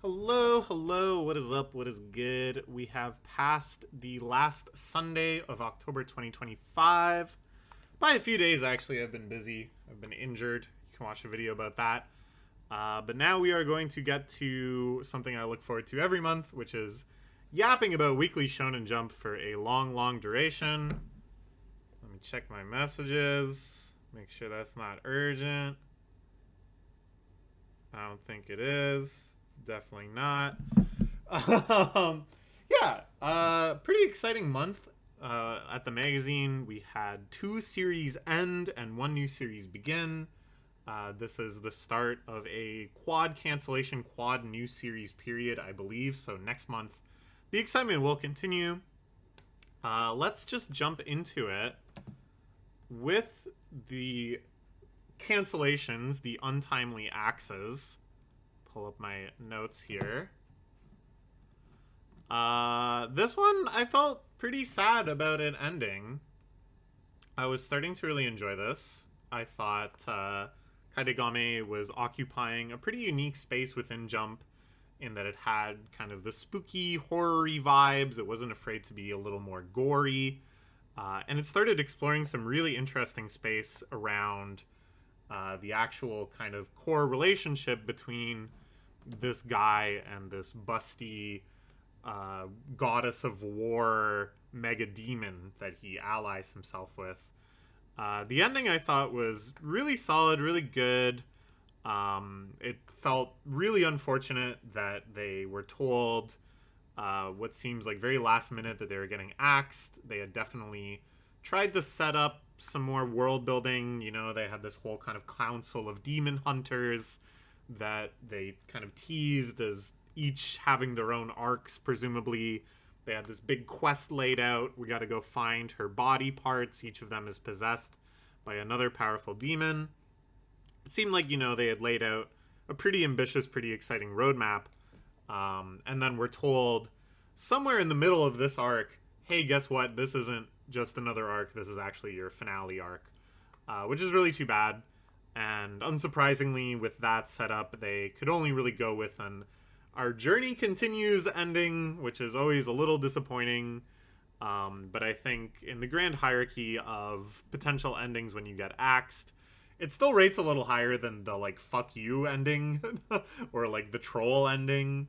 Hello, hello, what is up, what is good? We have passed the last Sunday of October 2025. By a few days, actually, I've been busy. I've been injured. You can watch a video about that. But now we are going to get to something I look forward to every month, which is yapping about Weekly Shonen Jump for a long, long duration. Let me check my messages, make sure that's not urgent. I don't think it is. It's definitely not. Um, Pretty exciting month at the magazine. We had two series end and one new series begin. This is the start of a quad cancellation, quad new series period, I believe. So next month, the excitement will continue. Let's just jump into it with the cancellations, the untimely axes. Pull up my notes here. This one, I felt pretty sad about it ending. I was starting to really enjoy this. I thought Kaedegami was occupying a pretty unique space within Jump in that it had kind of the spooky, horror-y vibes. It wasn't afraid to be a little more gory. And it started exploring some really interesting space around the actual kind of core relationship between this guy and this busty goddess of war mega demon that he allies himself with. The ending I thought was really solid, really good. It felt really unfortunate that they were told what seems like very last minute that they were getting axed. They had definitely tried to set up some more world building. You know, they had this whole kind of council of demon hunters that they kind of teased as each having their own arcs, presumably. They had this big quest laid out. We got to go find her body parts. Each of them is possessed by another powerful demon. It seemed like, you know, they had laid out a pretty ambitious, pretty exciting roadmap. And then we're told somewhere in the middle of this arc, hey, guess what? This isn't just another arc. This is actually your finale arc, which is really too bad. And unsurprisingly, with that setup, they could only really go with an "our journey continues" ending, which is always a little disappointing. But I think in the grand hierarchy of potential endings when you get axed, it still rates a little higher than the like "fuck you" ending or like the troll ending.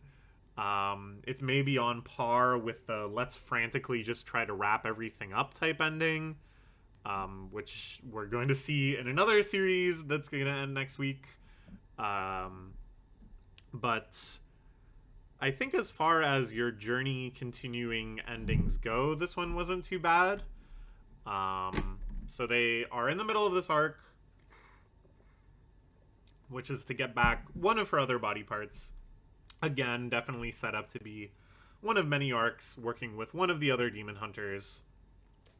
It's maybe on par with the "let's frantically just try to wrap everything up" type ending, which we're going to see in another series that's going to end next week. But I think as far as your journey continuing endings go, this one wasn't too bad. So they are in the middle of this arc, which is to get back one of her other body parts. Again, definitely set up to be one of many arcs, working with one of the other demon hunters,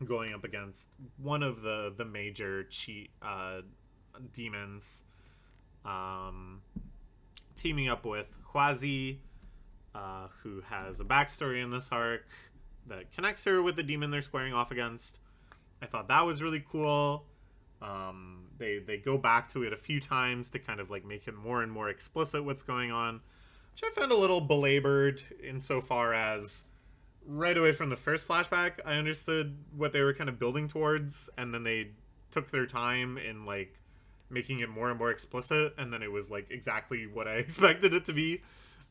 going up against one of the major demons, teaming up with Huazi, who has a backstory in this arc that connects her with the demon they're squaring off against. I thought that was really cool. They go back to it a few times to kind of like make it more and more explicit what's going on, which I found a little belabored insofar as right away from the first flashback, I understood what they were kind of building towards, and then they took their time in like making it more and more explicit, and then it was like exactly what I expected it to be.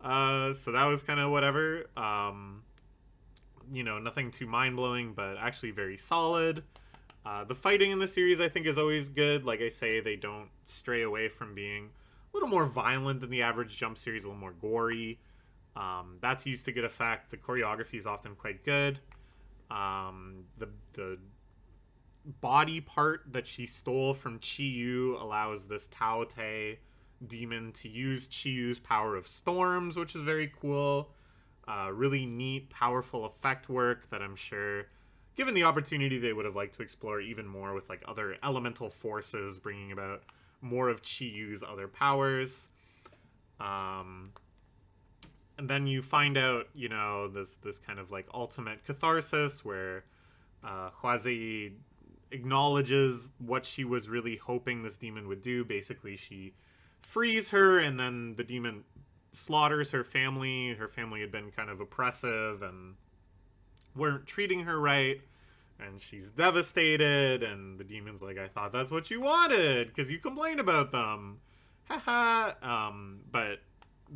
So that was kind of whatever. You know, nothing too mind-blowing, but actually very solid. The fighting in the series, I think, is always good. Like I say, they don't stray away from being a little more violent than the average Jump series, a little more gory. That's used to good effect. The choreography is often quite good. The body part that she stole from Chi-Yu allows this Tao-Te demon to use Chi-Yu's power of storms, which is very cool. Really neat, powerful effect work that I'm sure, given the opportunity, they would have liked to explore even more with like other elemental forces, bringing about more of Chi-Yu's other powers. And then you find out, you know, this kind of like ultimate catharsis where Huazi acknowledges what she was really hoping this demon would do. Basically, she frees her, and then the demon slaughters her family. Her family had been kind of oppressive and weren't treating her right. And she's devastated, and the demon's like, I thought that's what you wanted, because you complained about them. Haha. But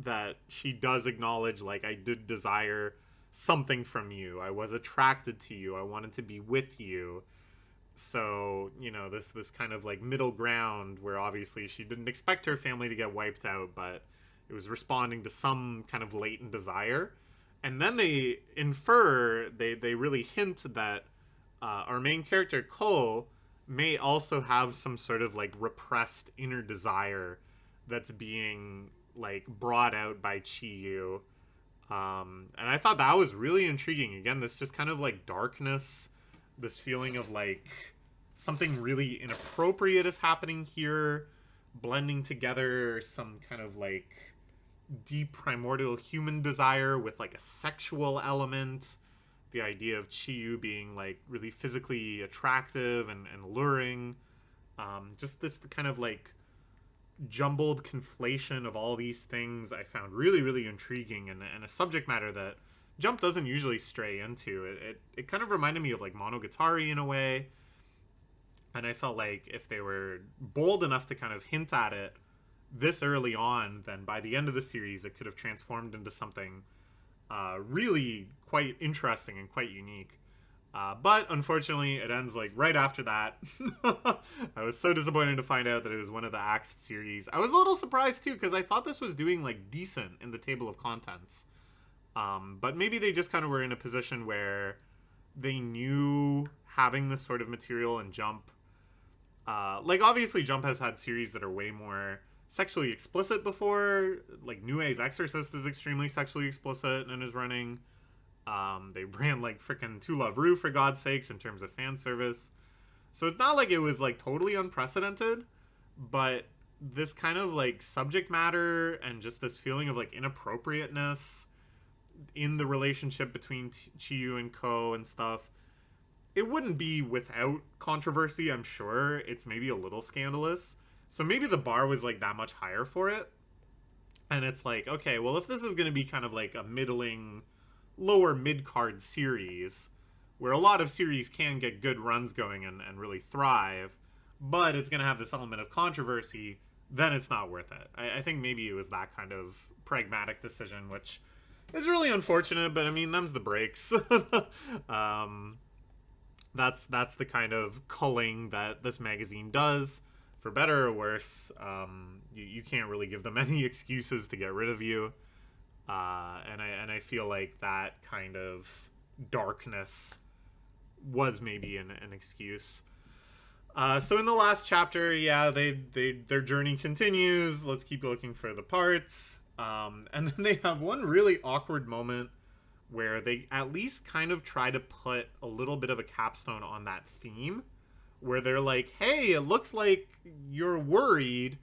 that she does acknowledge, like, I did desire something from you. I was attracted to you. I wanted to be with you. So, you know, this kind of, like, middle ground where obviously she didn't expect her family to get wiped out, but it was responding to some kind of latent desire. And then they infer, they really hint that our main character, Ko, may also have some sort of, like, repressed inner desire that's being, like, brought out by Chiyu. And I thought that was really intriguing. Again, this just kind of, like, darkness, this feeling of, like, something really inappropriate is happening here, blending together some kind of, like, deep primordial human desire with, like, a sexual element. The idea of Chiyu being, like, really physically attractive and alluring. Just this kind of, like, jumbled conflation of all these things I found really, really intriguing, and a subject matter that Jump doesn't usually stray into. It kind of reminded me of, like, Monogatari in a way. And I felt like if they were bold enough to kind of hint at it this early on, then by the end of the series it could have transformed into something really quite interesting and quite unique. But unfortunately, it ends, like, right after that. I was so disappointed to find out that it was one of the Axed series. I was a little surprised, too, because I thought this was doing, like, decent in the table of contents. But maybe they just kind of were in a position where they knew having this sort of material in Jump. Like, obviously, Jump has had series that are way more sexually explicit before. Like, Nue's Exorcist is extremely sexually explicit and is running. They ran, like, frickin' To Love Ru, for God's sakes, in terms of fan service. So it's not like it was, like, totally unprecedented, but this kind of, like, subject matter and just this feeling of, like, inappropriateness in the relationship between Chiyu and Ko and stuff, it wouldn't be without controversy, I'm sure. It's maybe a little scandalous. So maybe the bar was, like, that much higher for it. And it's like, okay, well, if this is going to be kind of like a middling, lower mid-card series, where a lot of series can get good runs going and really thrive, but it's going to have this element of controversy, then it's not worth it. I think maybe it was that kind of pragmatic decision, which is really unfortunate, but I mean, them's the breaks. That's the kind of culling that this magazine does. For better or worse, you can't really give them any excuses to get rid of you. And I feel like that kind of darkness was maybe an excuse. So in the last chapter, yeah, their journey continues. Let's keep looking for the parts. And then they have one really awkward moment where they at least kind of try to put a little bit of a capstone on that theme, where they're like, hey, it looks like you're worried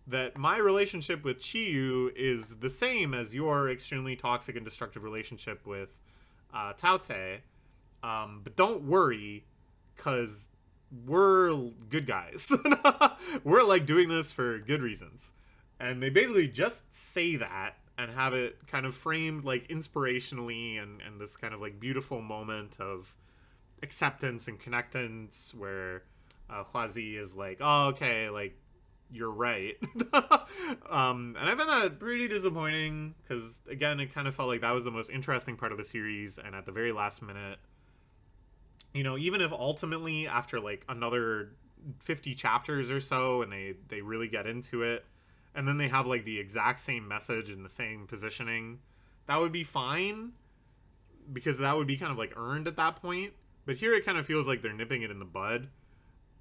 that my relationship with Chiyu is the same as your extremely toxic and destructive relationship with Taute. But don't worry, because we're good guys. We're, like, doing this for good reasons. And they basically just say that and have it kind of framed, like, inspirationally and this kind of, like, beautiful moment of acceptance and connectance where Huazi is like, oh, okay, like, you're right. And I found that pretty disappointing because, again, it kind of felt like that was the most interesting part of the series, and at the very last minute, you know, even if ultimately after, like, another 50 chapters or so and they really get into it, and then they have, like, the exact same message and the same positioning, that would be fine because that would be kind of, like, earned at that point. But here it kind of feels like they're nipping it in the bud.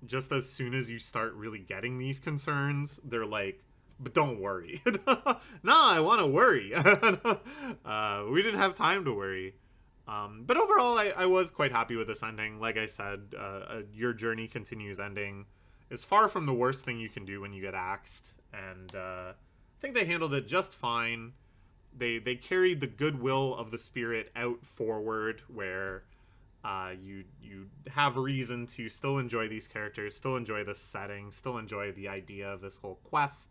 Just as soon as you start really getting these concerns, they're like, but don't worry. No, I want to worry. We didn't have time to worry. But overall, I was quite happy with this ending. Like I said, your journey continues ending is far from the worst thing you can do when you get axed. And I think they handled it just fine. They carried the goodwill of the spirit out forward, where you have reason to still enjoy these characters, still enjoy this setting, still enjoy the idea of this whole quest.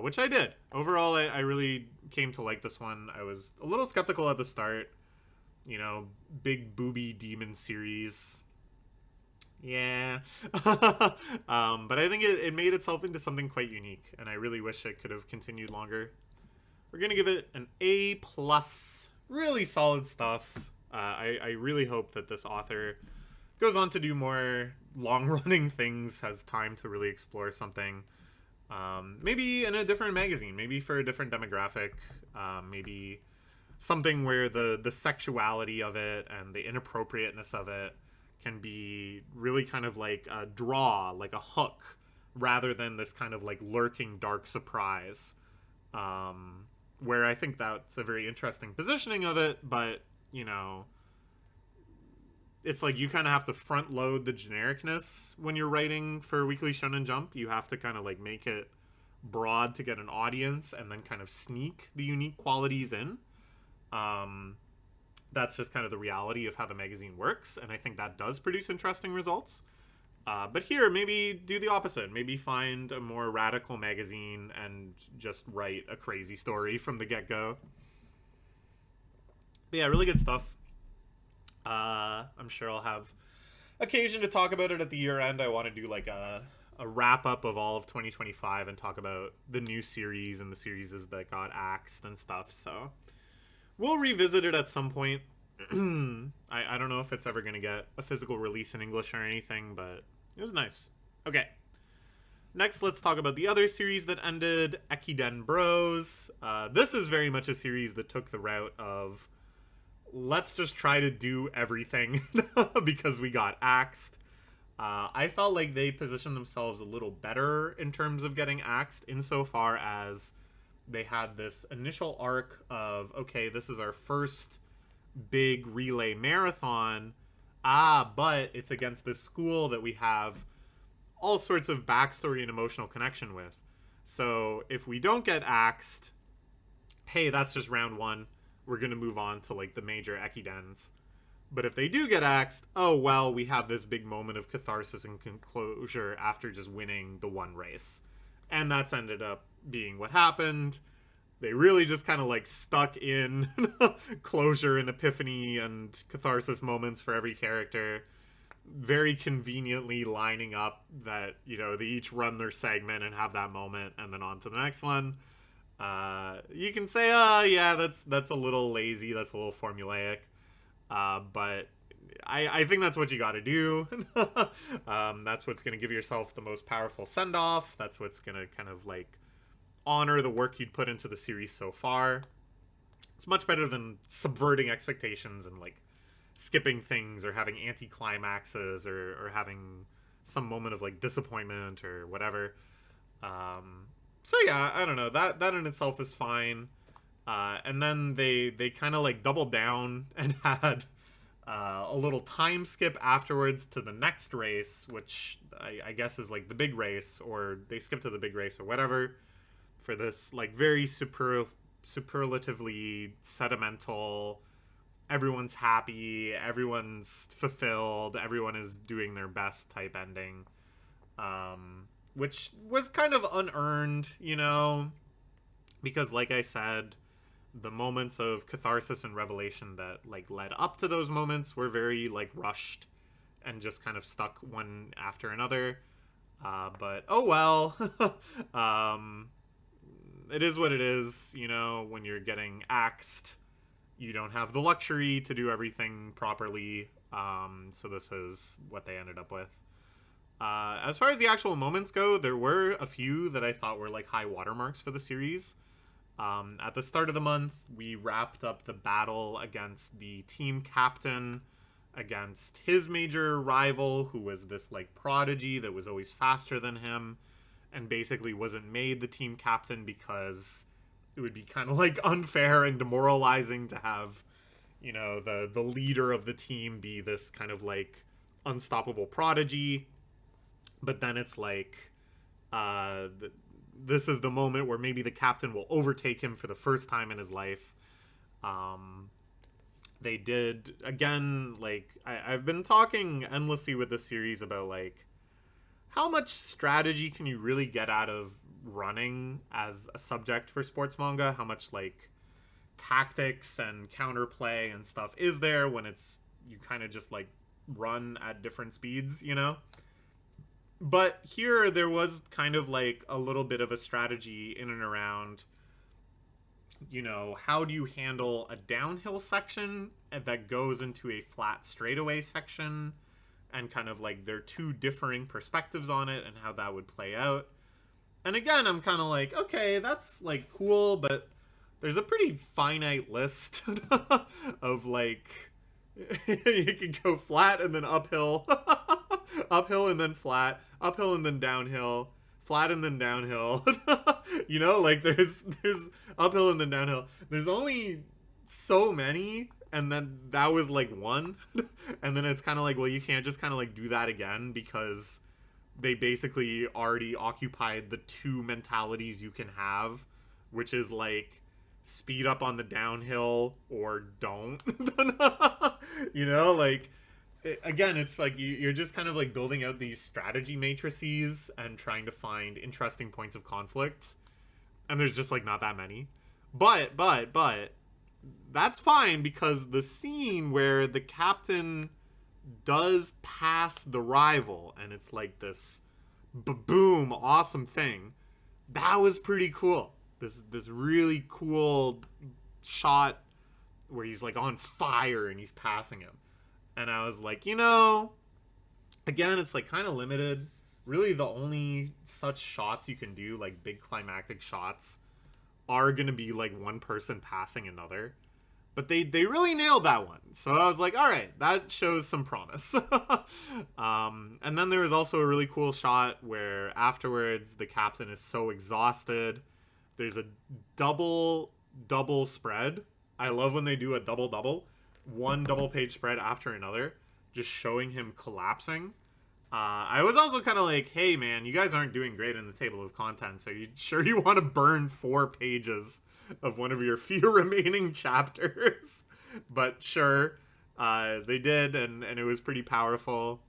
which I did. Overall, I really came to like this one. I was a little skeptical at the start. You know, big booby demon series. Yeah. But I think it made itself into something quite unique, and I really wish it could have continued longer. We're going to give it an A+. Really solid stuff. I really hope that this author goes on to do more long-running things, has time to really explore something. Maybe in a different magazine, maybe for a different demographic, maybe something where the sexuality of it and the inappropriateness of it can be really kind of like a draw, like a hook, rather than this kind of like lurking dark surprise. Where I think that's a very interesting positioning of it, but, you know, it's like you kind of have to front load the genericness when you're writing for Weekly Shonen Jump. You have to kind of like make it broad to get an audience and then kind of sneak the unique qualities in. That's just kind of the reality of how the magazine works, and I think that does produce interesting results. But here, maybe do the opposite. Maybe find a more radical magazine and just write a crazy story from the get-go. But yeah, really good stuff. I'm sure I'll have occasion to talk about it at the year end. I want to do like a wrap-up of all of 2025 and talk about the new series and the series that got axed and stuff, so we'll revisit it at some point. I don't know if it's ever going to get a physical release in English or anything, but it was nice. Okay. Next, let's talk about the other series that ended, Ekiden Bros. This is very much a series that took the route of, let's just try to do everything because we got axed. I felt like they positioned themselves a little better in terms of getting axed, insofar as they had this initial arc of, okay, this is our first big relay marathon, but it's against this school that we have all sorts of backstory and emotional connection with. So if we don't get axed, hey, that's just round one. We're going to move on to like the major Ekidens. But if they do get axed, oh well, we have this big moment of catharsis and conclosure after just winning the one race. And that's ended up being what happened. They really just kind of like stuck in closure and epiphany and catharsis moments for every character, very conveniently lining up that, you know, they each run their segment and have that moment and then on to the next one. You can say, yeah, that's a little lazy, that's a little formulaic, but I think that's what you got to do. That's what's going to give yourself the most powerful send-off. That's what's going to kind of like honor the work you'd put into the series so far. It's much better than subverting expectations and like skipping things or having anti-climaxes or having some moment of like disappointment or whatever. So yeah, I don't know, that in itself is fine. And then they kind of like doubled down and had a little time skip afterwards to the next race, which I guess is like the big race, or they skip to the big race or whatever, for this like very superlatively sentimental, everyone's happy, everyone's fulfilled, everyone is doing their best type ending, which was kind of unearned, you know, because like I said, the moments of catharsis and revelation that like led up to those moments were very like rushed and just kind of stuck one after another. But oh well. It is what it is, you know. When you're getting axed, you don't have the luxury to do everything properly, so this is what they ended up with. As far as the actual moments go, there were a few that I thought were like high watermarks for the series. At the start of the month, we wrapped up the battle against the team captain, against his major rival, who was this like prodigy that was always faster than him, and basically wasn't made the team captain because it would be kind of like unfair and demoralizing to have, you know, the leader of the team be this kind of like unstoppable prodigy. But then it's like, this is the moment where maybe the captain will overtake him for the first time in his life. They did, again, like, I've been talking endlessly with this series about, like, how much strategy can you really get out of running as a subject for sports manga, how much like tactics and counterplay and stuff is there when it's you kind of just like run at different speeds, you know? But here there was kind of like a little bit of a strategy in and around, you know, how do you handle a downhill section that goes into a flat straightaway section, and kind of like their two differing perspectives on it and how that would play out. And again, I'm kind of like, okay, that's like cool, but there's a pretty finite list of like you could go flat and then uphill, uphill and then flat, uphill and then downhill, flat and then downhill. You know, like there's uphill and then downhill. There's only so many, and then that was like one. And then it's kind of like, well, you can't just kind of like do that again, because they basically already occupied the two mentalities you can have, which is like speed up on the downhill or don't. You know, like again, it's like you're just kind of like building out these strategy matrices and trying to find interesting points of conflict, and there's just like not that many. But that's fine, because the scene where the captain does pass the rival and it's like this boom awesome thing, that was pretty cool. This really cool shot where he's like on fire and he's passing him, and I was like, you know, again, it's like kind of limited. Really the only such shots you can do, like big climactic shots, are gonna be like one person passing another. But they really nailed that one. So I was like, all right, that shows some promise. And then there was also a really cool shot where afterwards the captain is so exhausted. There's a double spread. I love when they do a double. One double page spread after another, just showing him collapsing. I was also kind of like, hey man, you guys aren't doing great in the table of contents. Are you sure you want to burn 4 pages of one of your few remaining chapters? But sure, they did, and it was pretty powerful.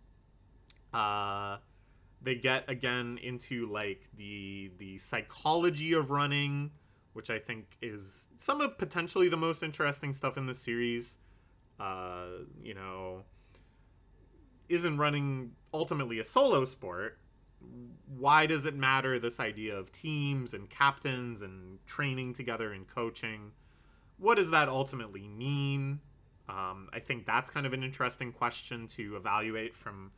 They get again into like the psychology of running, which I think is some of potentially the most interesting stuff in the series. You know, isn't running ultimately a solo sport? Why does it matter, this idea of teams and captains and training together and coaching? What does that ultimately mean? I think that's kind of an interesting question to evaluate from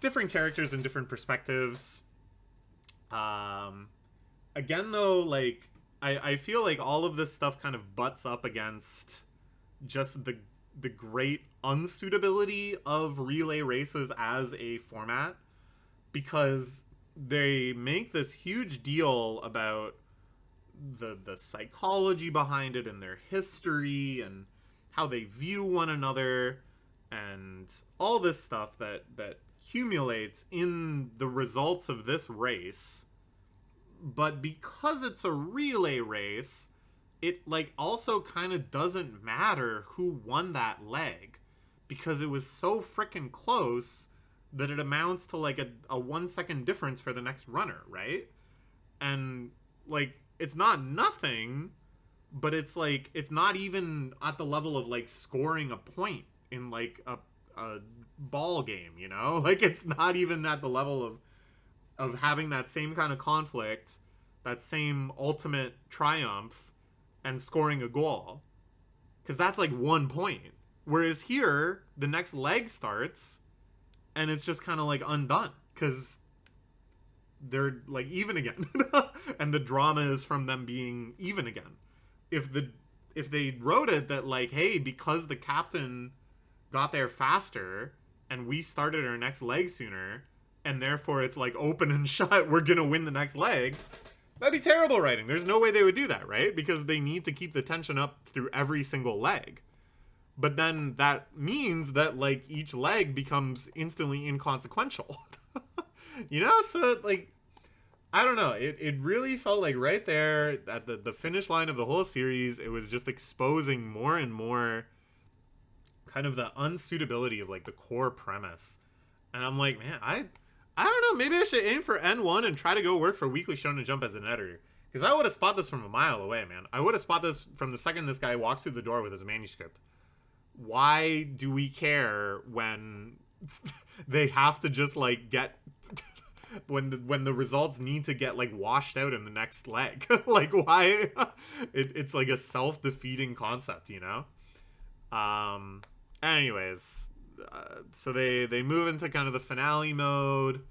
different characters and different perspectives. Again, though, like, I feel like all of this stuff kind of butts up against just the great unsuitability of relay races as a format, because they make this huge deal about the psychology behind it and their history and how they view one another and all this stuff that accumulates in the results of this race. But because it's a relay race, it like also kind of doesn't matter who won that leg, because it was so freaking close that it amounts to like a 1 second difference for the next runner, right? And like, it's not nothing, but it's like, it's not even at the level of like scoring a point in like a ball game, you know? Like, it's not even at the level of having that same kind of conflict, that same ultimate triumph, and scoring a goal, because that's like 1 point. Whereas here, the next leg starts and it's just kind of like undone, because they're like even again. And the drama is from them being even again. If they wrote it that like, hey, because the captain got there faster and we started our next leg sooner, and therefore it's like open and shut, we're gonna win the next leg, that'd be terrible writing. There's no way they would do that, right? Because they need to keep the tension up through every single leg. But then that means that like each leg becomes instantly inconsequential. You know? So like, I don't know. It really felt like right there at the finish line of the whole series, it was just exposing more and more kind of the unsuitability of like the core premise. And I'm like, man, I don't know, maybe I should aim for N1 and try to go work for Weekly Shonen Jump as an editor. Because I would have spotted this from a mile away, man. I would have spotted this from the second this guy walks through the door with his manuscript. Why do we care when they have to just, like, get... when the results need to get, like, washed out in the next leg? Like, why? It's like a self-defeating concept, you know? Anyways... so they move into kind of the finale mode.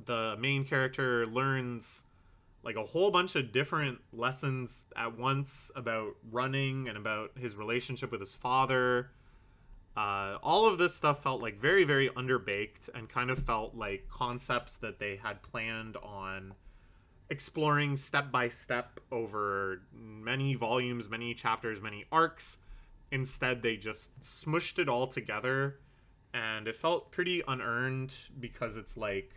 The main character learns like a whole bunch of different lessons at once about running and about his relationship with his father. All of this stuff felt like very, very underbaked and kind of felt like concepts that they had planned on exploring step by step over many volumes, many chapters, many arcs. Instead, they just smushed it all together, and it felt pretty unearned because it's like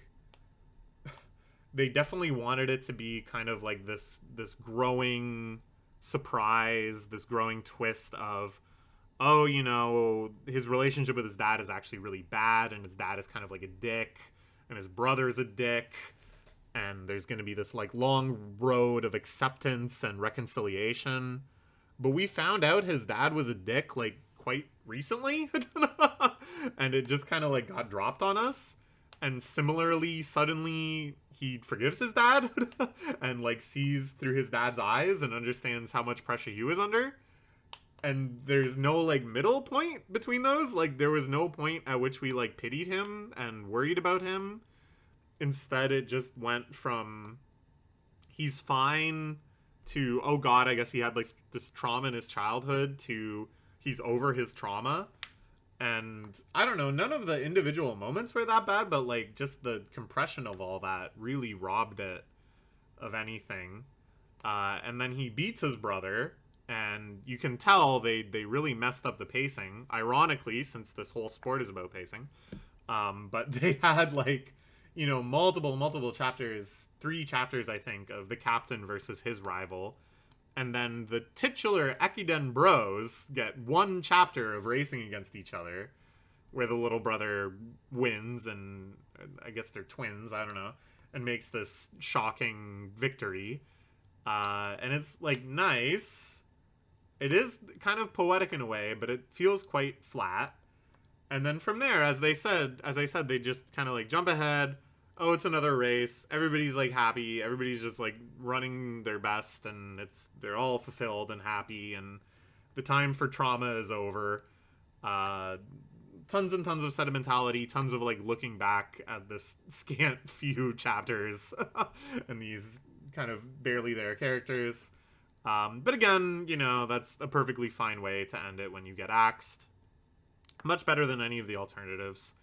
they definitely wanted it to be kind of like this growing surprise, this growing twist of, oh, you know, his relationship with his dad is actually really bad, and his dad is kind of like a dick, and his brother's a dick, and there's going to be this like long road of acceptance and reconciliation. But we found out his dad was a dick, like, quite recently. And it just kind of, like, got dropped on us. And similarly, suddenly, he forgives his dad. And, like, sees through his dad's eyes and understands how much pressure he was under. And there's no, like, middle point between those. Like, there was no point at which we, like, pitied him and worried about him. Instead, it just went from, he's fine... to, oh god, I guess he had like this trauma in his childhood, to he's over his trauma. And I don't know, none of the individual moments were that bad, but like just the compression of all that really robbed it of anything. And then he beats his brother, and you can tell they really messed up the pacing, ironically, since this whole sport is about pacing. But they had like, you know, multiple chapters, 3 chapters, I think, of the captain versus his rival. And then the titular Ekiden Bros get 1 chapter of racing against each other, where the little brother wins, and I guess they're twins, I don't know, and makes this shocking victory. And it's, like, nice. It is kind of poetic in a way, but it feels quite flat. And then from there, as I said, they just kind of, like, jump ahead. Oh, it's another race. Everybody's like happy. Everybody's just like running their best, and they're all fulfilled and happy, and the time for trauma is over. Tons and tons of sentimentality, tons of like looking back at this scant few chapters and these kind of barely there characters. But again, you know, that's a perfectly fine way to end it when you get axed. Much better than any of the alternatives.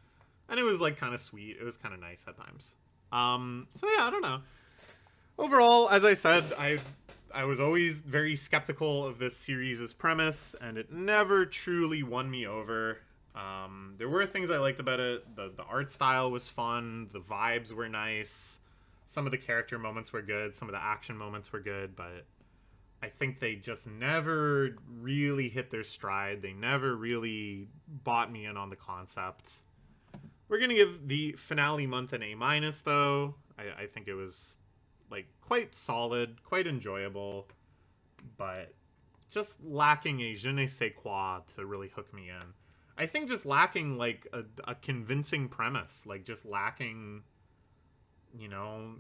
And it was, like, kind of sweet. It was kind of nice at times. So, yeah, I don't know. Overall, as I said, I was always very skeptical of this series' premise, and it never truly won me over. There were things I liked about it. The art style was fun. The vibes were nice. Some of the character moments were good. Some of the action moments were good, but I think they just never really hit their stride. They never really bought me in on the concept. We're going to give the finale month an A-, though. I think it was, like, quite solid, quite enjoyable, but just lacking a je ne sais quoi to really hook me in. I think just lacking, like, a convincing premise. Like, just lacking, you know,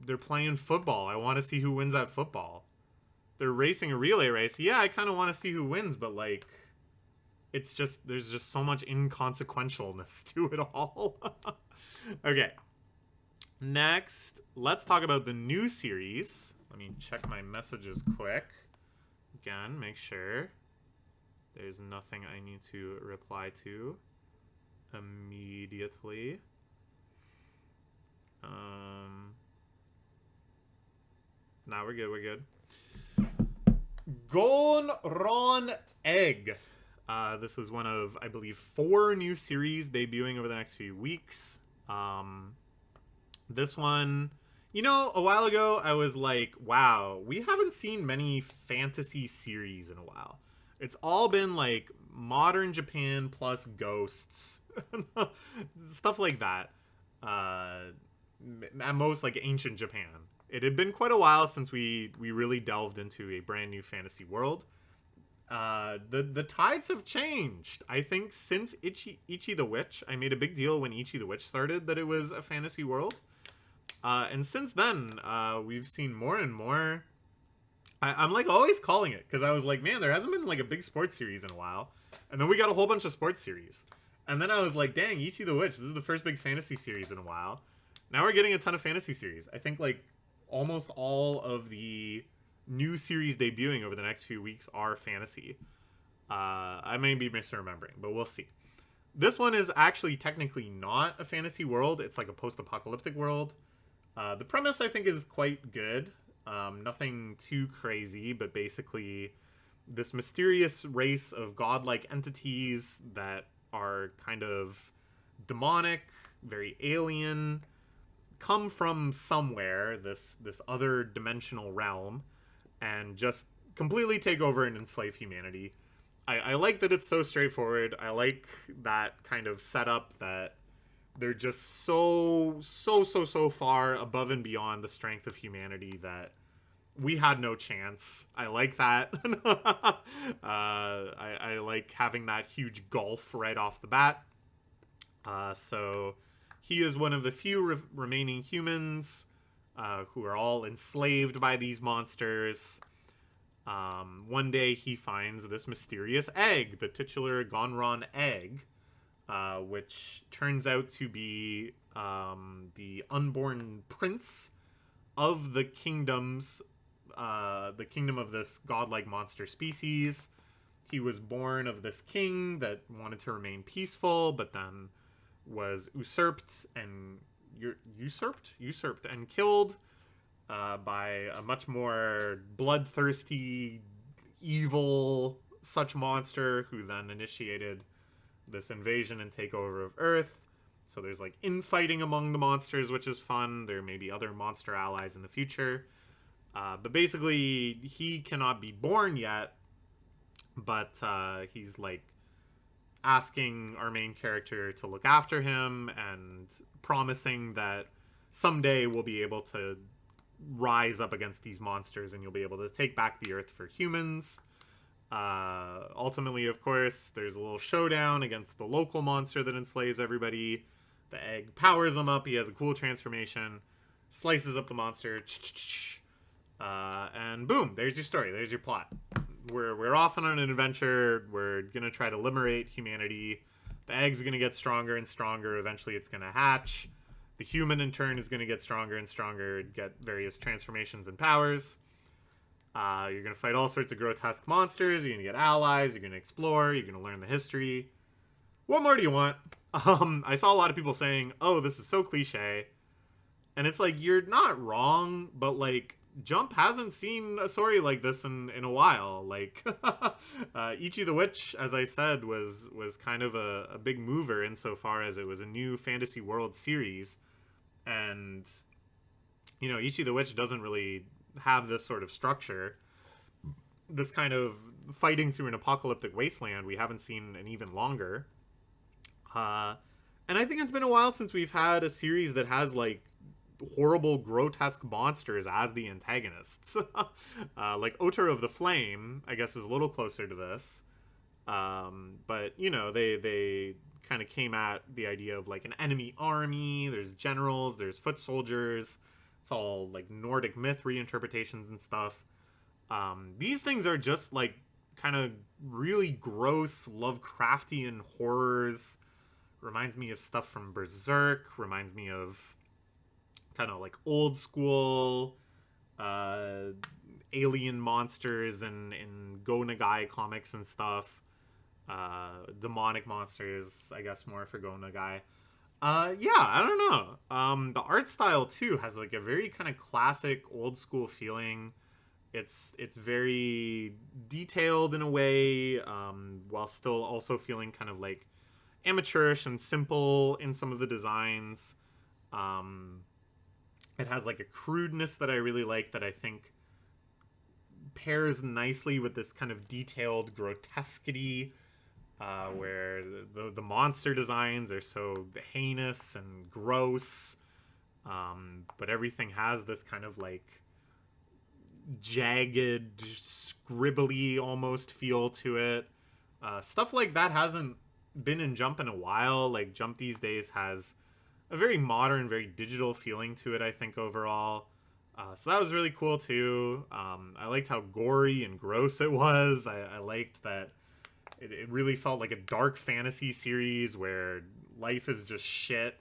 they're playing football. I want to see who wins that football. They're racing a relay race. Yeah, I kind of want to see who wins, but, like, it's just, there's just so much inconsequentialness to it all. Okay. Next, let's talk about the new series. Let me check my messages quick. Again, make sure there's nothing I need to reply to immediately. Nah, we're good. Gonron Egg. This is one of, I believe, 4 new series debuting over the next few weeks. This one, you know, a while ago, I was like, wow, we haven't seen many fantasy series in a while. It's all been, like, modern Japan plus ghosts. Stuff like that. at most like ancient Japan. It had been quite a while since we really delved into a brand new fantasy world. The tides have changed. I think since Ichi the Witch, I made a big deal when Ichi the Witch started that it was a fantasy world. And since then, we've seen more and more. I'm like always calling it because I was like, man, there hasn't been like a big sports series in a while. And then we got a whole bunch of sports series. And then I was like, dang, Ichi the Witch, this is the first big fantasy series in a while. Now we're getting a ton of fantasy series. I think like almost all of the new series debuting over the next few weeks are fantasy. I may be misremembering, but we'll see. This one is actually technically not a fantasy world. It's like a post-apocalyptic world. The premise, I think, is quite good. Nothing too crazy, but basically this mysterious race of godlike entities that are kind of demonic, very alien, come from somewhere, this other dimensional realm, and just completely take over and enslave humanity. I like that it's so straightforward. I like that kind of setup that they're just so far above and beyond the strength of humanity that we had no chance. I like that. I like having that huge gulf right off the bat. So he is one of the few remaining humans who are all enslaved by these monsters. One day he finds this mysterious egg, the titular Gonron Egg, which turns out to be the unborn prince of the kingdom of this godlike monster species. He was born of this king that wanted to remain peaceful, but then was usurped and killed by a much more bloodthirsty, evil such monster who then initiated this invasion and takeover of Earth. So there's like infighting among the monsters, which is fun. There may be other monster allies in the future. But basically, he cannot be born yet, but he's like asking our main character to look after him and promising that someday we'll be able to rise up against these monsters and you'll be able to take back the Earth for humans. Ultimately, of course, there's a little showdown against the local monster that enslaves everybody. The egg powers him up. He has a cool transformation, slices up the monster, and boom, there's your story. There's your plot. We're off on an adventure. We're gonna try to liberate humanity. The egg's gonna get stronger and stronger. Eventually, it's gonna hatch. The human, in turn, is gonna get stronger and stronger, get various transformations and powers. You're going to fight all sorts of grotesque monsters. You're going to get allies. You're going to explore. You're going to learn the history. What more do you want? I saw a lot of people saying, oh, this is so cliche. And it's like, you're not wrong, but like, Jump hasn't seen a story like this in a while. Like, Ichi the Witch, as I said, was kind of a big mover insofar as it was a new fantasy world series. And, you know, Ichi the Witch doesn't really have this sort of structure, this kind of fighting through an apocalyptic wasteland we haven't seen in even longer. And I think it's been a while since we've had a series that has like horrible grotesque monsters as the antagonists. Like Otter of the Flame, I guess, is a little closer to this. But you know, they kind of came at the idea of like an enemy army. There's generals, there's foot soldiers. It's all like Nordic myth reinterpretations and stuff. These things are just like kind of really gross Lovecraftian horrors. Reminds me of stuff from Berserk. Reminds me of kind of like old school alien monsters in Go Nagai comics and stuff. Demonic monsters, I guess, more for Go Nagai. Yeah, I don't know. The art style too has like a very kind of classic old school feeling. It's very detailed in a way, while still also feeling kind of like amateurish and simple in some of the designs. It has like a crudeness that I really like that I think pairs nicely with this kind of detailed grotesquity. where the monster designs are so heinous and gross, but everything has this kind of like jagged, scribbly almost feel to it. Stuff like that hasn't been in Jump in a while. Like, Jump these days has a very modern, very digital feeling to it, I think, overall. So that was really cool, too. I liked how gory and gross it was. I liked that it really felt like a dark fantasy series where life is just shit.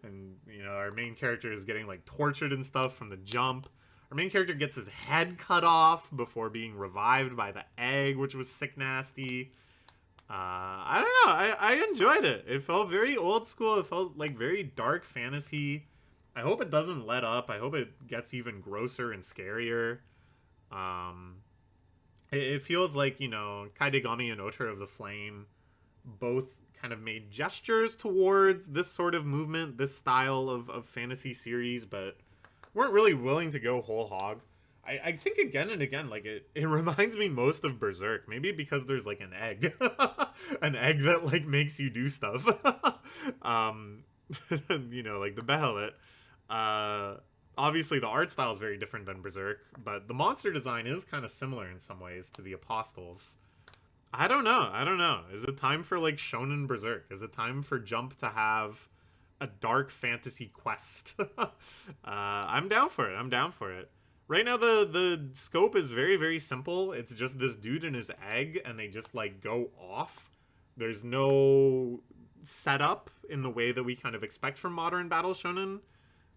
And, you know, our main character is getting, like, tortured and stuff from the jump. Our main character gets his head cut off before being revived by the egg, which was sick nasty. I don't know. I enjoyed it. It felt very old school. It felt like very dark fantasy. I hope it doesn't let up. I hope it gets even grosser and scarier. It feels like, you know, Kaedegami and Otra of the Flame both kind of made gestures towards this sort of movement, this style of fantasy series, but weren't really willing to go whole hog. I think again and again, like, it reminds me most of Berserk. Maybe because there's, like, an egg. An egg that, like, makes you do stuff. You know, like the Behelit. Obviously, the art style is very different than Berserk, but the monster design is kind of similar in some ways to the Apostles. I don't know. Is it time for, like, Shonen Berserk? Is it time for Jump to have a dark fantasy quest? I'm down for it. Right now, the scope is very, very simple. It's just this dude and his egg, and they just, like, go off. There's no setup in the way that we kind of expect from modern battle shonen,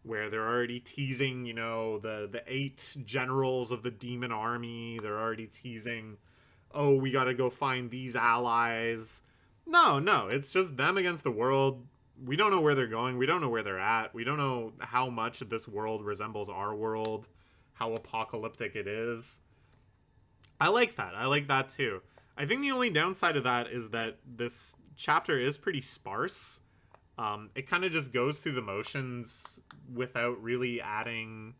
where they're already teasing, you know, the 8 generals of the demon army. They're already teasing, oh, we gotta go find these allies. No, it's just them against the world. We don't know where they're going. We don't know where they're at. We don't know how much this world resembles our world, how apocalyptic it is. I like that too. I think the only downside of that is that this chapter is pretty sparse. It kind of just goes through the motions without really adding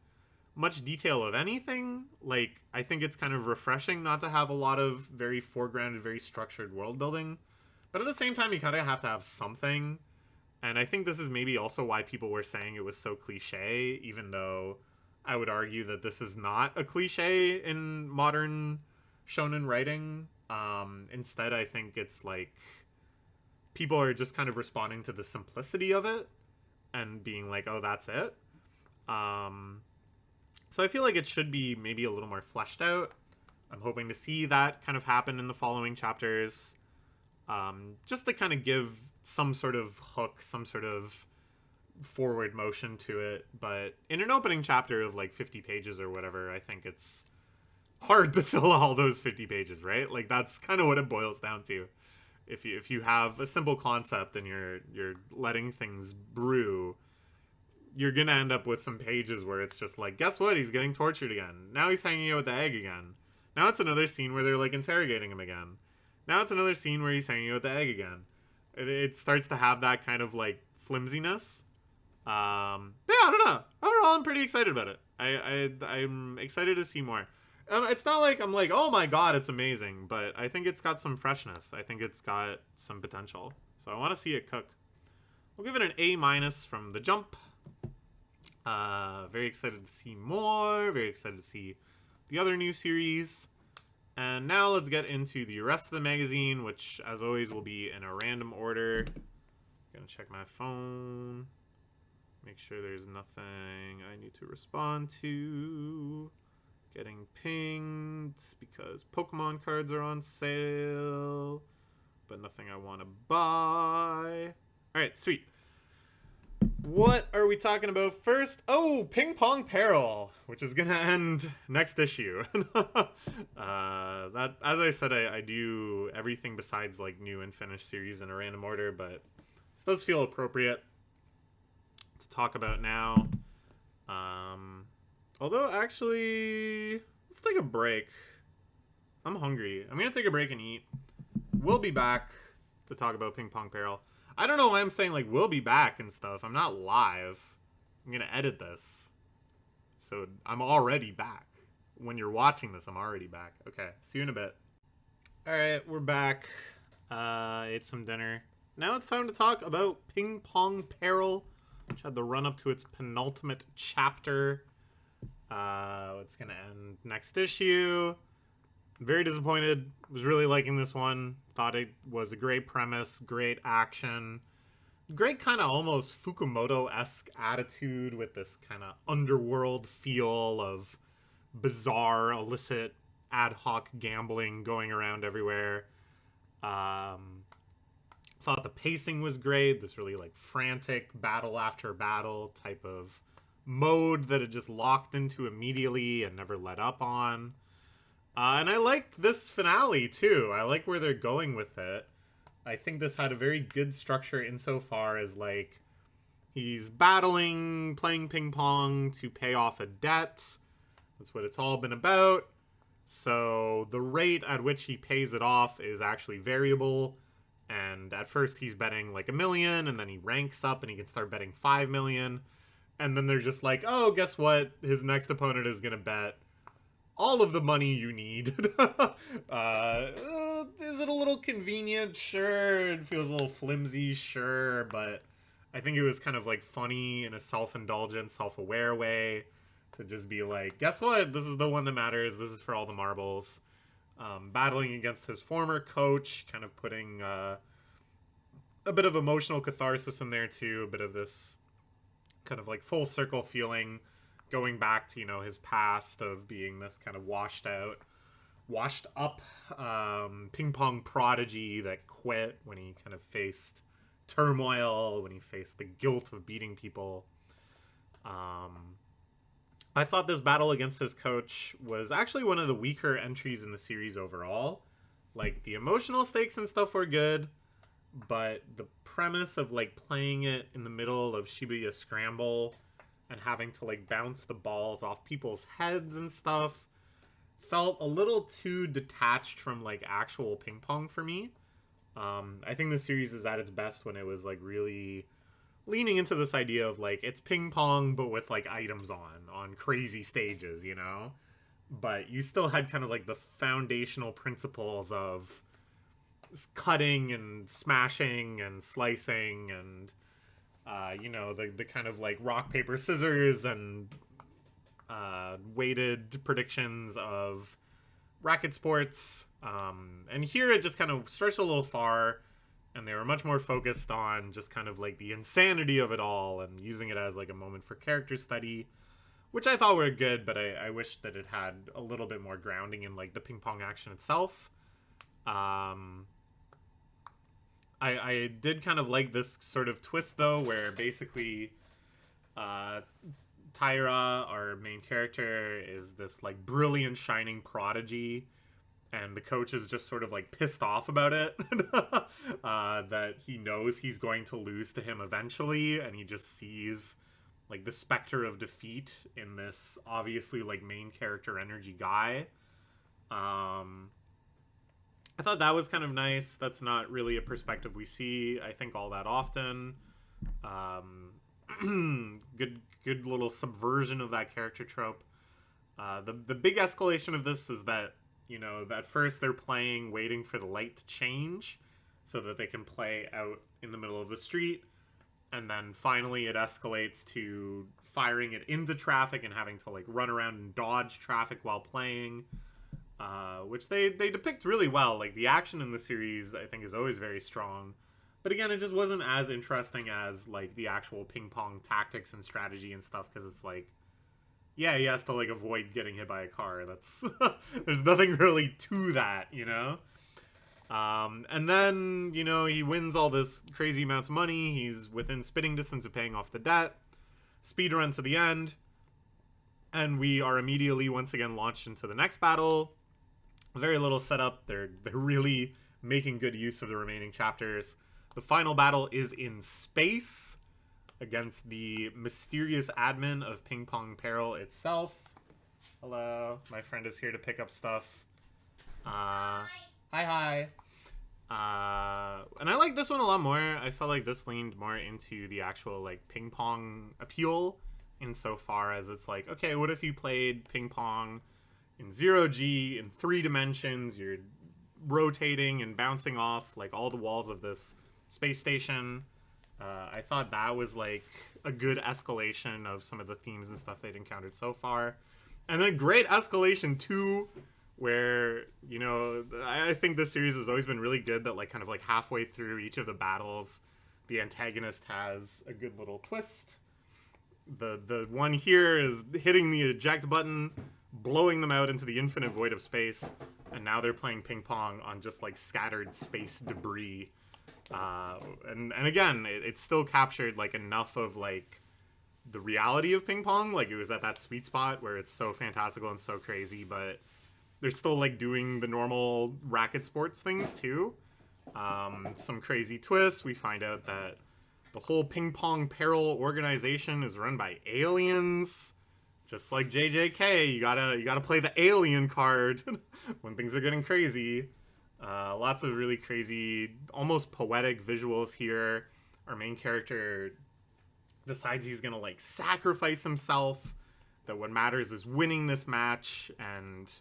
much detail of anything. Like, I think it's kind of refreshing not to have a lot of very foregrounded, very structured world building. But at the same time, you kind of have to have something. And I think this is maybe also why people were saying it was so cliche, even though I would argue that this is not a cliche in modern shonen writing. Instead, I think it's like people are just kind of responding to the simplicity of it and being like, oh, that's it. So I feel like it should be maybe a little more fleshed out. I'm hoping to see that kind of happen in the following chapters. Just to kind of give some sort of hook, some sort of forward motion to it. But in an opening chapter of like 50 pages or whatever, I think it's hard to fill all those 50 pages, right? Like, that's kind of what it boils down to. If you have a simple concept and you're letting things brew, you're gonna end up with some pages where it's just like, guess what? He's getting tortured again. Now he's hanging out with the egg again. Now it's another scene where they're like interrogating him again. Now it's another scene where he's hanging out with the egg again. It starts to have that kind of like flimsiness. But yeah, I don't know. Overall, I'm pretty excited about it. I'm excited to see more. It's not like I'm like, oh my god, it's amazing, but I think it's got some freshness. I think it's got some potential. So I want to see it cook. We'll give it an A- from the jump. Very excited to see more. Very excited to see the other new series. And now let's get into the rest of the magazine, which, as always, will be in a random order. Gonna check my phone. Make sure there's nothing I need to respond to. Getting pinged because Pokemon cards are on sale, but nothing I want to buy. All right, sweet. What are we talking about first? Oh, Ping Pong Peril, which is gonna end next issue. That, as I said, I do everything besides like new and finished series in a random order, but this does feel appropriate to talk about now. Although, actually, let's take a break. I'm hungry. I'm gonna take a break and eat. We'll be back to talk about Ping Pong Peril. I don't know why I'm saying, like, we'll be back and stuff. I'm not live. I'm gonna edit this. So, I'm already back. When you're watching this, I'm already back. Okay, see you in a bit. Alright, we're back. Ate some dinner. Now it's time to talk about Ping Pong Peril, which had the run up to its penultimate chapter. It's gonna end next issue. I'm very disappointed. Was really liking this one. Thought it was a great premise, great action, great kind of almost Fukumoto-esque attitude with this kind of underworld feel of bizarre, illicit, ad hoc gambling going around everywhere. Thought the pacing was great. This really like frantic battle after battle type of mode that it just locked into immediately and never let up on. And I liked this finale too. I like where they're going with it. I think this had a very good structure insofar as like he's battling, playing ping pong to pay off a debt. That's what it's all been about. So the rate at which he pays it off is actually variable. And at first he's betting like $1 million, and then he ranks up and he can start betting 5 million. And then they're just like, oh, guess what? His next opponent is going to bet all of the money you need. Is it a little convenient? Sure. It feels a little flimsy? Sure. But I think it was kind of like funny in a self-indulgent, self-aware way to just be like, guess what? This is the one that matters. This is for all the marbles. Battling against his former coach, kind of putting a bit of emotional catharsis in there too, a bit of this kind of like full circle feeling going back to, you know, his past of being this kind of washed up ping pong prodigy that quit when he kind of faced turmoil, when he faced the guilt of beating people. I thought this battle against his coach was actually one of the weaker entries in the series overall. Like, the emotional stakes and stuff were good, but the premise of, like, playing it in the middle of Shibuya Scramble and having to, like, bounce the balls off people's heads and stuff felt a little too detached from, like, actual ping pong for me. I think the series is at its best when it was, like, really leaning into this idea of like it's ping pong but with like items on crazy stages, you know, but you still had kind of like the foundational principles of cutting and smashing and slicing and you know, the kind of like rock paper scissors and weighted predictions of racket sports, and here it just kind of stretched a little far. And they were much more focused on just kind of like the insanity of it all and using it as like a moment for character study, which I thought were good, but I wish that it had a little bit more grounding in like the ping pong action itself. I did kind of like this sort of twist though, where basically Taira, our main character, is this like brilliant shining prodigy, and the coach is just sort of like pissed off about it. That he knows he's going to lose to him eventually, and he just sees like the specter of defeat in this obviously like main character energy guy. I thought that was kind of nice. That's not really a perspective we see, I think, all that often. Good little subversion of that character trope. The big escalation of this is that, you know, at first they're playing waiting for the light to change so that they can play out in the middle of the street. And then finally it escalates to firing it into traffic and having to like run around and dodge traffic while playing, which they depict really well. Like the action in the series, I think, is always very strong. But again, it just wasn't as interesting as like the actual ping pong tactics and strategy and stuff, because it's like, yeah, he has to like avoid getting hit by a car. That's there's nothing really to that, you know? And then, you know, he wins all this crazy amounts of money. He's within spitting distance of paying off the debt. Speed run to the end. And we are immediately once again launched into the next battle. Very little setup. They're really making good use of the remaining chapters. The final battle is in space against the mysterious admin of Ping Pong Peril itself. Hello, my friend is here to pick up stuff. Hi. And I like this one a lot more. I felt like this leaned more into the actual like ping pong appeal, insofar as it's like, okay, what if you played ping pong in 0G in 3 dimensions? You're rotating and bouncing off like all the walls of this space station. I thought that was like a good escalation of some of the themes and stuff they'd encountered so far. And then great escalation too, where, you know, I think this series has always been really good that like kind of like halfway through each of the battles, the antagonist has a good little twist. The one here is hitting the eject button, blowing them out into the infinite void of space, and now they're playing ping pong on just like scattered space debris. And again, it still captured like enough of like the reality of ping pong. Like it was at that sweet spot where it's so fantastical and so crazy, but they're still like doing the normal racket sports things too. Some crazy twists. We find out that the whole ping pong Peril organization is run by aliens. Just like JJK, you gotta play the alien card when things are getting crazy. Lots of really crazy, almost poetic visuals here. Our main character decides he's gonna like sacrifice himself. That what matters is winning this match, and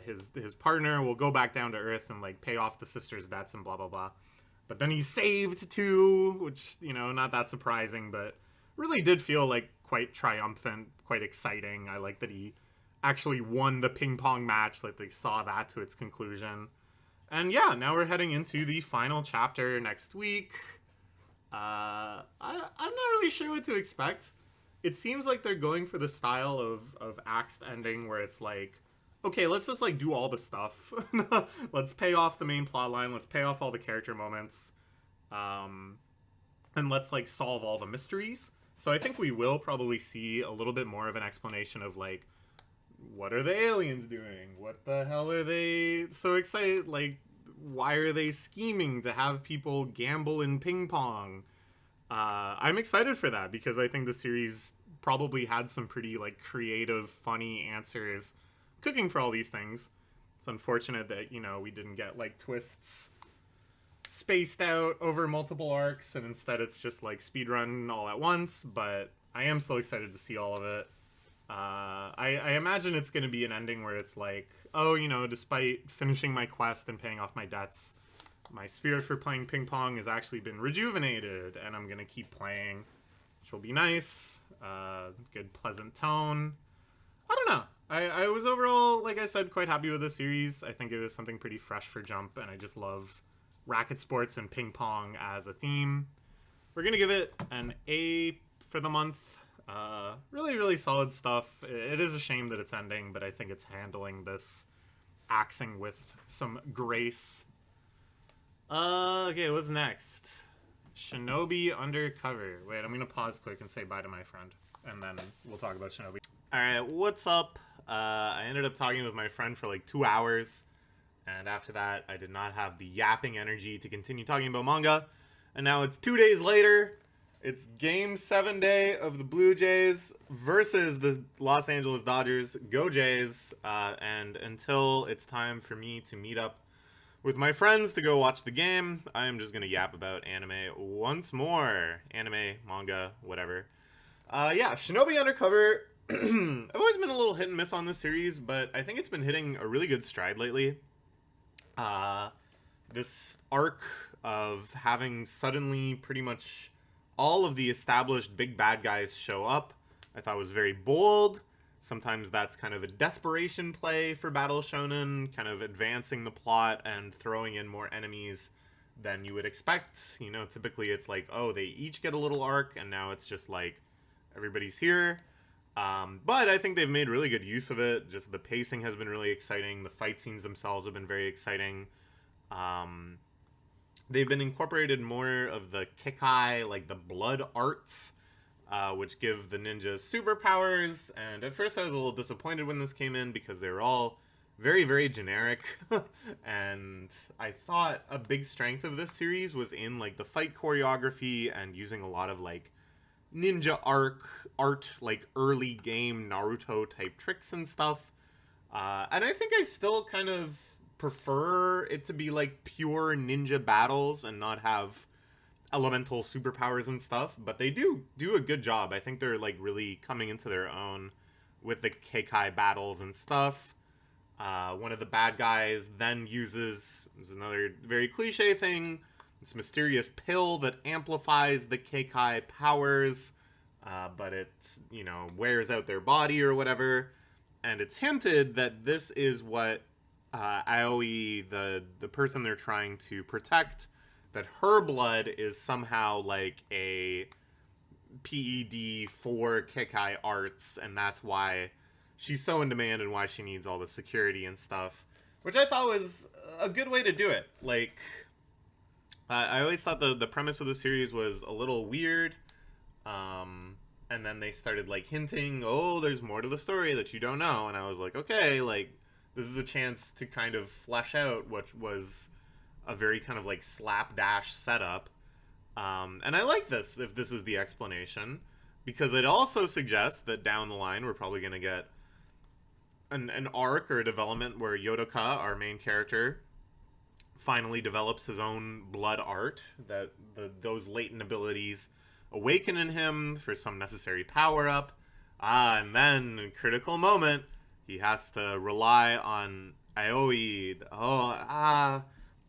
his partner will go back down to Earth and like pay off the sister's debts and blah blah blah. But then he's saved too, which, you know, not that surprising, but really did feel like quite triumphant, quite exciting. I like that he actually won the ping pong match, like they saw that to its conclusion. And yeah, now we're heading into the final chapter next week. I'm not really sure what to expect. It seems like they're going for the style of axed ending where it's like, okay, let's just like do all the stuff. Let's pay off the main plot line. Let's pay off all the character moments. And let's like solve all the mysteries. So I think we will probably see a little bit more of an explanation of like, what are the aliens doing? What the hell are they so excited? Like, why are they scheming to have people gamble in ping pong? I'm excited for that because I think the series probably had some pretty like creative, funny answers cooking for all these things. It's unfortunate that, you know, we didn't get like twists spaced out over multiple arcs, and instead it's just like speedrun all at once, but I am still excited to see all of it. I imagine it's going to be an ending where it's like, oh, you know, despite finishing my quest and paying off my debts, my spirit for playing ping pong has actually been rejuvenated, and I'm going to keep playing, which will be nice. Good, pleasant tone. I don't know. I was overall, like I said, quite happy with the series. I think it was something pretty fresh for Jump, and I just love racket sports and ping pong as a theme. We're going to give it an A for the month. Really, really solid stuff. It is a shame that it's ending, but I think it's handling this axing with some grace. Okay, what's next? Shinobi Undercover. Wait, I'm going to pause quick and say bye to my friend, and then we'll talk about Shinobi. Alright, what's up? I ended up talking with my friend for like 2 hours, and after that, I did not have the yapping energy to continue talking about manga, and now it's 2 days later. It's Game 7 day of the Blue Jays versus the Los Angeles Dodgers. Go Jays! And until it's time for me to meet up with my friends to go watch the game, I am just going to yap about anime once more. Anime, manga, whatever. Yeah, Shinobi Undercover. I've always been a little hit and miss on this series, but I think it's been hitting a really good stride lately. This arc of having suddenly pretty much all of the established big bad guys show up, I thought was very bold. Sometimes that's kind of a desperation play for Battle Shonen, kind of advancing the plot and throwing in more enemies than you would expect. You know, typically it's like, oh, they each get a little arc, and now it's just like, everybody's here. But I think they've made really good use of it. Just the pacing has been really exciting. The fight scenes themselves have been very exciting. They've been incorporated more of the Kekai, like the blood arts, which give the ninjas superpowers. And at first I was a little disappointed when this came in because they were all very, very generic. And I thought a big strength of this series was in like the fight choreography and using a lot of like ninja art, like early game Naruto type tricks and stuff. And I think I still kind of prefer it to be like pure ninja battles and not have elemental superpowers and stuff, but they do a good job. I think they're like really coming into their own with the Kekai battles and stuff. One of the bad guys then uses, this is another very cliche thing, this mysterious pill that amplifies the Keikai powers, but it, wears out their body or whatever. And it's hinted that this is what Aoi, the person they're trying to protect, that her blood is somehow like a PED for Keikai arts, and that's why she's so in demand and why she needs all the security and stuff, which I thought was a good way to do it. Like, I always thought the premise of the series was a little weird, and then they started like hinting, oh, there's more to the story that you don't know, and I was like, okay, like, this is a chance to kind of flesh out what was a very kind of like slapdash setup. And I like this, if this is the explanation, because it also suggests that down the line we're probably going to get an arc or a development where Yodoka, our main character, finally develops his own blood art, that those latent abilities awaken in him for some necessary power-up. And then, critical moment, he has to rely on Aoi.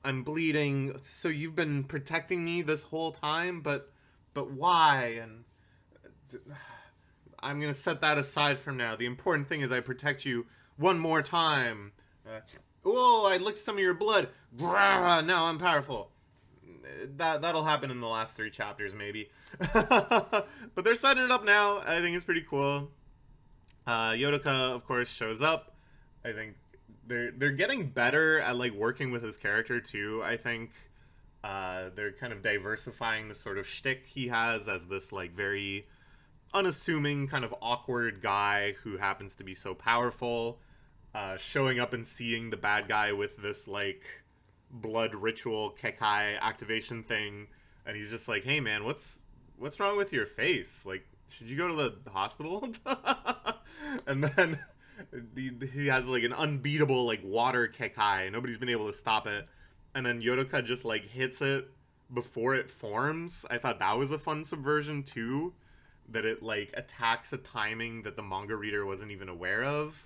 I'm bleeding. So you've been protecting me this whole time, but why? And I'm gonna set that aside from now. The important thing is I protect you one more time. Oh, I licked some of your blood. Now I'm powerful. That'll happen in the last 3 chapters, maybe. But they're setting it up now. I think it's pretty cool. Yodoka, of course, shows up. I think they're getting better at like working with his character too. I think they're kind of diversifying the sort of shtick he has as this like very unassuming kind of awkward guy who happens to be so powerful, showing up and seeing the bad guy with this like blood ritual Keikai activation thing, and he's just like, hey man, what's wrong with your face? Like, should you go to the hospital? And then he has like an unbeatable like water Keikai. Nobody's been able to stop it. And then Yodoka just like hits it before it forms. I thought that was a fun subversion too, that it like attacks a timing that the manga reader wasn't even aware of.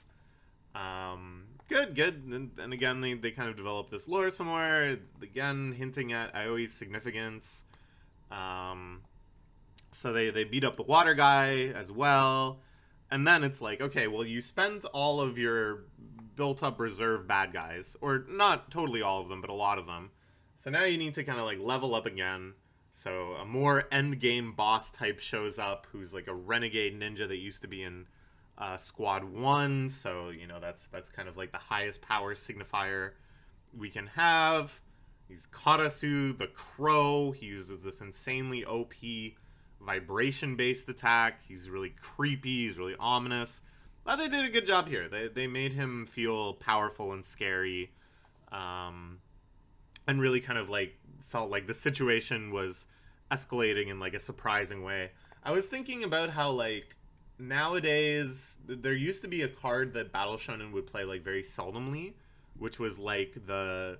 Good. And again, they kind of develop this lore some more, again hinting at Aoi's significance. So they beat up the water guy as well. And then it's like, okay, well, you spent all of your built-up reserve bad guys, or not totally all of them, but a lot of them. So now you need to kind of like level up again. So a more endgame boss type shows up, who's like a renegade ninja that used to be in Squad 1. So, that's kind of like the highest power signifier we can have. He's Karasu, the Crow. He uses this insanely OP vibration-based attack. He's really creepy. He's really ominous. But they did a good job here. They made him feel powerful and scary, and really kind of like felt like the situation was escalating in like a surprising way. I was thinking about how like nowadays there used to be a card that Battle Shonen would play like very seldomly, which was like the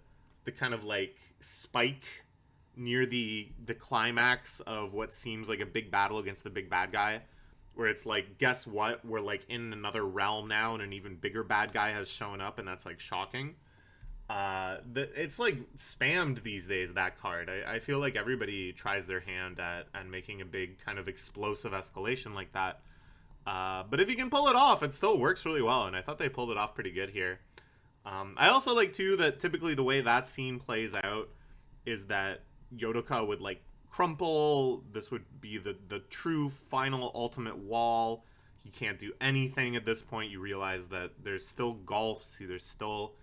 kind of like spike near the climax of what seems like a big battle against the big bad guy, where it's like, guess what, we're like in another realm now and an even bigger bad guy has shown up, and that's like shocking. It's like spammed these days, that card. I feel like everybody tries their hand at making a big kind of explosive escalation like that, but if you can pull it off, it still works really well, and I thought they pulled it off pretty good here. I also like too that typically the way that scene plays out is that Yodoka would like crumple. This would be the true final ultimate wall. He can't do anything at this point. You realize that there's still gulfs. There's still,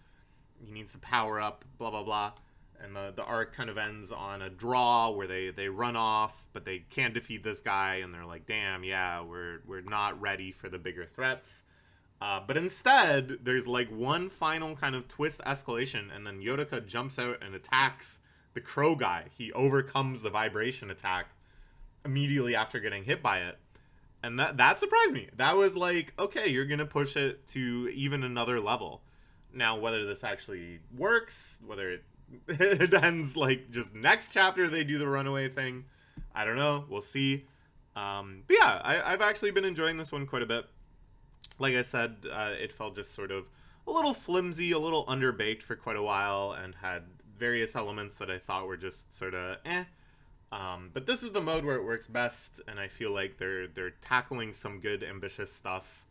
he needs to power up, blah blah blah. And the arc kind of ends on a draw where they run off, but they can't defeat this guy, and they're like, damn, yeah, we're not ready for the bigger threats. But instead, there's like one final kind of twist escalation, and then Yodoka jumps out and attacks the crow guy. He overcomes the vibration attack immediately after getting hit by it. And that surprised me. That was like, okay, you're going to push it to even another level. Now, whether this actually works, whether it ends like just next chapter they do the runaway thing, I don't know. We'll see. But yeah, I've actually been enjoying this one quite a bit. Like I said, it felt just sort of a little flimsy, a little underbaked for quite a while, and had various elements that I thought were just sort of eh. But this is the mode where it works best, and I feel like they're tackling some good, ambitious stuff.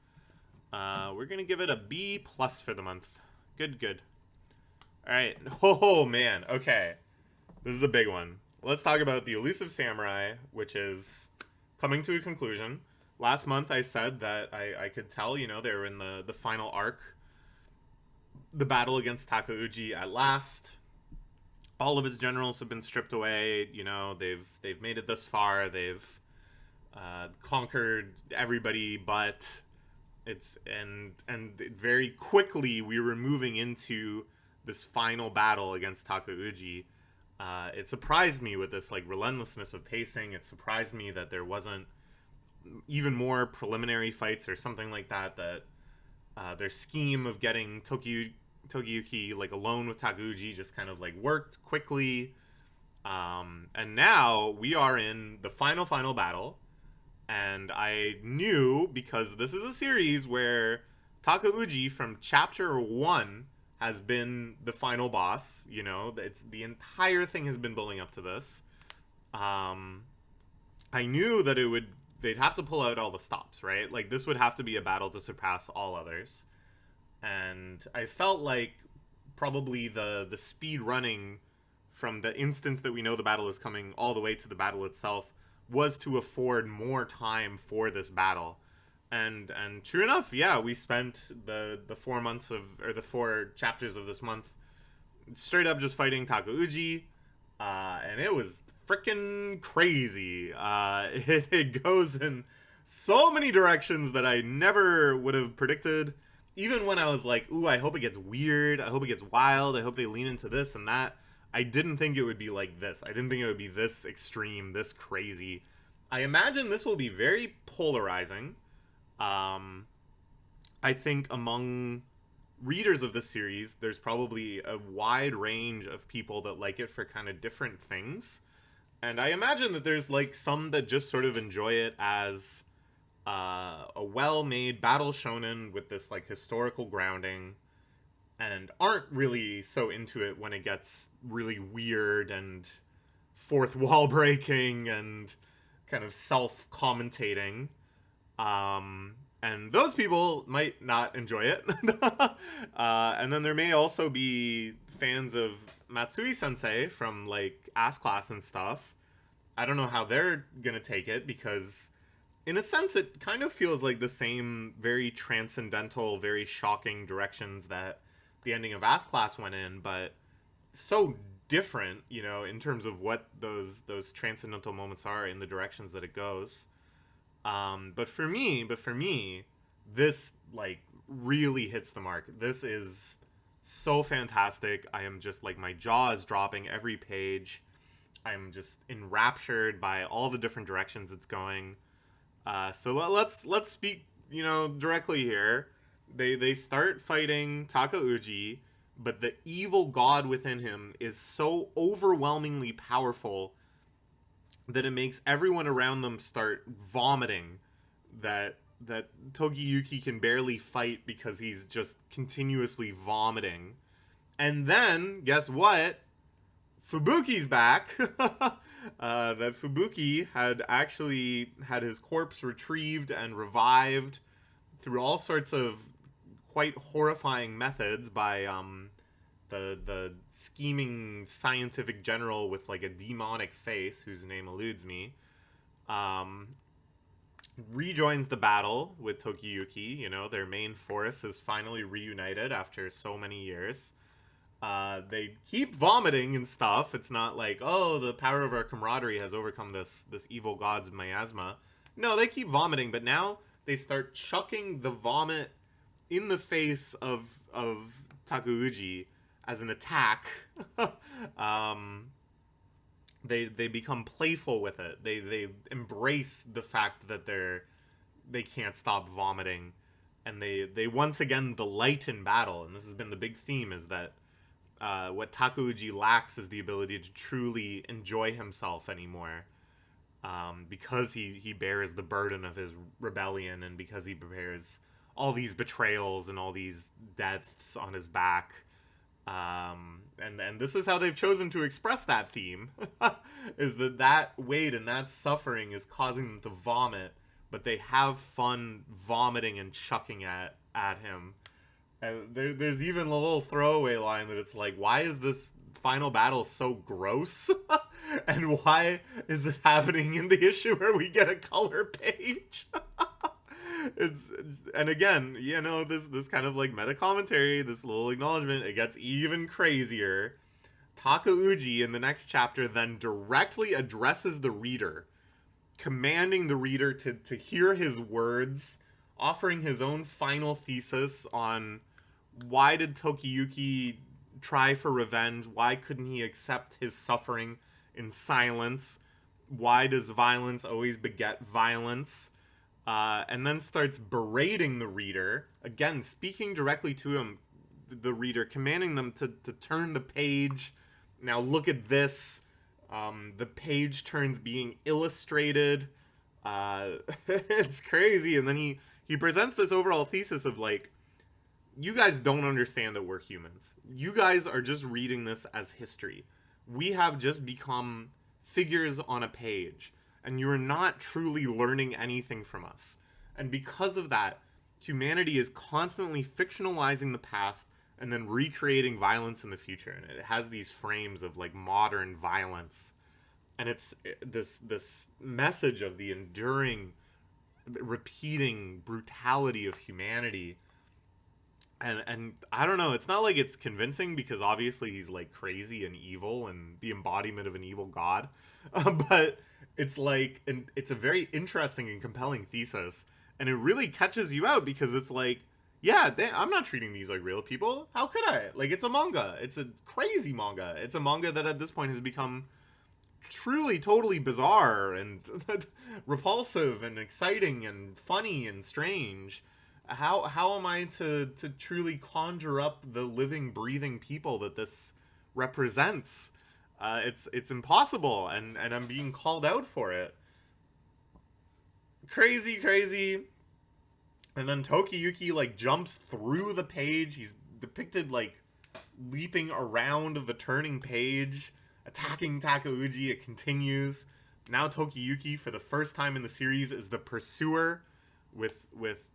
We're gonna give it a B plus for the month. Good, good. All right. Oh man. Okay. This is a big one. Let's talk about the Elusive Samurai, which is coming to a conclusion. Last month I said that I could tell, you know, they were in the final arc. The battle against Takauji at last. All of his generals have been stripped away. You know, they've made it this far. They've conquered everybody, but it's and very quickly we were moving into this final battle against Takauji. It surprised me with this like relentlessness of pacing. It surprised me that there wasn't even more preliminary fights or something like that. That their scheme of getting Tokiyuki like alone with Takauji just kind of like worked quickly. And now we are in the final battle. And I knew, because this is a series where Takauji from chapter 1 has been the final boss. You know, it's the entire thing has been building up to this. I knew that they'd have to pull out all the stops, right? Like, this would have to be a battle to surpass all others. And I felt like probably the speed running from the instance that we know the battle is coming all the way to the battle itself was to afford more time for this battle. And true enough, yeah, we spent the 4 months of, or the 4 chapters of this month straight up just fighting Takauji, and it was freaking crazy. It goes in so many directions that I never would have predicted. Even when I was like, ooh, I hope it gets weird, I hope it gets wild, I hope they lean into this and that, I didn't think it would be like this. I didn't think it would be this extreme, this crazy. I imagine this will be very polarizing. I think among readers of the series, there's probably a wide range of people that like it for kind of different things. And I imagine that there's like some that just sort of enjoy it as a well-made battle shonen with this like historical grounding, and aren't really so into it when it gets really weird and fourth wall breaking and kind of self-commentating. And those people might not enjoy it. And then there may also be fans of Matsui Sensei from like Ass Class and stuff. I don't know how they're gonna take it, because in a sense it kind of feels like the same very transcendental, very shocking directions that the ending of Ass Class went in, but so different, you know, in terms of what those transcendental moments are in the directions that it goes. But for me, this like really hits the mark. This is so fantastic. I am just like, my jaw is dropping every page. I'm just enraptured by all the different directions it's going. So let's speak, you know, directly here. They start fighting Takauji, but the evil god within him is so overwhelmingly powerful that it makes everyone around them start vomiting, that Tokiyuki can barely fight because he's just continuously vomiting. And then, guess what? Fubuki's back. That Fubuki had actually had his corpse retrieved and revived through all sorts of quite horrifying methods by the scheming scientific general with like a demonic face whose name eludes me. Rejoins the battle with Tokiyuki. You know, their main force is finally reunited after so many years. They keep vomiting and stuff. It's not like, oh, the power of our camaraderie has overcome this evil god's miasma. No, they keep vomiting, but now they start chucking the vomit in the face of Takauji as an attack. They become playful with it. They embrace the fact that they can't stop vomiting, and they once again delight in battle. And this has been the big theme, is that what Takauji lacks is the ability to truly enjoy himself anymore, because he bears the burden of his rebellion, and because he bears all these betrayals and all these deaths on his back. And this is how they've chosen to express that theme, is that weight and that suffering is causing them to vomit, but they have fun vomiting and chucking at him. And there's even a little throwaway line that it's like, why is this final battle so gross? And why is it happening in the issue where we get a color page? And again, you know, this kind of like meta commentary, this little acknowledgement, it gets even crazier. Takeuji in the next chapter then directly addresses the reader, commanding the reader to hear his words, offering his own final thesis on why did Tokiyuki try for revenge, why couldn't he accept his suffering in silence, why does violence always beget violence, and then starts berating the reader, again speaking directly to him, the reader, commanding them to turn the page. Now look at this. The page turns being illustrated. It's crazy. And then he presents this overall thesis of like, you guys don't understand that we're humans. You guys are just reading this as history. We have just become figures on a page, and you're not truly learning anything from us. And because of that, humanity is constantly fictionalizing the past and then recreating violence in the future. And it has these frames of like modern violence. And it's this message of the enduring, repeating brutality of humanity. And I don't know, it's not like it's convincing, because obviously he's like crazy and evil and the embodiment of an evil god. But it's like, and it's a very interesting and compelling thesis. And it really catches you out, because it's like, yeah, I'm not treating these like real people. How could I? Like, it's a manga. It's a crazy manga. It's a manga that at this point has become truly, totally bizarre and repulsive and exciting and funny and strange. How am I to truly conjure up the living, breathing people that this represents? It's impossible, and I'm being called out for it. Crazy. And then Tokiyuki like jumps through the page. He's depicted like leaping around the turning page, attacking Takeuji. It continues. Now Tokiyuki, for the first time in the series, is the pursuer, with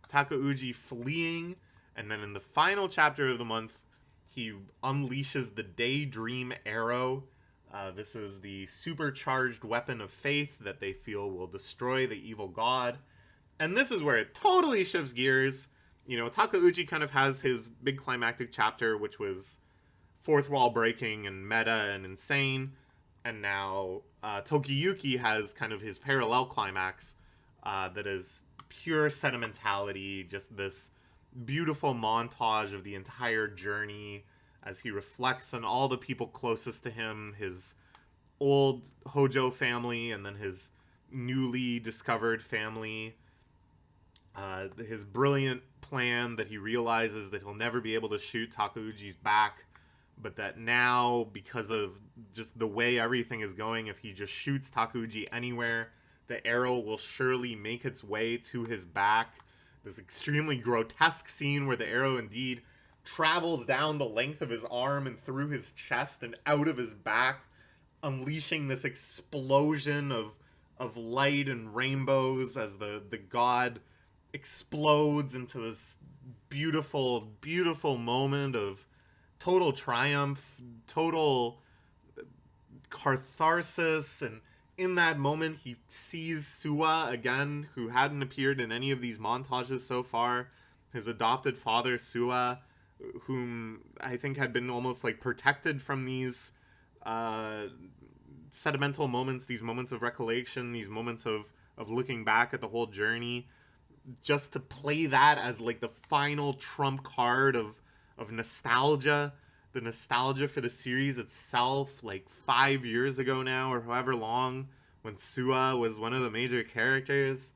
Takeuji fleeing. And then in the final chapter of the month, he unleashes the Daydream Arrow. This is the supercharged weapon of faith that they feel will destroy the evil god. And this is where it totally shifts gears. You know, Takeuji kind of has his big climactic chapter, which was fourth wall breaking and meta and insane. And now Tokiyuki has kind of his parallel climax that is pure sentimentality, just this beautiful montage of the entire journey as he reflects on all the people closest to him, his old Hojo family and then his newly discovered family. His brilliant plan that he realizes that he'll never be able to shoot Takeuji's back, but that now, because of just the way everything is going, if he just shoots Takeuji anywhere, the arrow will surely make its way to his back. This extremely grotesque scene where the arrow indeed travels down the length of his arm and through his chest and out of his back, unleashing this explosion of light and rainbows as the god explodes into this beautiful, beautiful moment of total triumph, total catharsis. And in that moment, he sees Suwa again, who hadn't appeared in any of these montages so far. His adopted father, Suwa, whom I think had been almost like protected from these sentimental moments, these moments of recollection, these moments of looking back at the whole journey, just to play that as like the final trump card of nostalgia, the nostalgia for the series itself, like 5 years ago now, or however long, when Suwa was one of the major characters.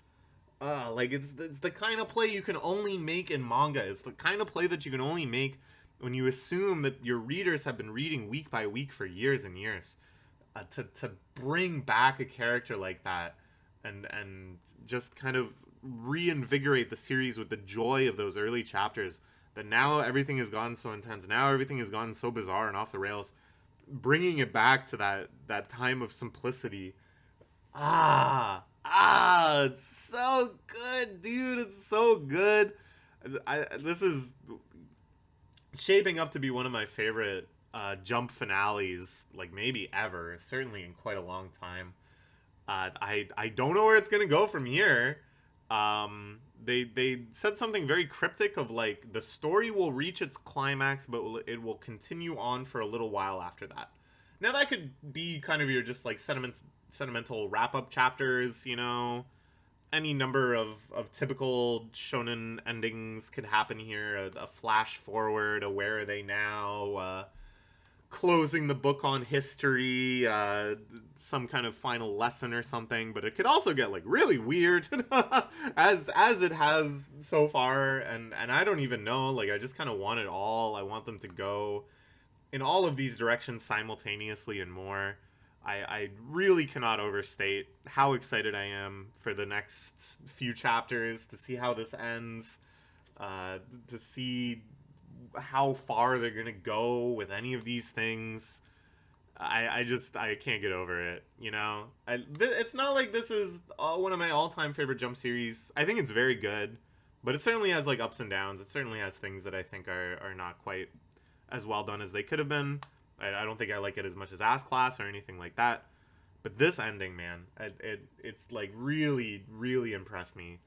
Like it's the kind of play you can only make in manga. It's the kind of play that you can only make when you assume that your readers have been reading week by week for years and years. To bring back a character like that and just kind of reinvigorate the series with the joy of those early chapters, that now everything has gotten so intense, now everything has gotten so bizarre and off the rails, bringing it back to that time of simplicity. It's so good, dude. It's so good. This is shaping up to be one of my favorite Jump finales, like maybe ever, certainly in quite a long time. I don't know where it's gonna go from here. They said something very cryptic of like the story will reach its climax, but it will continue on for a little while after that. Now that could be kind of your just like sentimental wrap up chapters, you know. Any number of typical shonen endings could happen here. A flash forward, a where are they now, closing the book on history, some kind of final lesson or something. But it could also get like really weird, as it has so far. And I don't even know. Like I just kind of want it all. I want them to go in all of these directions simultaneously and more. I really cannot overstate how excited I am for the next few chapters, to see how this ends, to see how far they're going to go with any of these things. I can't get over it, you know? It's not like this is one of my all-time favorite Jump series. I think it's very good, but it certainly has like ups and downs. It certainly has things that I think are not quite as well done as they could have been. I don't think I like it as much as Ass Class or anything like that. But this ending, man, it's like really, really impressed me.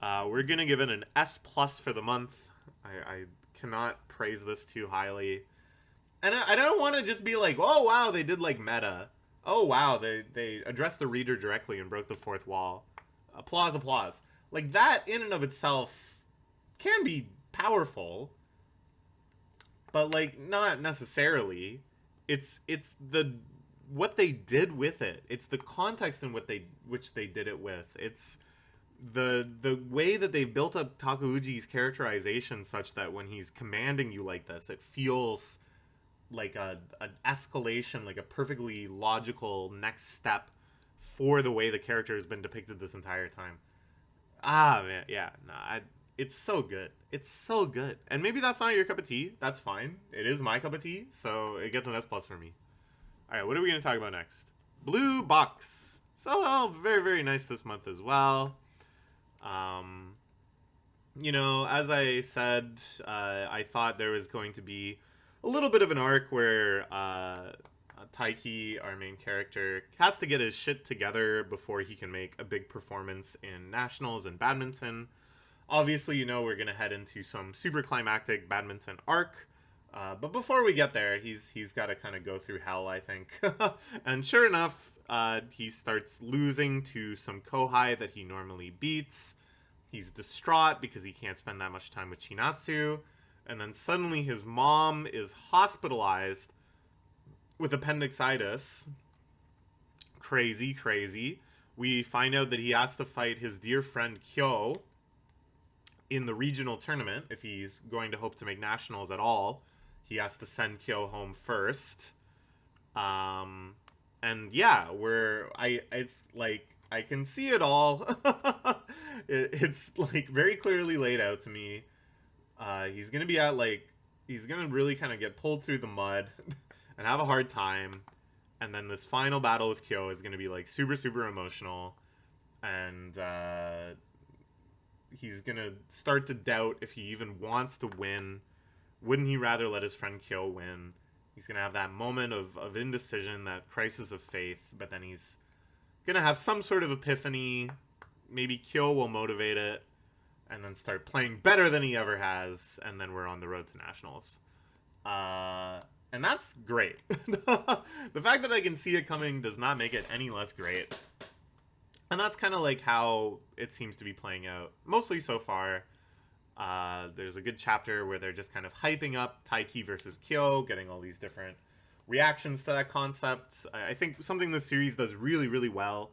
We're going to give it an S+ for the month. I cannot praise this too highly. And I don't want to just be like, oh, wow, they did like meta. Oh, wow, they addressed the reader directly and broke the fourth wall. Applause, applause. Like, that in and of itself can be powerful, but like not necessarily. It's the what they did with it. It's the context in which they did it with. It's the way that they built up Takeuji's characterization such that when he's commanding you like this, it feels like an escalation, like a perfectly logical next step for the way the character has been depicted this entire time. Man, yeah, nah, it's so good. It's so good. And maybe that's not your cup of tea. That's fine. It is my cup of tea, so it gets an S+ for me. Alright, what are we going to talk about next? Blue Box. So, very, very nice this month as well. You know, as I said, I thought there was going to be a little bit of an arc where Taiki, our main character, has to get his shit together before he can make a big performance in Nationals and badminton. Obviously, you know, we're going to head into some super climactic badminton arc. But before we get there, he's got to kind of go through hell, I think. And sure enough, he starts losing to some kohai that he normally beats. He's distraught because he can't spend that much time with Chinatsu. And then suddenly his mom is hospitalized with appendicitis. Crazy, crazy. We find out that he has to fight his dear friend Kyo in the regional tournament. If he's going to hope to make nationals at all, he has to send Kyo home first. And yeah, it's like I can see it all. It's like very clearly laid out to me. He's gonna be he's gonna really kind of get pulled through the mud and have a hard time. And then this final battle with Kyo is gonna be like super, super emotional. And he's gonna start to doubt if he even wants to win. Wouldn't he rather let his friend Kyo win? He's gonna have that moment of indecision, that crisis of faith, but then he's gonna have some sort of epiphany. Maybe Kyo will motivate it, and then start playing better than he ever has, and then we're on the road to nationals. And that's great. The fact that I can see it coming does not make it any less great. And that's kind of like how it seems to be playing out, mostly so far. There's a good chapter where they're just kind of hyping up Taiki versus Kyo, getting all these different reactions to that concept. I think something this series does really, really well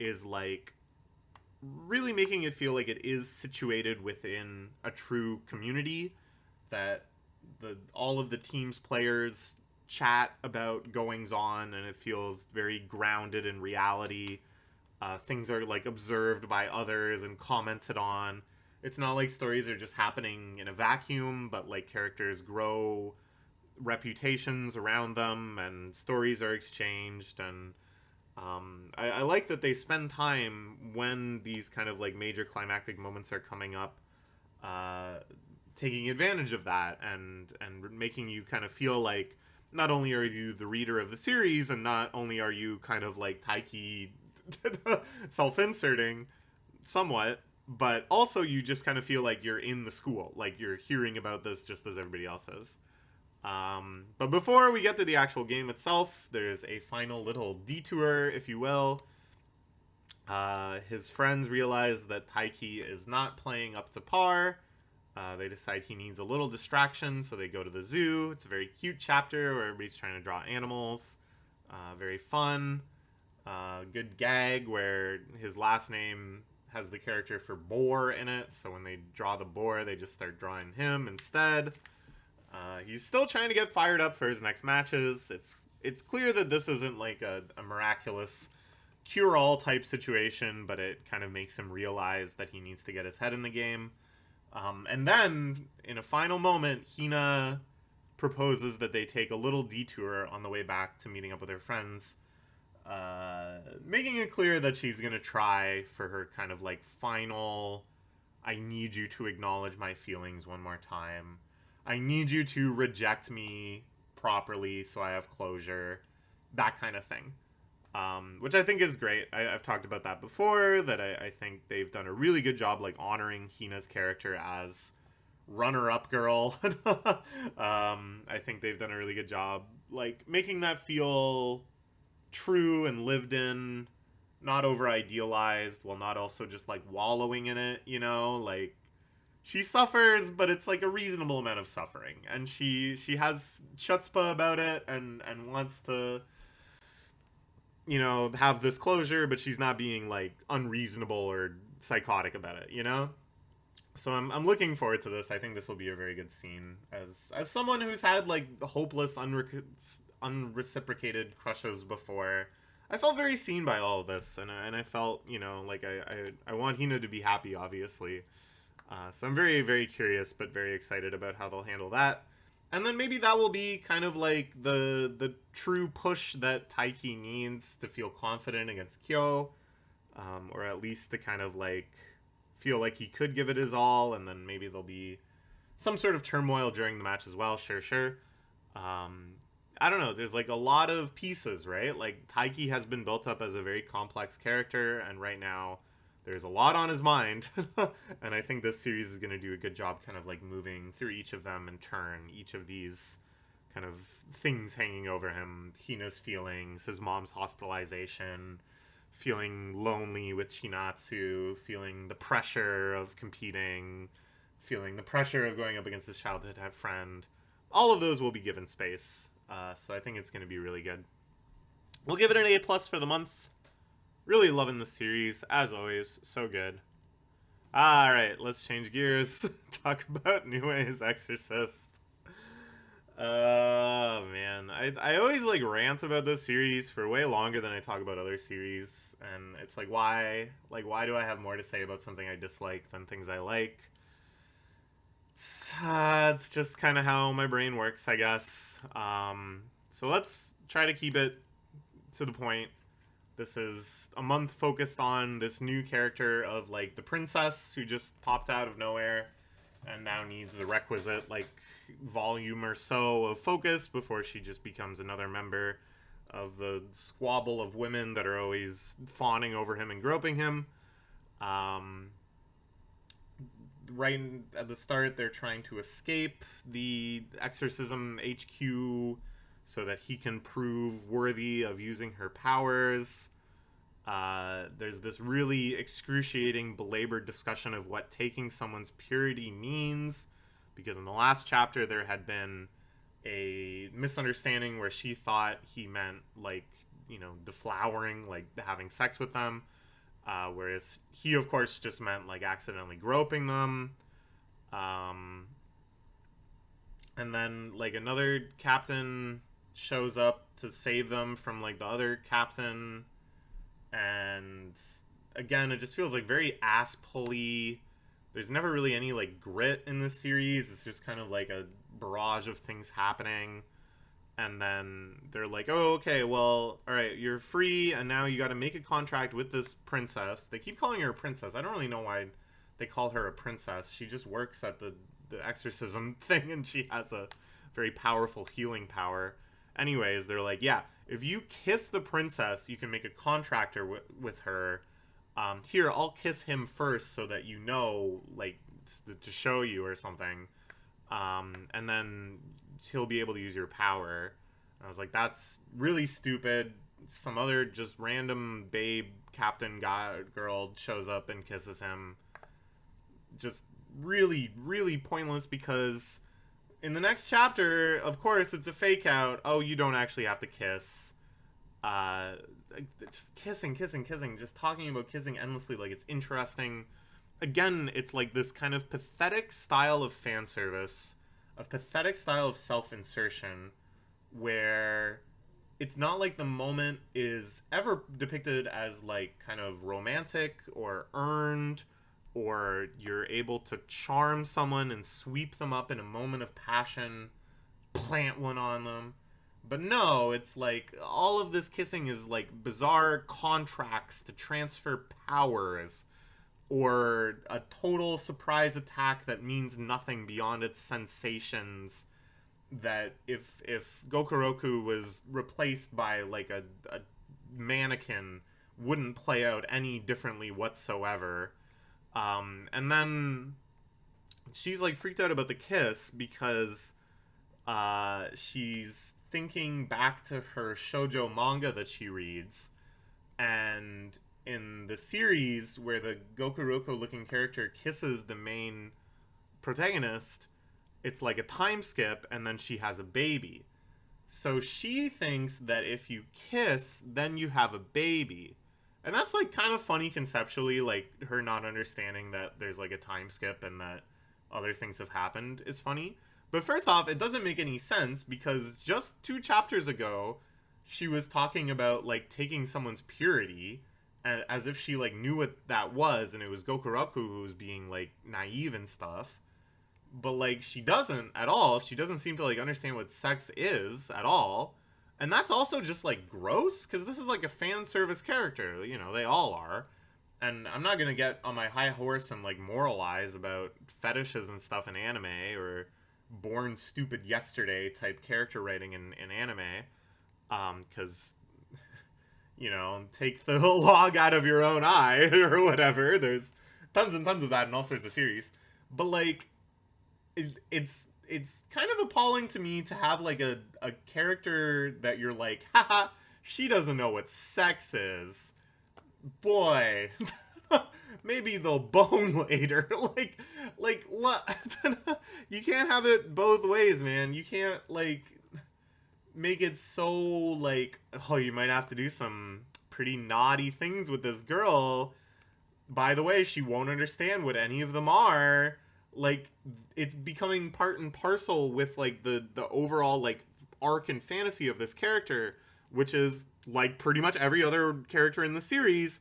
is like really making it feel like it is situated within a true community, that all of the team's players chat about goings on, and it feels very grounded in reality. Things are like observed by others and commented on. It's not like stories are just happening in a vacuum, but like characters grow reputations around them and stories are exchanged. And I like that they spend time when these kind of like major climactic moments are coming up, uh, taking advantage of that and making you kind of feel like not only are you the reader of the series, and not only are you kind of like Taiki self-inserting somewhat, but also you just kind of feel like you're in the school, like you're hearing about this just as everybody else is. But before we get to the actual game itself, there's a final little detour, if you will. His friends realize that Taiki is not playing up to par. They decide he needs a little distraction, so they go to the zoo. It's a very cute chapter where everybody's trying to draw animals. Very fun. Good gag where his last name has the character for boar in it, so when they draw the boar, they just start drawing him instead. He's still trying to get fired up for his next matches. It's clear that this isn't like a miraculous cure-all type situation, but it kind of makes him realize that he needs to get his head in the game. And then, in a final moment, Hina proposes that they take a little detour on the way back to meeting up with her friends, making it clear that she's going to try for her kind of like final, I need you to acknowledge my feelings one more time. I need you to reject me properly so I have closure. That kind of thing. Which I think is great. I've talked about that before, that I think they've done a really good job like honoring Hina's character as runner-up girl. I think they've done a really good job like making that feel true and lived in, not over-idealized, while not also just like wallowing in it, you know? Like, she suffers, but it's like a reasonable amount of suffering, and she has chutzpah about it and wants to, you know, have this closure, but she's not being like unreasonable or psychotic about it, you know? So I'm looking forward to this. I think this will be a very good scene. As someone who's had like hopeless unreciprocated crushes before, I felt very seen by all of this, and I felt, you know, like I want Hina to be happy, obviously. So I'm very, very curious, but very excited about how they'll handle that. And then maybe that will be kind of like the true push that Taiki needs to feel confident against Kyo, or at least to kind of like feel like he could give it his all, and then maybe there'll be some sort of turmoil during the match as well. Sure. I don't know. There's like a lot of pieces, right? Like Taiki has been built up as a very complex character, and right now there's a lot on his mind. And I think this series is going to do a good job kind of like moving through each of them in turn, each of these kind of things hanging over him. Hina's feelings, his mom's hospitalization, feeling lonely with Chinatsu, feeling the pressure of competing, feeling the pressure of going up against his childhood friend. All of those will be given space. So I think it's going to be really good. We'll give it an A+ for the month. Really loving the series, as always. So good. Alright, let's change gears. Talk about Niue's Exorcist. Oh, man. I always, like, rant about this series for way longer than I talk about other series. And it's like, why? Like, why do I have more to say about something I dislike than things I like? It's just kind of how my brain works, I guess. So let's try to keep it to the point. This is a month focused on this new character of, like, the princess who just popped out of nowhere and now needs the requisite, like, volume or so of focus before she just becomes another member of the squabble of women that are always fawning over him and groping him. Right at the start, they're trying to escape the exorcism HQ so that he can prove worthy of using her powers. There's this really excruciating, belabored discussion of what taking someone's purity means, because in the last chapter there had been a misunderstanding where she thought he meant, like, you know, deflowering, like having sex with them, whereas he, of course, just meant, like, accidentally groping them. And then, like, another captain shows up to save them from, like, the other captain, And again, it just feels like very ass-pulley. There's never really any, like, grit in this series. It's just kind of like a barrage of things happening. And then they're like, oh, okay, well, all right, you're free, and now you got to make a contract with this princess. They keep calling her a princess. I don't really know why they call her a princess. She just works at the exorcism thing, and she has a very powerful healing power. Anyways, they're like, yeah, if you kiss the princess, you can make a contract with her. Here, I'll kiss him first so that you know, like, to show you or something. And then he'll be able to use your power. And I was like, that's really stupid. Some other just random babe captain girl shows up and kisses him. Just really, really pointless, because in the next chapter, of course, it's a fake out. Oh, you don't actually have to kiss. Just kissing, just talking about kissing endlessly like it's interesting. Again, it's like this kind of pathetic style of fan service, a pathetic style of self-insertion, where it's not like the moment is ever depicted as, like, kind of romantic or earned, or you're able to charm someone and sweep them up in a moment of passion, plant one on them. But no, it's like all of this kissing is like bizarre contracts to transfer powers, or a total surprise attack that means nothing beyond its sensations, that if Gokoroku was replaced by like a mannequin, wouldn't play out any differently whatsoever. And then she's like freaked out about the kiss because she's thinking back to her shoujo manga that she reads, and in the series where the Gokoroku looking character kisses the main protagonist, it's like a time skip, and then she has a baby. So she thinks that if you kiss, then you have a baby. And that's like kind of funny conceptually, like her not understanding that there's like a time skip and that other things have happened is funny. But first off, it doesn't make any sense, because just 2 chapters ago, she was talking about like taking someone's purity, and as if she like knew what that was, and it was Gokoroku who was being like naive and stuff. But like she doesn't at all. She doesn't seem to like understand what sex is at all. And that's also just like gross, because this is like a fan service character, you know, they all are. And I'm not gonna get on my high horse and like moralize about fetishes and stuff in anime, or born stupid yesterday type character writing in anime, because you know, take the log out of your own eye or whatever. There's tons and tons of that in all sorts of series. But like it's kind of appalling to me to have like a character that you're like, haha, she doesn't know what sex is. Boy, maybe they'll bone later. like what? You can't have it both ways, man. You can't like make it so like, oh, you might have to do some pretty naughty things with this girl. By the way, she won't understand what any of them are. Like, it's becoming part and parcel with like the overall like arc and fantasy of this character, which is like pretty much every other character in the series.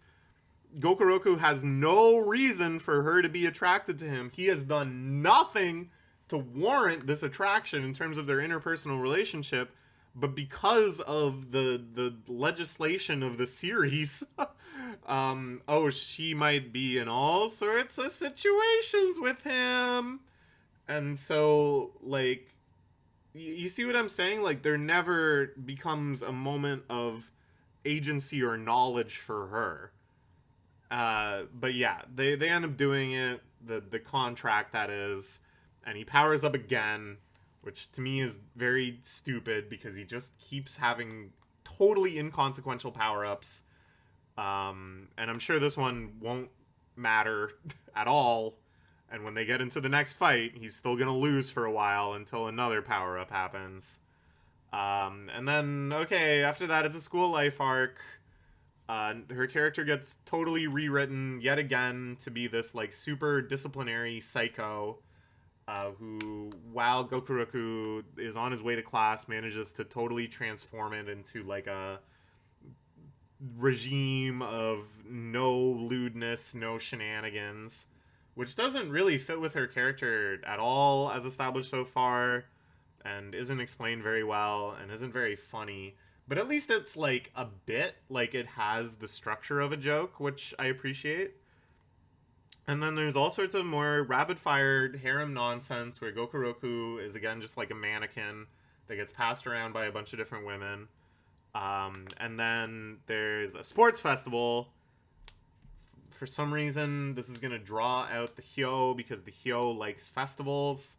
Gokoroku has no reason for her to be attracted to him. He has done nothing to warrant this attraction in terms of their interpersonal relationship, but because of the legislation of the series, oh, she might be in all sorts of situations with him. And so, like, you see what I'm saying? Like, there never becomes a moment of agency or knowledge for her. But yeah, they end up doing it, the contract, that is, and he powers up again, which to me is very stupid, because he just keeps having totally inconsequential power-ups. And I'm sure this one won't matter at all, and when they get into the next fight, he's still gonna lose for a while until another power-up happens. And then, okay, after that, it's a school life arc. Her character gets totally rewritten yet again to be this like super disciplinary psycho, who, while Gokoroku is on his way to class, manages to totally transform it into like a regime of no lewdness, no shenanigans, which doesn't really fit with her character at all as established so far, and isn't explained very well, and isn't very funny. But at least it's like a bit, like it has the structure of a joke, which I appreciate. And then there's all sorts of more rapid-fire harem nonsense where Gokoroku is again just like a mannequin that gets passed around by a bunch of different women. And then there's a sports festival. For some reason, this is going to draw out the Hyo because the Hyo likes festivals,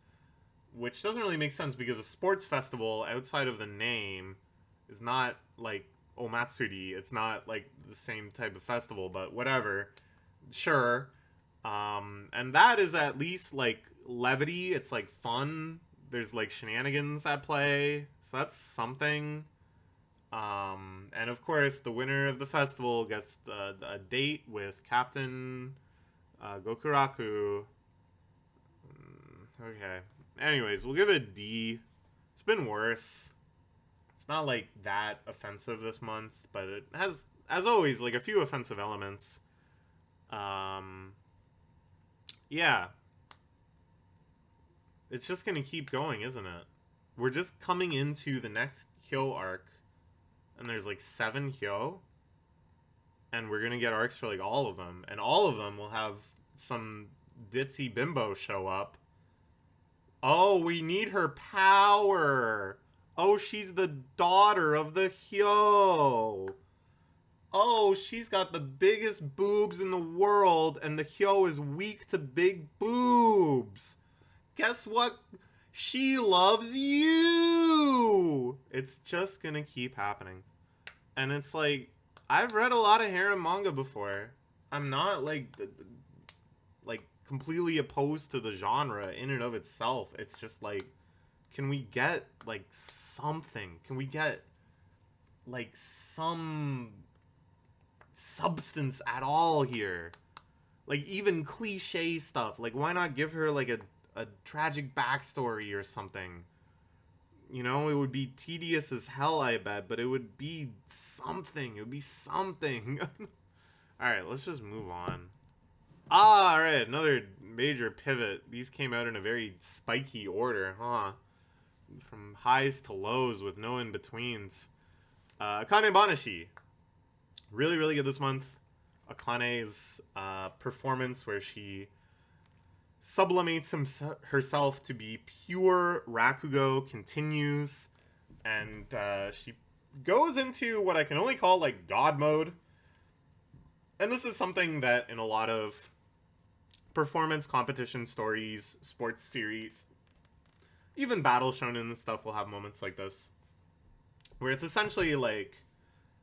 which doesn't really make sense because a sports festival outside of the name is not like Omatsuri. It's not like the same type of festival, but whatever. Sure. And that is at least like levity. It's like fun. There's like shenanigans at play. So that's something. And of course, the winner of the festival gets a date with Captain Gokuraku. Okay. Anyways, we'll give it a D. It's been worse. It's not like that offensive this month, but it has, as always, like a few offensive elements. Yeah. It's just gonna keep going, isn't it? We're just coming into the next Hyo arc, and there's like 7 Hyo, and we're gonna get arcs for like all of them, and all of them will have some ditzy bimbo show up. Oh, we need her power. Oh, she's the daughter of the Hyo. Oh, she's got the biggest boobs in the world, and the Hyo is weak to big boobs. Guess what? She loves you. It's just gonna keep happening. And it's like, I've read a lot of harem manga before. I'm not like completely opposed to the genre in and of itself. It's just like, can we get like something? Can we get like some substance at all here? Like even cliche stuff. Like why not give her like a tragic backstory or something? You know, it would be tedious as hell, I bet, but it would be something. It would be something. Alright, let's just move on. Alright, another major pivot. These came out in a very spiky order, huh? From highs to lows with no in-betweens. Akane-banashi. Really, really good this month. Akane's performance where she sublimates herself to be pure Rakugo continues, and she goes into what I can only call like God mode. And this is something that in a lot of performance competition stories, sports series, even battle shonen and stuff will have moments like this, where it's essentially like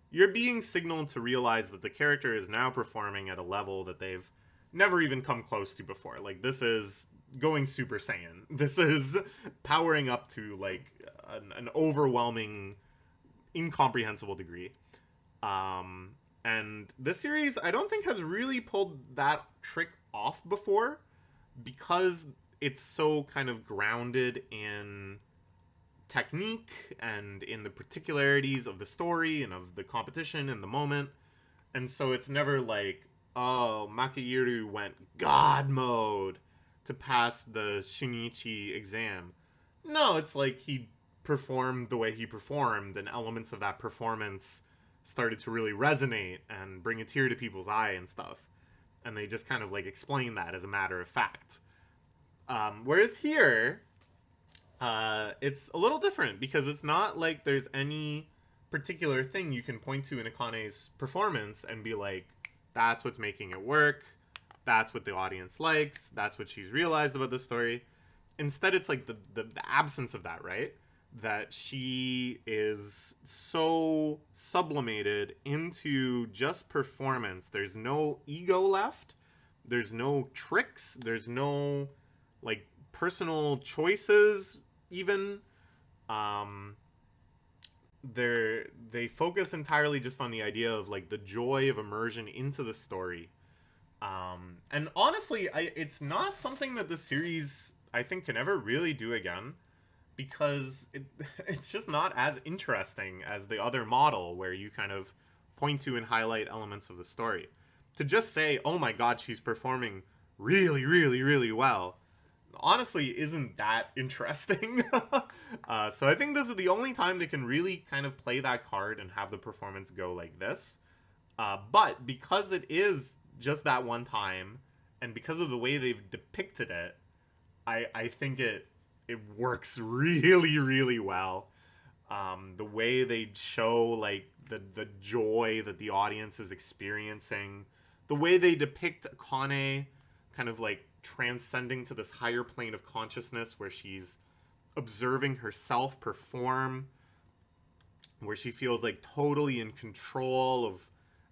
you're being signaled to realize that the character is now performing at a level that they've never even come close to before. Like, this is going Super Saiyan. This is powering up to, like, an overwhelming, incomprehensible degree. And this series, I don't think has really pulled that trick off before, because it's so kind of grounded in technique and in the particularities of the story and of the competition and the moment. And so it's never like, oh, Makiiru went God mode to pass the Shinichi exam. No, it's like he performed the way he performed, and elements of that performance started to really resonate and bring a tear to people's eye and stuff. And they just kind of like explain that as a matter of fact. Whereas here, it's a little different, because it's not like there's any particular thing you can point to in Akane's performance and be like, that's what's making it work, that's what the audience likes, that's what she's realized about the story. Instead, it's like the absence of that, right? That she is so sublimated into just performance. There's no ego left. There's no tricks. There's no, like, personal choices, even. They focus entirely just on the idea of, like, the joy of immersion into the story. And honestly, it's not something that this series, I think, can ever really do again, because it's just not as interesting as the other model, where you kind of point to and highlight elements of the story. To just say, oh my god, she's performing really, really, really well, honestly isn't that interesting. So I think this is the only time they can really kind of play that card and have the performance go like this. But because it is just that one time, and because of the way they've depicted it, I think it works really, really well. The way they show like the joy that the audience is experiencing, the way they depict Akane kind of like transcending to this higher plane of consciousness where she's observing herself perform, where she feels like totally in control of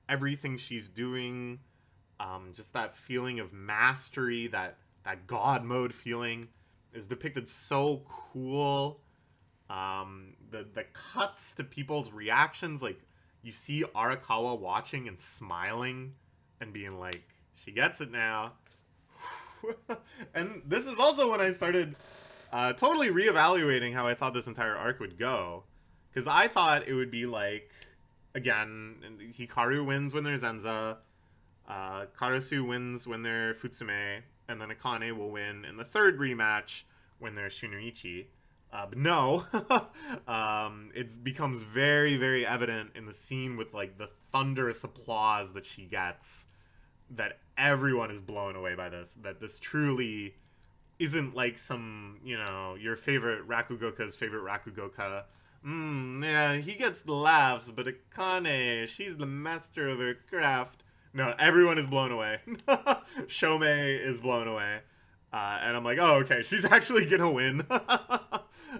everything she's doing. Just that feeling of mastery, that god mode feeling is depicted so cool. The cuts to people's reactions, like you see Arakawa watching and smiling and being like, she gets it now. And this is also when I started totally reevaluating how I thought this entire arc would go. Because I thought it would be like, again, Hikaru wins when there's Zenza, Karasu wins when they're Futsume, and then Akane will win in the third rematch when they're Shunichi. But no, it becomes very, very evident in the scene with like the thunderous applause that she gets, that everyone is blown away by this, that this truly isn't like some, you know, your favorite Rakugoka's favorite Rakugoka. Yeah, he gets the laughs, but Akane, she's the master of her craft. No, everyone is blown away. Shomei is blown away. And I'm like, oh, okay, she's actually gonna win.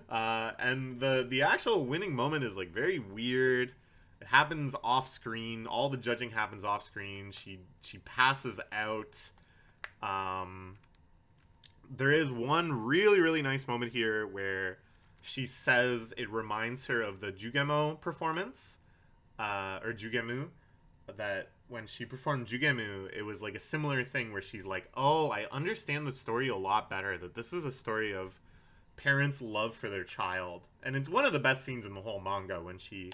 And the actual winning moment is like very weird. It happens off screen. All the judging happens off screen. She passes out. There is one really, really nice moment here where she says it reminds her of the Jugemo performance, or Jugemu, that when she performed Jugemu, it was like a similar thing where she's like, oh, I understand the story a lot better, that this is a story of parents' love for their child. And it's one of the best scenes in the whole manga when she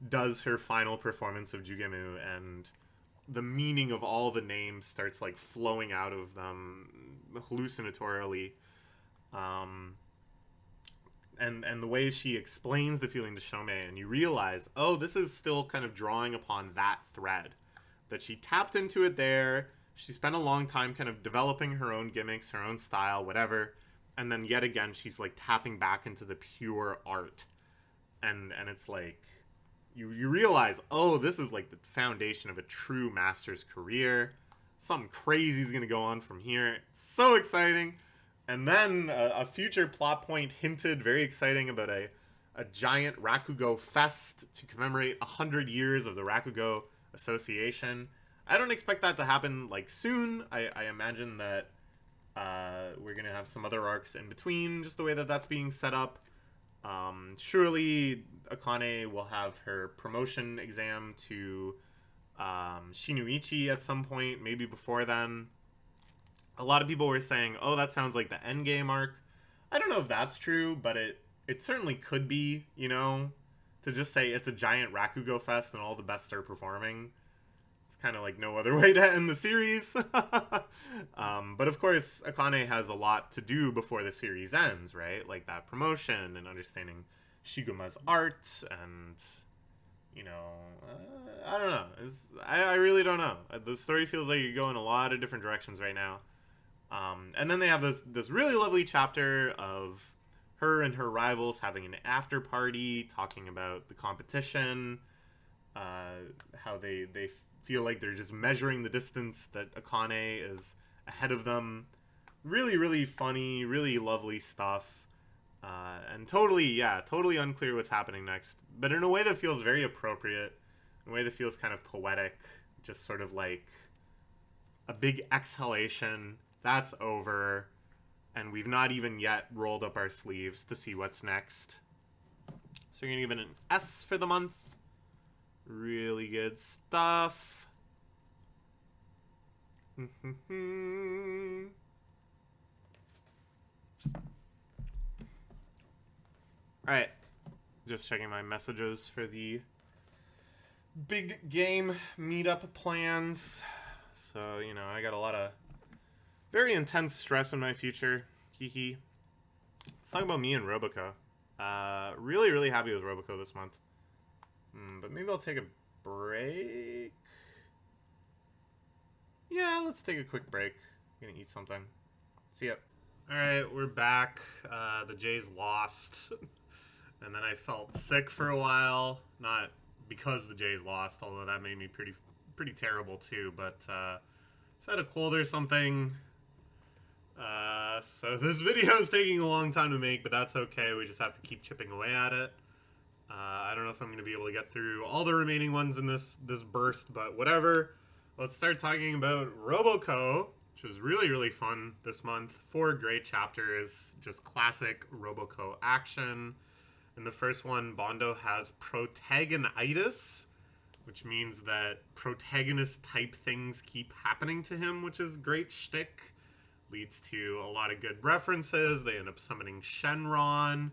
does her final performance of Jugemu and the meaning of all the names starts like flowing out of them hallucinatorily. And the way she explains the feeling to Shomei, and you realize, oh, this is still kind of drawing upon that thread. That she tapped into it there, she spent a long time kind of developing her own gimmicks, her own style, whatever, and then yet again, she's like tapping back into the pure art. And it's like, you realize, oh, this is like the foundation of a true master's career. Something crazy is going to go on from here. It's so exciting. And then a future plot point hinted, very exciting, about a giant Rakugo fest to commemorate 100 years of the Rakugo Association. I don't expect that to happen like soon. I imagine that we're going to have some other arcs in between, just the way that that's being set up. Surely Akane will have her promotion exam to Shinuichi at some point, maybe before then. A lot of people were saying, oh, that sounds like the endgame arc. I don't know if that's true, but it certainly could be, you know, to just say it's a giant Rakugo fest and all the best are performing. It's kind of like no other way to end the series. But of course, Akane has a lot to do before the series ends, right? Like that promotion and understanding Shiguma's art and, you know, I don't know. I really don't know. The story feels like you go in a lot of different directions right now. And then they have this really lovely chapter of her and her rivals having an after party, talking about the competition, how they feel like they're just measuring the distance, that Akane is ahead of them. Really, really funny, really lovely stuff. And totally unclear what's happening next, but in a way that feels very appropriate, in a way that feels kind of poetic, just sort of like a big exhalation. That's over, and we've not even yet rolled up our sleeves to see what's next. So we're going to give it an S for the month. Really good stuff. Alright, just checking my messages for the big game meetup plans. So, you know, I got a lot of very intense stress in my future. Hee hee. Let's talk about me and Roboco. Really, really happy with Roboco this month. But maybe I'll take a break. Yeah, let's take a quick break. I'm gonna eat something. See ya. Alright, we're back. The Jays lost. And then I felt sick for a while. Not because the Jays lost, although that made me pretty terrible too. But just had a cold or something. So this video is taking a long time to make, but that's okay. We just have to keep chipping away at it. I don't know if I'm going to be able to get through all the remaining ones in this burst, but whatever. Let's start talking about Roboco, which was really, really fun this month. 4 great chapters, just classic Roboco action. In the first one, Bondo has protagonitis, which means that protagonist-type things keep happening to him, which is great shtick. Leads to a lot of good references. They end up summoning Shenron.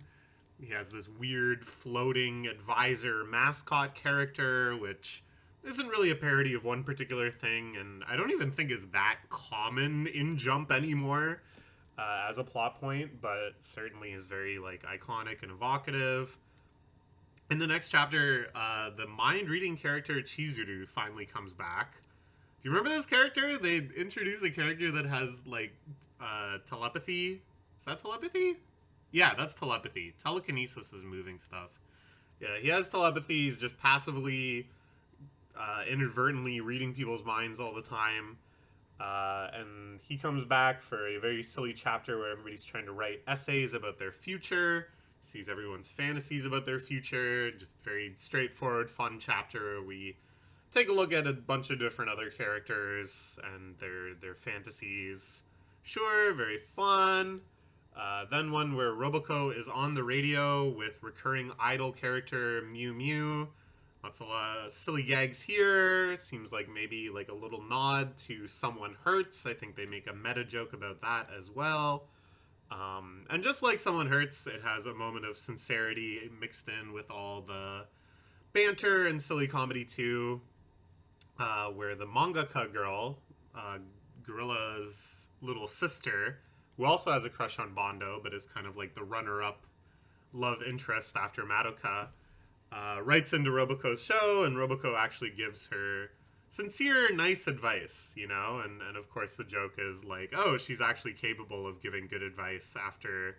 He has this weird floating advisor mascot character, which isn't really a parody of one particular thing, and I don't even think is that common in Jump anymore as a plot point, but certainly is very like iconic and evocative. In the next chapter, the mind-reading character Chizuru finally comes back. Do you remember this character? They introduced a character that has, like, telepathy. Is that telepathy? Yeah, that's telepathy. Telekinesis is moving stuff. Yeah, he has telepathy. He's just passively, inadvertently reading people's minds all the time. And he comes back for a very silly chapter where everybody's trying to write essays about their future. Sees everyone's fantasies about their future. Just very straightforward, fun chapter. We take a look at a bunch of different other characters and their fantasies. Sure, very fun. Then one where Roboco is on the radio with recurring idol character Mew Mew. Lots of silly gags here. Seems like maybe like a little nod to Someone Hertz. I think they make a meta joke about that as well. And just like Someone Hertz, it has a moment of sincerity mixed in with all the banter and silly comedy too. Where the mangaka girl, Gorilla's little sister, who also has a crush on Bondo, but is kind of like the runner-up love interest after Madoka, writes into Roboco's show, and Roboco actually gives her sincere, nice advice, you know? And of course the joke is like, oh, she's actually capable of giving good advice after,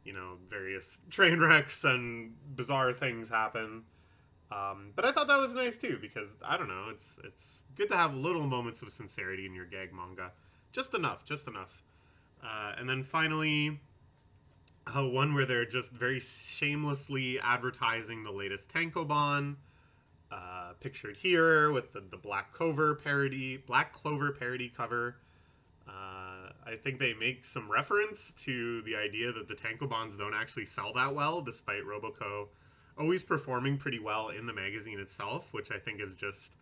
you know, various train wrecks and bizarre things happen. But I thought that was nice too, because, I don't know, it's good to have little moments of sincerity in your gag manga. Just enough. And then finally, one where they're just very shamelessly advertising the latest Tankobon, pictured here with the Black Clover parody cover. I think they make some reference to the idea that the Tankobons don't actually sell that well, despite Roboco always performing pretty well in the magazine itself, which I think is just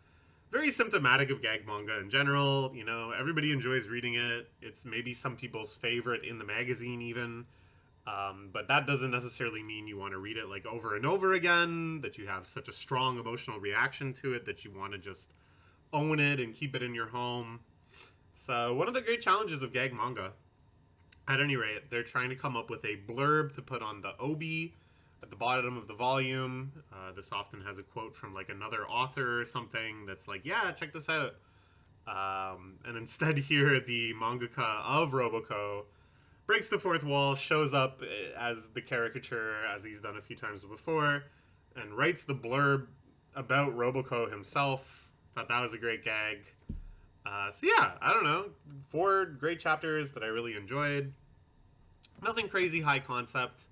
very symptomatic of gag manga in general. You know, everybody enjoys reading it. It's maybe some people's favorite in the magazine even. But that doesn't necessarily mean you want to read it like over and over again, that you have such a strong emotional reaction to it that you want to just own it and keep it in your home. So one of the great challenges of gag manga. At any rate, they're trying to come up with a blurb to put on the obi at the bottom of the volume. This often has a quote from like another author or something that's like, yeah, check this out. And instead here, the mangaka of Roboco breaks the fourth wall, shows up as the caricature, as he's done a few times before, and writes the blurb about Roboco himself. Thought that was a great gag. So yeah, I don't know. 4 great chapters that I really enjoyed. Nothing crazy high concept.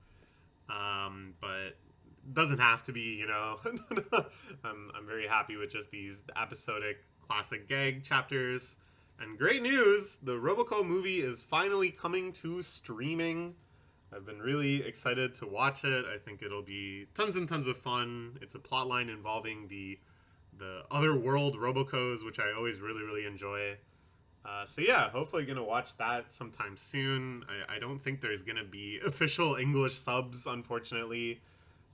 But doesn't have to be, you know. I'm very happy with just these episodic classic gag chapters. And great news, the Roboco movie is finally coming to streaming. I've been really excited to watch it. I think it'll be tons and tons of fun. It's a plotline involving the other world Robocos, which I always really, really enjoy. So yeah, hopefully gonna watch that sometime soon. I don't think there's gonna be official English subs, unfortunately.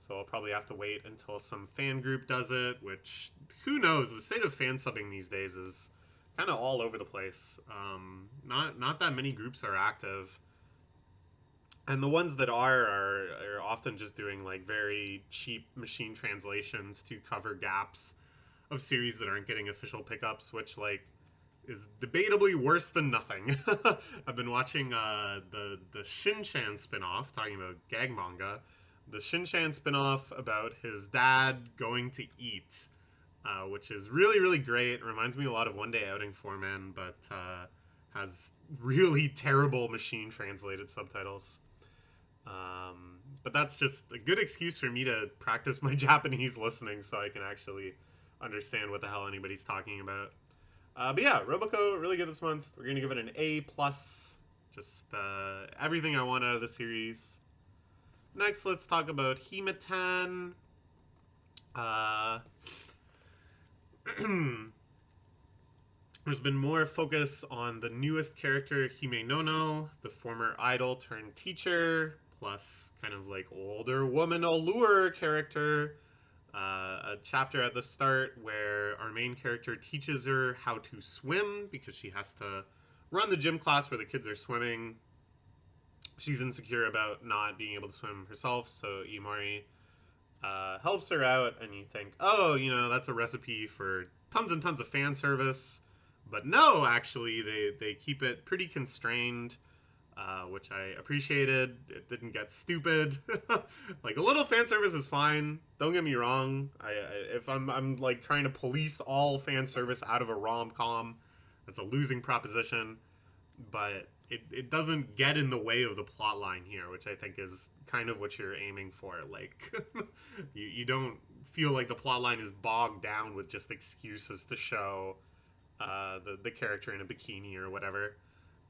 So I'll probably have to wait until some fan group does it, which, who knows? The state of fan subbing these days is kind of all over the place. Not that many groups are active. And the ones that are often just doing like very cheap machine translations to cover gaps of series that aren't getting official pickups, which like is debatably worse than nothing. I've been watching the Shin-chan spin-off, talking about gag manga, the Shin-chan spin-off about his dad going to eat, which is really, really great. It reminds me a lot of One Day Outing 4-Man, but has really terrible machine translated subtitles. But that's just a good excuse for me to practice my Japanese listening so I can actually understand what the hell anybody's talking about. But yeah, Roboco, really good this month. We're going to give it an A+. Just everything I want out of the series. Next, let's talk about Hima-ten. There's been more focus on the newest character, Hime Nono, the former idol turned teacher, plus kind of like older woman allure character. A chapter at the start where our main character teaches her how to swim because she has to run the gym class where the kids are swimming. She's insecure about not being able to swim herself, so Imari helps her out, and you think, oh, you know, that's a recipe for tons and tons of fan service. But no, actually, they keep it pretty constrained, which I appreciated. It didn't get stupid. Like, a little fan service is fine. Don't get me wrong. If I'm like trying to police all fan service out of a rom-com, that's a losing proposition. But it doesn't get in the way of the plot line here, which I think is kind of what you're aiming for. Like, you don't feel like the plot line is bogged down with just excuses to show the character in a bikini or whatever.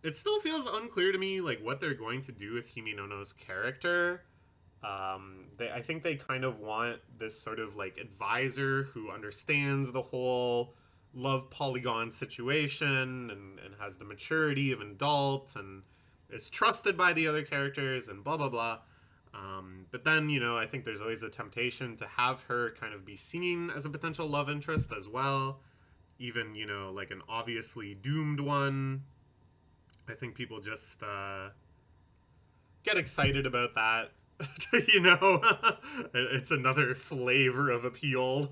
It still feels unclear to me like what they're going to do with Hime Nono's character. I think they kind of want this sort of like advisor who understands the whole love polygon situation and has the maturity of an adult and is trusted by the other characters and blah blah blah. But then, you know, I think there's always a temptation to have her kind of be seen as a potential love interest as well. Even, you know, like an obviously doomed one. I think people just get excited about that. You know, it's another flavor of appeal.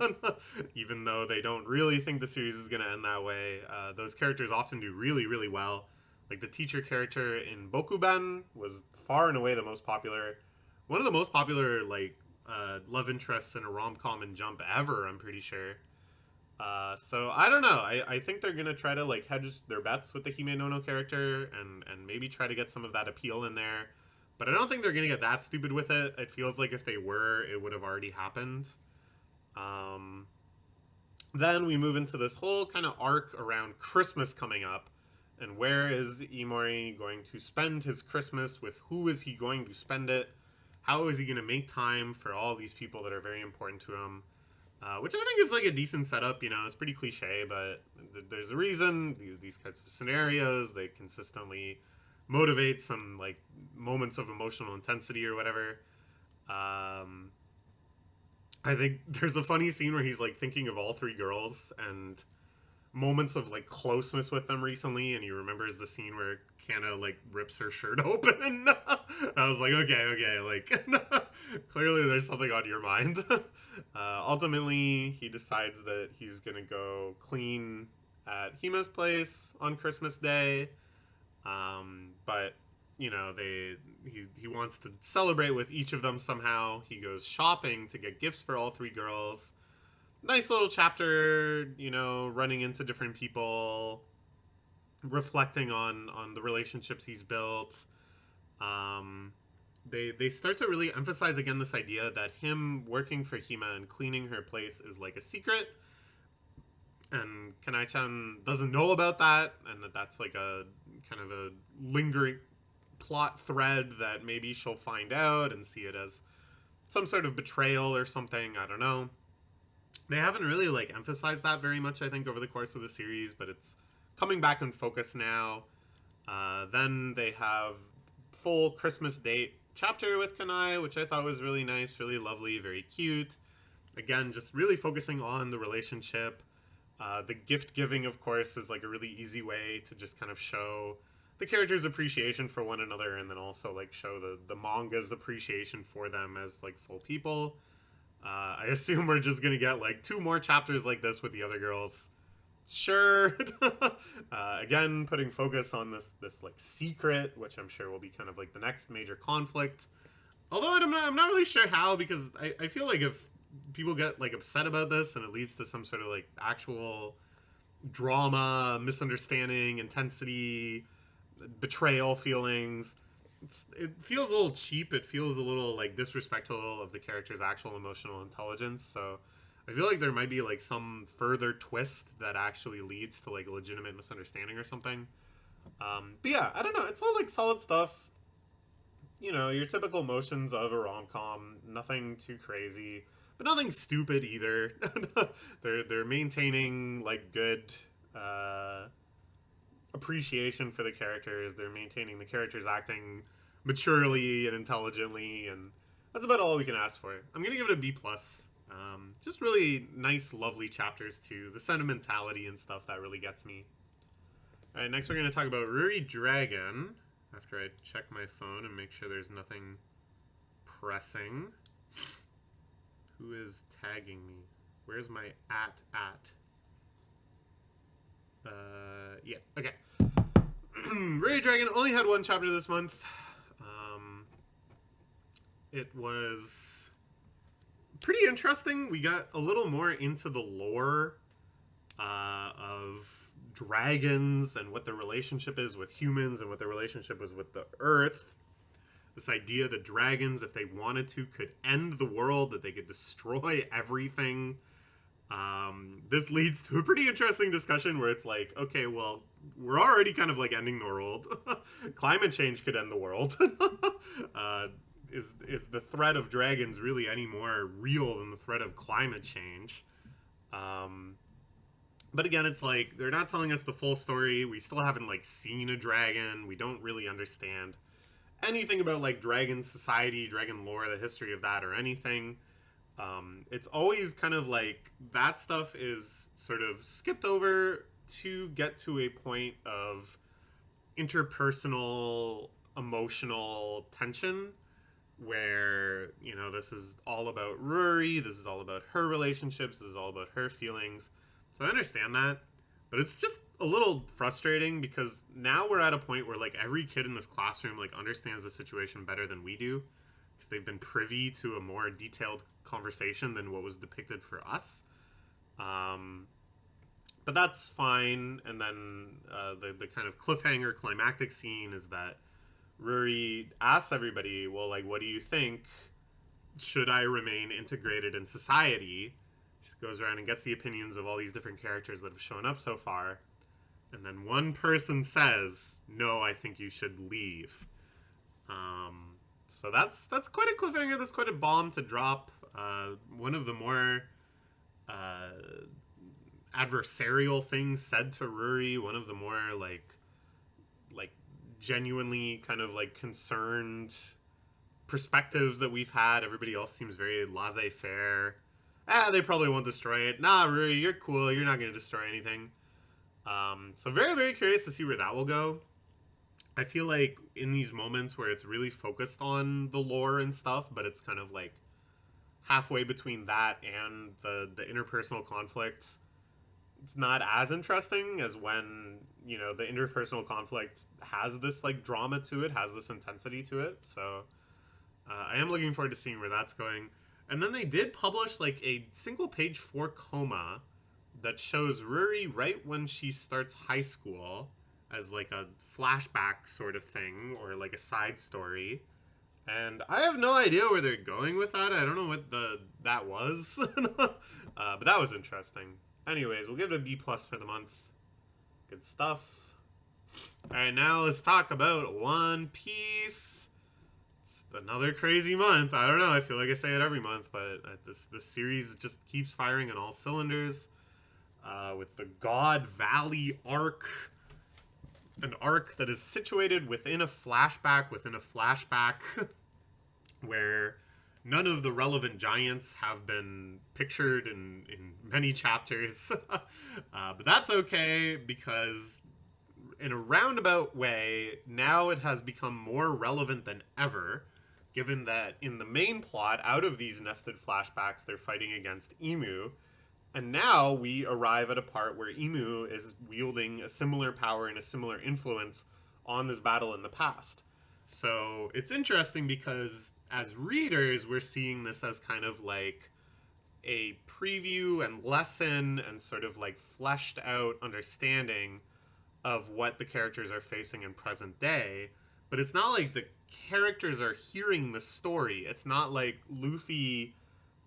Even though they don't really think the series is going to end that way. Those characters often do really, really well. Like the teacher character in Bokuben was far and away the most popular. One of the most popular, like, love interests in a rom-com and Jump ever, I'm pretty sure. So I don't know. I think they're gonna try to like hedge their bets with the Hime Nono character and maybe try to get some of that appeal in there. But I don't think they're gonna get that stupid with it. It feels like if they were, it would have already happened. Then we move into this whole kind of arc around Christmas coming up. And where is Imori going to spend his Christmas? With who is he going to spend it? How is he going to make time for all these people that are very important to him? Which I think is like a decent setup, you know, it's pretty cliche, but there's a reason. These kinds of scenarios, they consistently motivate some like moments of emotional intensity or whatever. I think there's a funny scene where he's like thinking of all three girls and moments of like closeness with them recently, and he remembers the scene where Kana like rips her shirt open. I was like, okay, like clearly there's something on your mind. Ultimately, he decides that he's gonna go clean at Hima's place on Christmas Day. But you know, he wants to celebrate with each of them somehow. He goes shopping to get gifts for all three girls. Nice little chapter, you know, running into different people, reflecting on the relationships he's built. They start to really emphasize again this idea that him working for Hima and cleaning her place is like a secret, and Kanai-chan doesn't know about that, and that's like a kind of a lingering plot thread that maybe she'll find out and see it as some sort of betrayal or something. I don't know. They haven't really like emphasized that very much, I think, over the course of the series, but it's coming back in focus now. Then they have full Christmas date chapter with Kanai, which I thought was really nice, really lovely, very cute. Again, just really focusing on the relationship. The gift giving, of course, is like a really easy way to just kind of show the characters' appreciation for one another, and then also like show the manga's appreciation for them as like full people. I assume we're just gonna get like 2 more chapters like this with the other girls. Sure. Again, putting focus on this like secret, which I'm sure will be kind of like the next major conflict. Although I'm not really sure how, because I feel like if people get like upset about this and it leads to some sort of like actual drama, misunderstanding, intensity, betrayal feelings, it feels a little cheap. It feels a little like disrespectful of the character's actual emotional intelligence. So I feel like there might be like some further twist that actually leads to like a legitimate misunderstanding or something. But yeah, I don't know. It's all like solid stuff. You know, your typical motions of a rom-com. Nothing too crazy, but nothing stupid either. They're maintaining like good appreciation for the characters. They're maintaining the characters acting maturely and intelligently, and that's about all we can ask for. I'm gonna give it a B+. Just really nice, lovely chapters too. The sentimentality and stuff that really gets me. All right, next we're gonna talk about RuriDragon. After I check my phone and make sure there's nothing pressing. Who is tagging me? Where's my at? Yeah, okay. RuriDragon only had 1 chapter this month. It was pretty interesting. We got a little more into the lore of dragons and what their relationship is with humans and what their relationship is with the earth. This idea that dragons, if they wanted to, could end the world, that they could destroy everything. This leads to a pretty interesting discussion where it's like, okay, well, we're already kind of like ending the world. Climate change could end the world. Is the threat of dragons really any more real than the threat of climate change? But again, it's like, they're not telling us the full story. We still haven't like seen a dragon. We don't really understand anything about like dragon society, dragon lore, the history of that, or anything. It's always kind of like that stuff is sort of skipped over to get to a point of interpersonal emotional tension where, you know, this is all about Ruri, this is all about her relationships, this is all about her feelings. So I understand that, but it's just a little frustrating because now we're at a point where like every kid in this classroom like understands the situation better than we do, because they've been privy to a more detailed conversation than what was depicted for us. But that's fine. And then the kind of cliffhanger climactic scene is that Ruri asks everybody, well, like, what do you think? Should I remain integrated in society? She goes around and gets the opinions of all these different characters that have shown up so far. And then one person says, no, I think you should leave. So that's quite a cliffhanger. That's quite a bomb to drop. One of the more adversarial things said to Ruri. One of the more like genuinely kind of like concerned perspectives that we've had. Everybody else seems very laissez-faire. They probably won't destroy it. Nah, Ruri, you're cool. You're not going to destroy anything. So very, very curious to see where that will go. I feel like in these moments where it's really focused on the lore and stuff, but it's kind of like halfway between that and the interpersonal conflicts, it's not as interesting as when, you know, the interpersonal conflict has this like drama to it, has this intensity to it. So I am looking forward to seeing where that's going. And then they did publish like a single page 4 coma that shows Ruri right when she starts high school as like a flashback sort of thing, or like a side story. And I have no idea where they're going with that. I don't know what that was. But that was interesting. Anyways, we'll give it a B+ for the month. Good stuff. Alright, now let's talk about One Piece. It's another crazy month. I don't know, I feel like I say it every month, but this series just keeps firing on all cylinders. With the God Valley arc. An arc that is situated within a flashback within a flashback. where none of the relevant giants have been pictured in many chapters. But that's okay, because in a roundabout way, now it has become more relevant than ever, given that in the main plot, out of these nested flashbacks, they're fighting against Emu. And now we arrive at a part where Emu is wielding a similar power and a similar influence on this battle in the past. So it's interesting because as readers, we're seeing this as kind of like a preview and lesson and sort of like fleshed out understanding of what the characters are facing in present day. But it's not like the characters are hearing the story. It's not like Luffy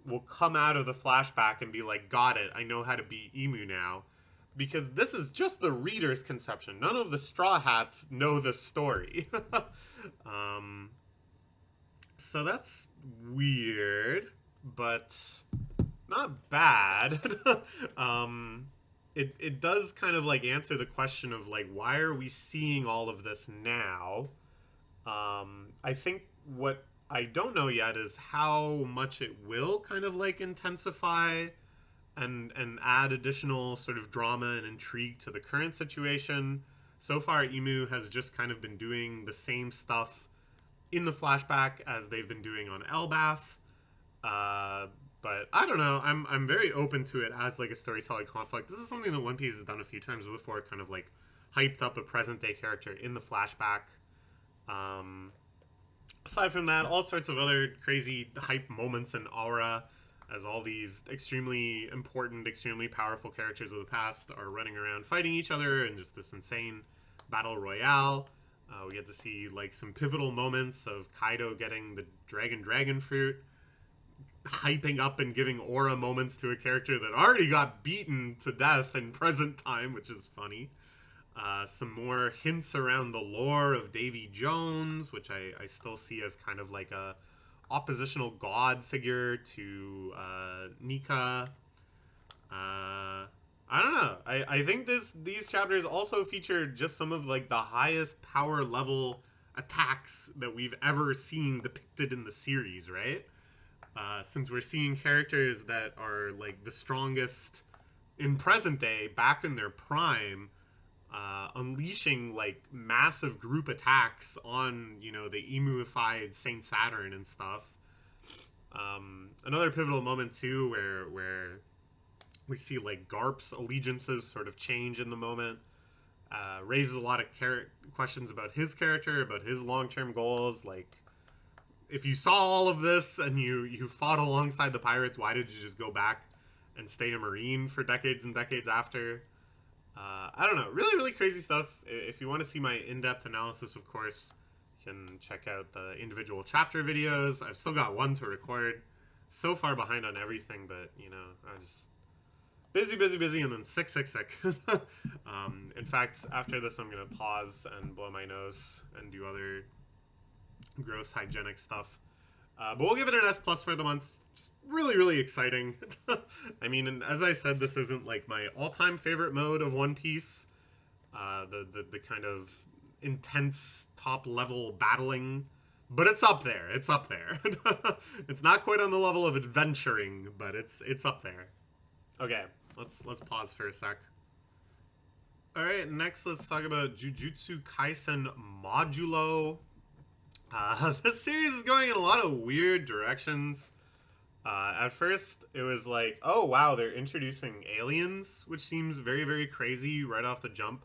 will come out of the flashback and be like, got it, I know how to beat Emu now. Because this is just the reader's conception. None of the Straw Hats know the story. So that's weird, but not bad. It does kind of like answer the question of like, why are we seeing all of this now? I think what I don't know yet is how much it will kind of like intensify and add additional sort of drama and intrigue to the current situation. So far, Emu has just kind of been doing the same stuff in the flashback as they've been doing on Elbath. But I don't know. I'm very open to it as like a storytelling conflict. This is something that One Piece has done a few times before, kind of like hyped up a present day character in the flashback. Aside from that, all sorts of other crazy hype moments and aura as all these extremely important, extremely powerful characters of the past are running around fighting each other in just this insane battle royale. We get to see like some pivotal moments of Kaido getting the dragon fruit, hyping up and giving aura moments to a character that already got beaten to death in present time, which is funny. Some more hints around the lore of Davy Jones, which I still see as kind of like a oppositional god figure to Nika. I don't know. I think these chapters also feature just some of like the highest power level attacks that we've ever seen depicted in the series, right? Since we're seeing characters that are like the strongest in present day, back in their prime, unleashing like massive group attacks on, you know, the emuified Saint Saturn and stuff. Another pivotal moment too, where we see like Garp's allegiances sort of change in the moment, raises a lot of questions about his character, about his long-term goals. Like, if you saw all of this and you fought alongside the pirates, why did you just go back and stay a Marine for decades and decades after? I don't know. Really, really crazy stuff. If you want to see my in-depth analysis, of course, you can check out the individual chapter videos. I've still got one to record. So far behind on everything, but, you know, I just... Busy, and then sick. In fact, after this, I'm going to pause and blow my nose and do other gross hygienic stuff. But we'll give it an S+ for the month. Just really, really exciting. I mean, and as I said, this isn't like my all-time favorite mode of One Piece. The kind of intense top-level battling. But it's up there. It's up there. It's not quite on the level of adventuring, but it's up there. Okay, let's pause for a sec. Alright, next let's talk about Jujutsu Kaisen Modulo. This series is going in a lot of weird directions. At first, it was like, oh wow, they're introducing aliens, which seems very, very crazy right off the jump.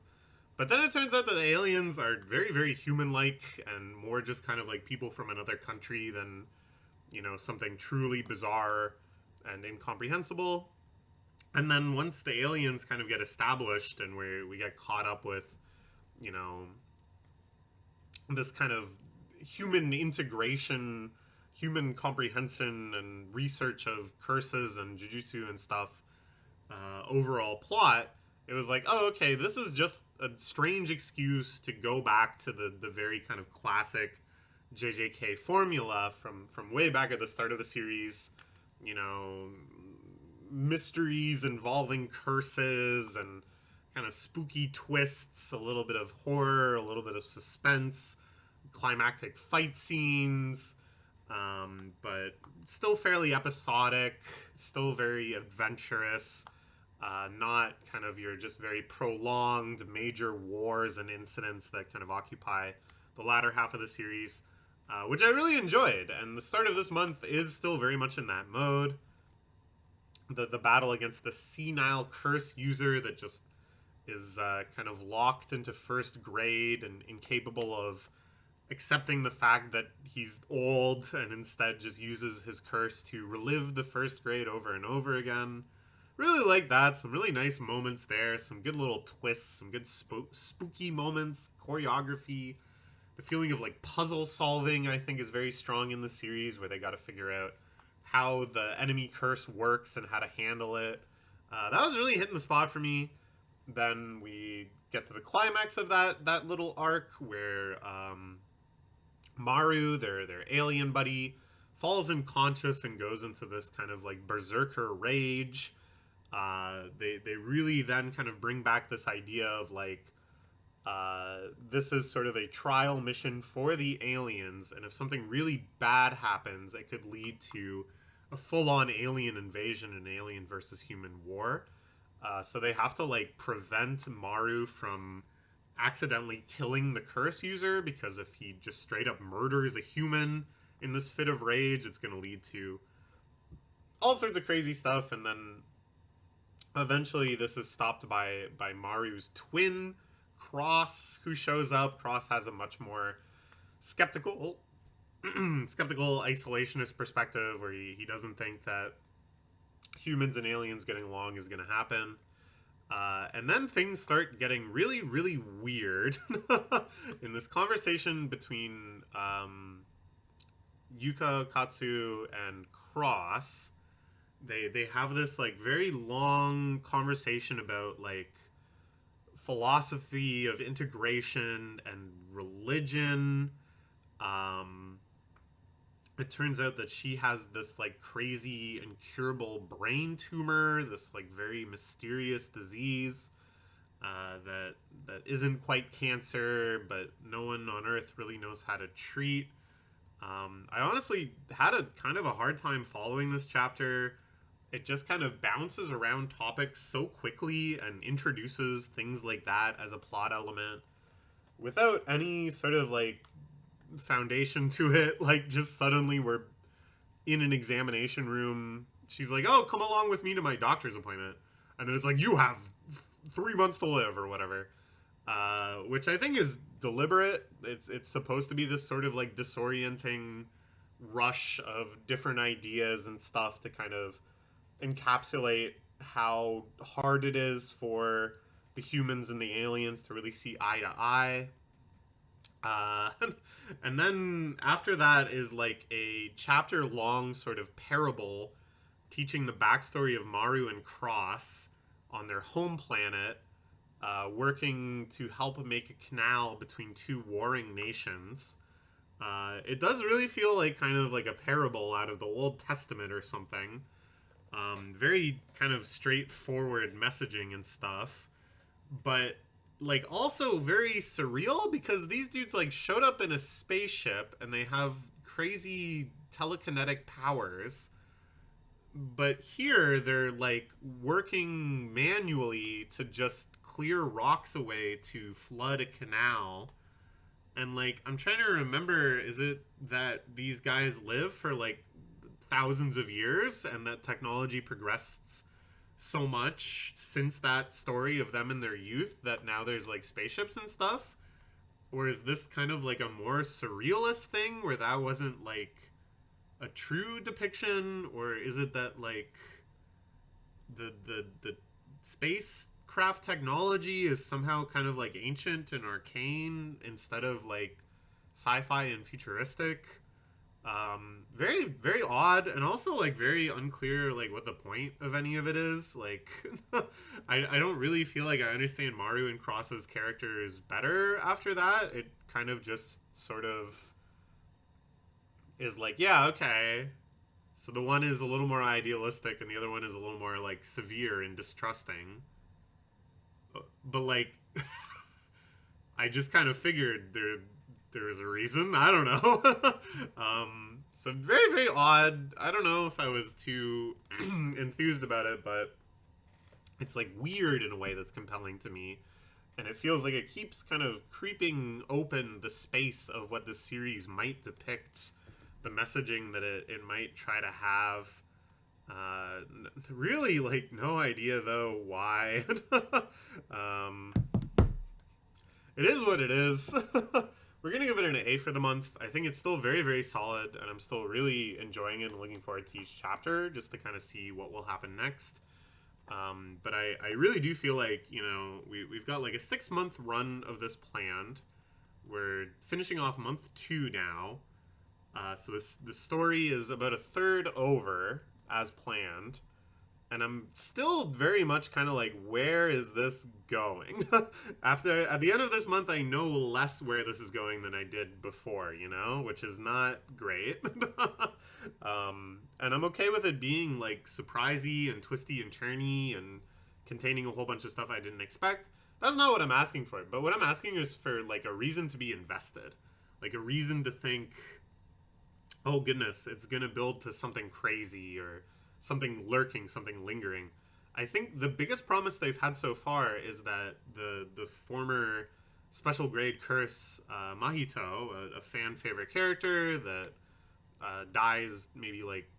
But then it turns out that the aliens are very, very human-like and more just kind of like people from another country than, you know, something truly bizarre and incomprehensible. And then once the aliens kind of get established and we get caught up with, you know, this kind of human integration, human comprehension and research of curses and jujutsu and stuff, overall plot, it was like, oh, okay, this is just a strange excuse to go back to the very kind of classic JJK formula from way back at the start of the series, you know, mysteries involving curses and kind of spooky twists, a little bit of horror, a little bit of suspense, climactic fight scenes. but still fairly episodic, still very adventurous. Not kind of your just very prolonged major wars and incidents that kind of occupy the latter half of the series, which I really enjoyed. And the start of this month is still very much in that mode. The battle against the senile curse user that just is kind of locked into first grade and incapable of accepting the fact that he's old and instead just uses his curse to relive the first grade over and over again. Really like that. Some really nice moments there. Some good little twists. Some good spooky moments. Choreography. The feeling of like puzzle solving, I think, is very strong in the series, where they got to figure out how the enemy curse works and how to handle it. That was really hitting the spot for me. Then we get to the climax of that little arc where Maru, their alien buddy, falls unconscious and goes into this kind of like berserker rage. They really then kind of bring back this idea of like, this is sort of a trial mission for the aliens, and if something really bad happens, it could lead to a full-on alien invasion and alien versus human war. So they have to like prevent Maru from accidentally killing the curse user, because if he just straight up murders a human in this fit of rage, it's going to lead to all sorts of crazy stuff. And then eventually this is stopped by Maru's twin, Cross, who shows up. Cross has a much more skeptical isolationist perspective, where he doesn't think that humans and aliens getting along is going to happen. And then things start getting really, really weird in this conversation between Yuka, Katsu, and Cross. They have this like very long conversation about like philosophy of integration and religion. It turns out that she has this like crazy incurable brain tumor, this like very mysterious disease that isn't quite cancer, but no one on Earth really knows how to treat. I honestly had a kind of a hard time following this chapter. It just kind of bounces around topics so quickly and introduces things like that as a plot element without any sort of like foundation to it. Like, just suddenly we're in an examination room. She's like, oh, come along with me to my doctor's appointment. And then it's like, you have 3 months to live or whatever. Which I think is deliberate. It's supposed to be this sort of like disorienting rush of different ideas and stuff to kind of encapsulate how hard it is for the humans and the aliens to really see eye to eye. And then after that is like a chapter long sort of parable teaching the backstory of Maru and Cross on their home planet, working to help make a canal between two warring nations. It does really feel like kind of like a parable out of the Old Testament or something. Very kind of straightforward messaging and stuff, but like also very surreal, because these dudes like showed up in a spaceship and they have crazy telekinetic powers, but here they're like working manually to just clear rocks away to flood a canal. And like, I'm trying to remember, is it that these guys live for like thousands of years and that technology progressed so much since that story of them in their youth that now there's like spaceships and stuff? Or is this kind of like a more surrealist thing where that wasn't like a true depiction? Or is it that like the spacecraft technology is somehow kind of like ancient and arcane instead of like sci-fi and futuristic? Very, very odd, and also like very unclear like what the point of any of it is. Like, I don't really feel like I understand Maru and Cross's characters better after that. It kind of just sort of is like, yeah, okay, so the one is a little more idealistic and the other one is a little more like severe and distrusting. But like, I just kind of figured there's a reason. I don't know. So very, very odd. I don't know if I was too enthused about it, but it's like weird in a way that's compelling to me. And it feels like it keeps kind of creeping open the space of what this series might depict, the messaging that it might try to have. Really, like, no idea, though, why. It is what it is. We're going to give it an A for the month. I think it's still very, very solid, and I'm still really enjoying it and looking forward to each chapter just to kind of see what will happen next. But I really do feel like, you know, we've got like a 6-month run of this planned. We're finishing off month 2 now. So the story is about a third over as planned. And I'm still very much kind of like, where is this going? At the end of this month, I know less where this is going than I did before, you know, which is not great. And I'm okay with it being like surprisey and twisty and turny and containing a whole bunch of stuff I didn't expect. That's not what I'm asking for. But what I'm asking is for like a reason to be invested, like a reason to think, oh goodness, it's gonna build to something crazy or something lurking, something lingering. I think the biggest promise they've had so far is that the former special grade curse Mahito, a fan favorite character that dies maybe like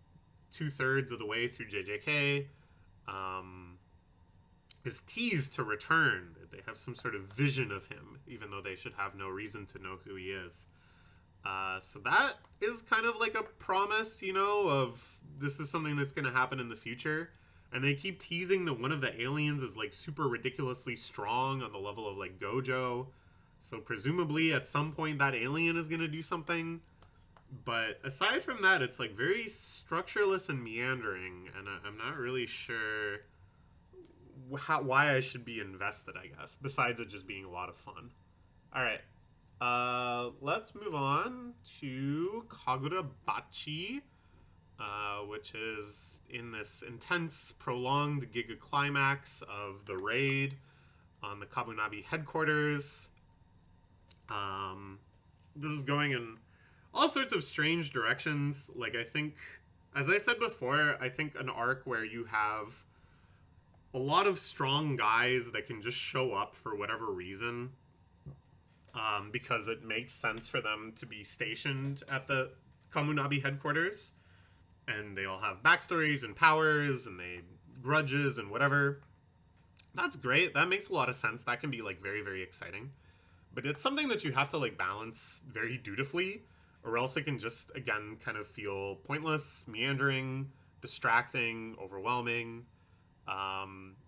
2/3 of the way through JJK, is teased to return. They have some sort of vision of him, even though they should have no reason to know who he is. So that is kind of like a promise, you know, of this is something that's going to happen in the future. And they keep teasing that one of the aliens is like super ridiculously strong on the level of like Gojo. So presumably at some point that alien is going to do something. But aside from that, it's like very structureless and meandering. And I'm not really sure why I should be invested, I guess, besides it just being a lot of fun. All right. Let's move on to Kagurabachi, which is in this intense, prolonged giga climax of the raid on the Kabunabi headquarters. This is going in all sorts of strange directions. Like, I think, as I said before, I think an arc where you have a lot of strong guys that can just show up for whatever reason. Because it makes sense for them to be stationed at the Kamunabi headquarters. And they all have backstories and powers and they grudges and whatever. That's great. That makes a lot of sense. That can be like very, very exciting. But it's something that you have to like balance very dutifully, or else it can just, again, kind of feel pointless, meandering, distracting, overwhelming.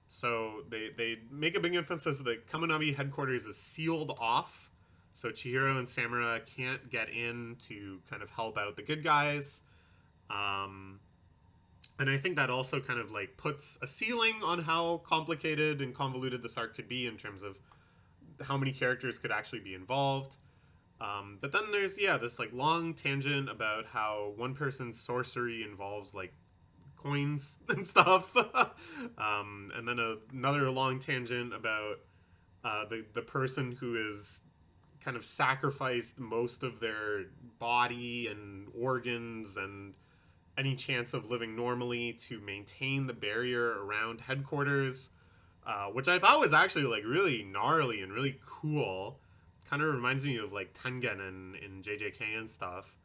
So they make a big emphasis that Kamunabi headquarters is sealed off. So Chihiro and Samura can't get in to kind of help out the good guys. And I think that also kind of like puts a ceiling on how complicated and convoluted this arc could be in terms of how many characters could actually be involved. But then there's, yeah, this like long tangent about how one person's sorcery involves like coins and stuff. And then another long tangent about the person who is kind of sacrificed most of their body and organs and any chance of living normally to maintain the barrier around headquarters, which I thought was actually like really gnarly and really cool. Kind of reminds me of like Tengen in JJK and stuff.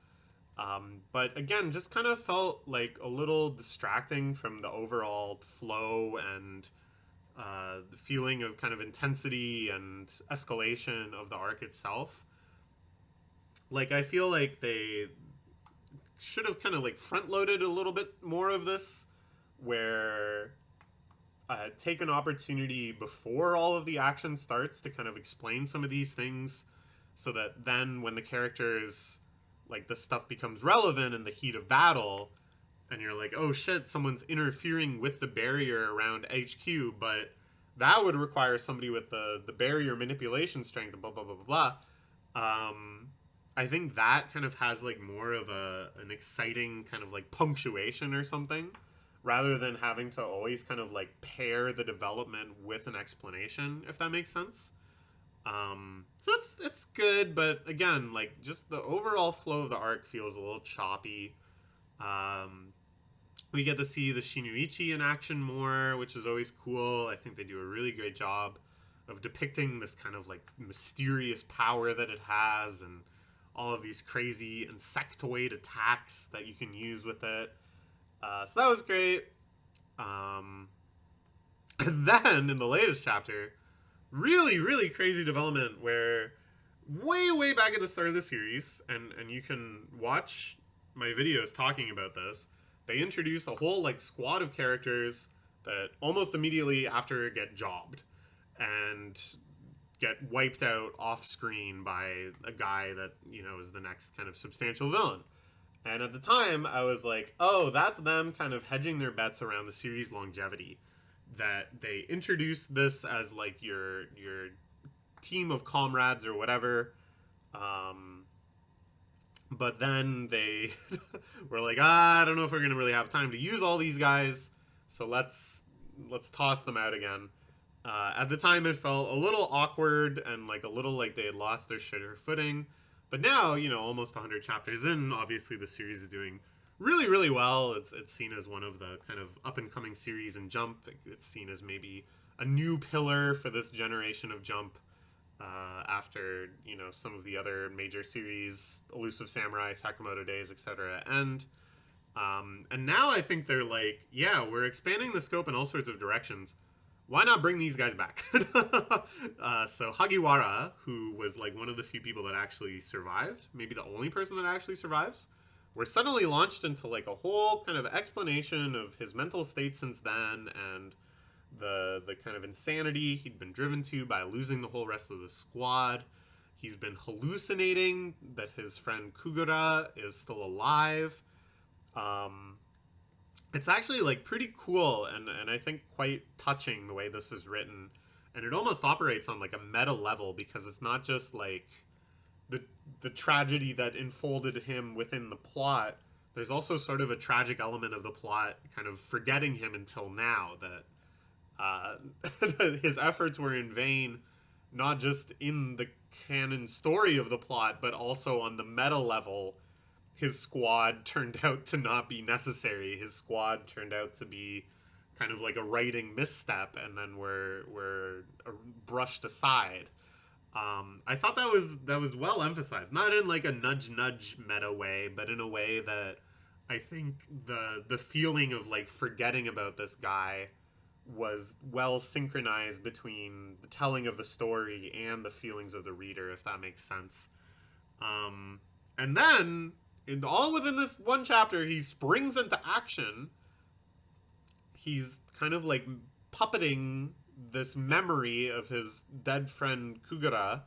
But again, just kind of felt like a little distracting from the overall flow and the feeling of kind of intensity and escalation of the arc itself. Like, I feel like they should have kind of like front-loaded a little bit more of this, where take an opportunity before all of the action starts to kind of explain some of these things, so that then when the characters, like, the stuff becomes relevant in the heat of battle, and you're like, oh shit, someone's interfering with the barrier around HQ, but that would require somebody with the barrier manipulation strength, blah, blah, blah, blah, blah. I think that kind of has like more of an exciting kind of like punctuation or something, rather than having to always kind of like pair the development with an explanation, if that makes sense. So it's good, but again, like, just the overall flow of the arc feels a little choppy. We get to see the Shinoichi in action more, which is always cool. I think they do a really great job of depicting this kind of like mysterious power that it has, and all of these crazy insectoid attacks that you can use with it. So that was great. And then in the latest chapter, really, really crazy development where way back at the start of the series, and you can watch my videos talking about this, they introduce a whole like squad of characters that almost immediately after get jobbed and get wiped out off screen by a guy that, you know, is the next kind of substantial villain. And at the time, I was like, oh, that's them kind of hedging their bets around the series longevity. That they introduced this as like your team of comrades or whatever. But then they were like, I don't know if we're going to really have time to use all these guys. So let's toss them out again. At the time, it felt a little awkward and like a little like they had lost their footing. But now, you know, almost 100 chapters in, obviously the series is doing really, really well. It's seen as one of the kind of up-and-coming series in Jump. It's seen as maybe a new pillar for this generation of Jump after, you know, some of the other major series, Elusive Samurai, Sakamoto Days, etc. And now I think they're like, yeah, we're expanding the scope in all sorts of directions. Why not bring these guys back? So Hagiwara, who was like one of the few people that actually survived, maybe the only person that actually survives, we're suddenly launched into like a whole kind of explanation of his mental state since then, and the kind of insanity he'd been driven to by losing the whole rest of the squad. He's been hallucinating that his friend Kugura is still alive. It's actually like pretty cool and I think quite touching the way this is written, and it almost operates on like a meta level because it's not just like the tragedy that enfolded him within the plot. There's also sort of a tragic element of the plot kind of forgetting him until now, that his efforts were in vain, not just in the canon story of the plot but also on the meta level. His squad turned out to not be necessary. His squad turned out to be kind of like a writing misstep, and then were brushed aside. I thought that was well emphasized, not in like a nudge meta way, but in a way that I think the feeling of like forgetting about this guy was well synchronized between the telling of the story and the feelings of the reader, if that makes sense. And then all within this one chapter, he springs into action. He's kind of like puppeting this memory of his dead friend Kugura,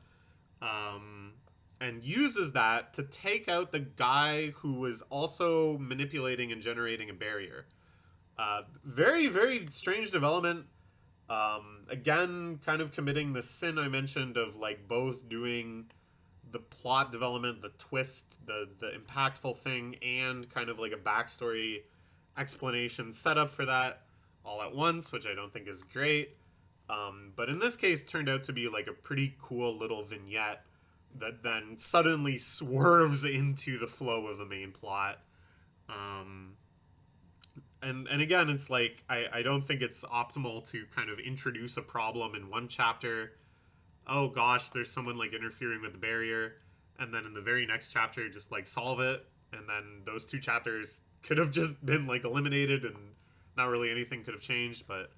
and uses that to take out the guy who was also manipulating and generating a barrier. Very, very strange development. Again, kind of committing the sin I mentioned of like both doing the plot development, the twist, the impactful thing, and kind of like a backstory explanation setup for that all at once, which I don't think is great. But in this case, turned out to be like a pretty cool little vignette that then suddenly swerves into the flow of the main plot. And again, it's like I don't think it's optimal to kind of introduce a problem in one chapter. Oh gosh, there's someone like interfering with the barrier, and then in the very next chapter just like solve it, and then those two chapters could have just been like eliminated and not really anything could have changed. But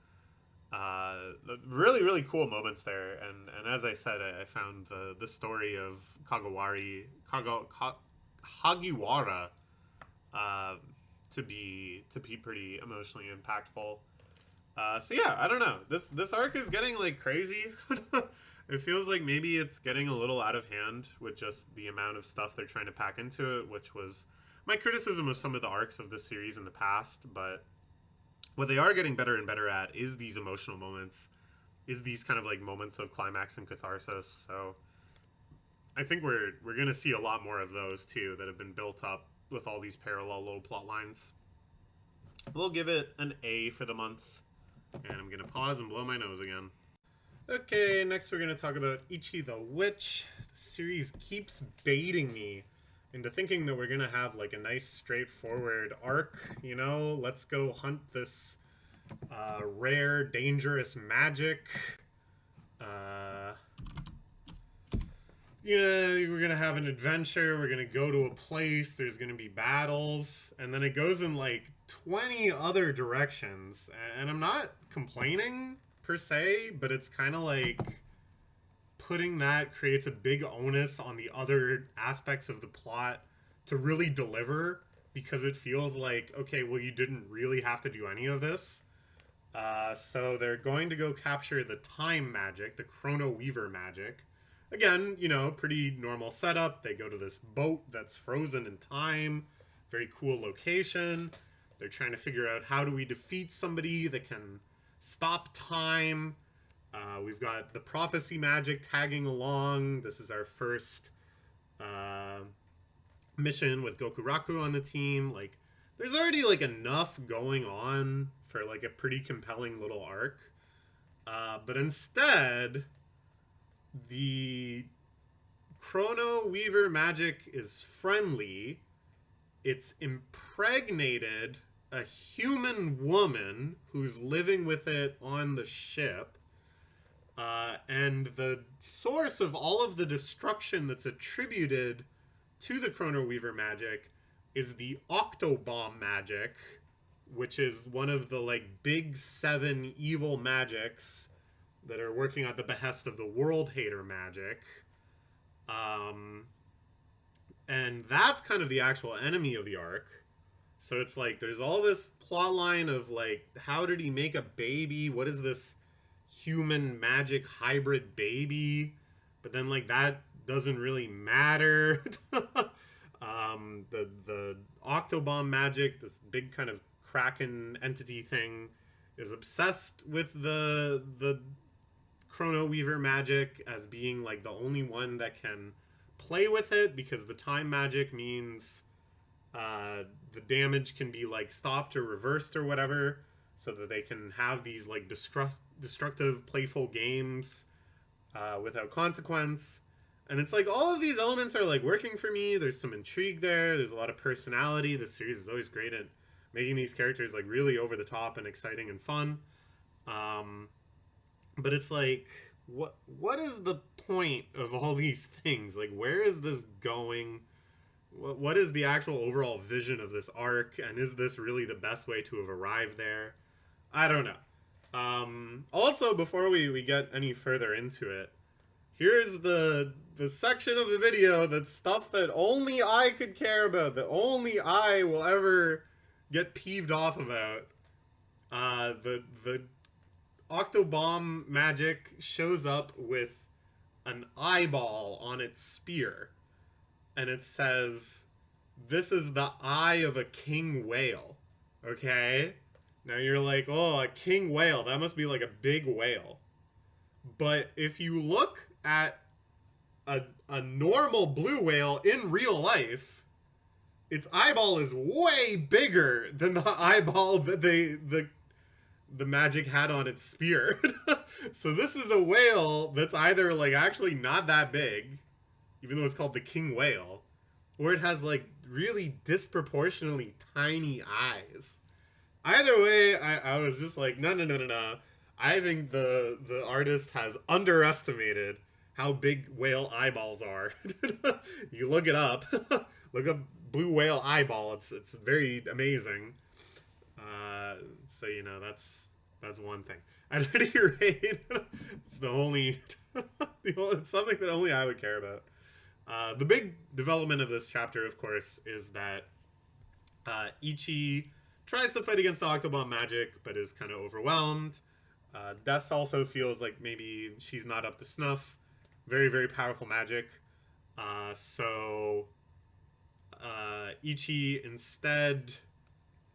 really, really cool moments there. And as I said, I found the story of Hagiwara to be pretty emotionally impactful. So yeah, I don't know. This arc is getting like crazy. It feels like maybe it's getting a little out of hand with just the amount of stuff they're trying to pack into it, which was my criticism of some of the arcs of this series in the past. But what they are getting better and better at is these emotional moments, is these kind of like moments of climax and catharsis. So I think we're gonna see a lot more of those too that have been built up with all these parallel little plot lines. We'll give it an A for the month, and I'm gonna pause and blow my nose again. Okay, next we're going to talk about Ichi the Witch. The series keeps baiting me into thinking that we're going to have like a nice straightforward arc, you know? Let's go hunt this rare, dangerous magic. You know, we're going to have an adventure, we're going to go to a place, there's going to be battles, and then it goes in like 20 other directions. And I'm not complaining per se, but it's kind of like putting that creates a big onus on the other aspects of the plot to really deliver, because it feels like, okay, well, you didn't really have to do any of this. So they're going to go capture the time magic, the Chrono Weaver magic. Again, you know, pretty normal setup. They go to this boat that's frozen in time. Very cool location. They're trying to figure out, how do we defeat somebody that can stop time. We've got the prophecy magic tagging along. This is our first mission with Gokuraku on the team. Like, there's already like enough going on for like a pretty compelling little arc. But instead, the Chrono Weaver magic is friendly. It's impregnated a human woman who's living with it on the ship. And the source of all of the destruction that's attributed to the Chrono Weaver magic is the Octobomb magic, which is one of the like big 7 evil magics that are working at the behest of the World Hater magic. And that's kind of the actual enemy of the arc. So it's like there's all this plot line of like, how did he make a baby? What is this human magic hybrid baby? But then like that doesn't really matter. The Octobomb magic, this big kind of Kraken entity thing, is obsessed with the Chrono Weaver magic as being like the only one that can play with it, because the time magic means the damage can be like stopped or reversed or whatever, so that they can have these like destructive, playful games without consequence. And it's like all of these elements are like working for me. There's some intrigue there. There's a lot of personality. This series is always great at making these characters like really over the top and exciting and fun. But it's like, what is the point of all these things? Like, where is this going? What is the actual overall vision of this arc? And is this really the best way to have arrived there? I don't know. Also, before we get any further into it, here's the section of the video that's stuff that only I could care about, that only I will ever get peeved off about. The Octobomb magic shows up with an eyeball on its spear, and it says, "This is the eye of a king whale." Okay? Now you're like, oh, a king whale, that must be like a big whale. But if you look at a normal blue whale in real life, its eyeball is way bigger than the eyeball that the magic had on its spear. So this is a whale that's either like actually not that big, even though it's called the king whale, or it has like really disproportionately tiny eyes. Either way, I was just like, no. I think the artist has underestimated how big whale eyeballs are. You look it up. Look up blue whale eyeball. It's very amazing. So you know, that's one thing. At any rate, it's the only it's something that only I would care about. The big development of this chapter, of course, is that Ichi tries to fight against the Octobomb magic, but is kind of overwhelmed. Des also feels like maybe she's not up to snuff. Very, very powerful magic. So Ichi instead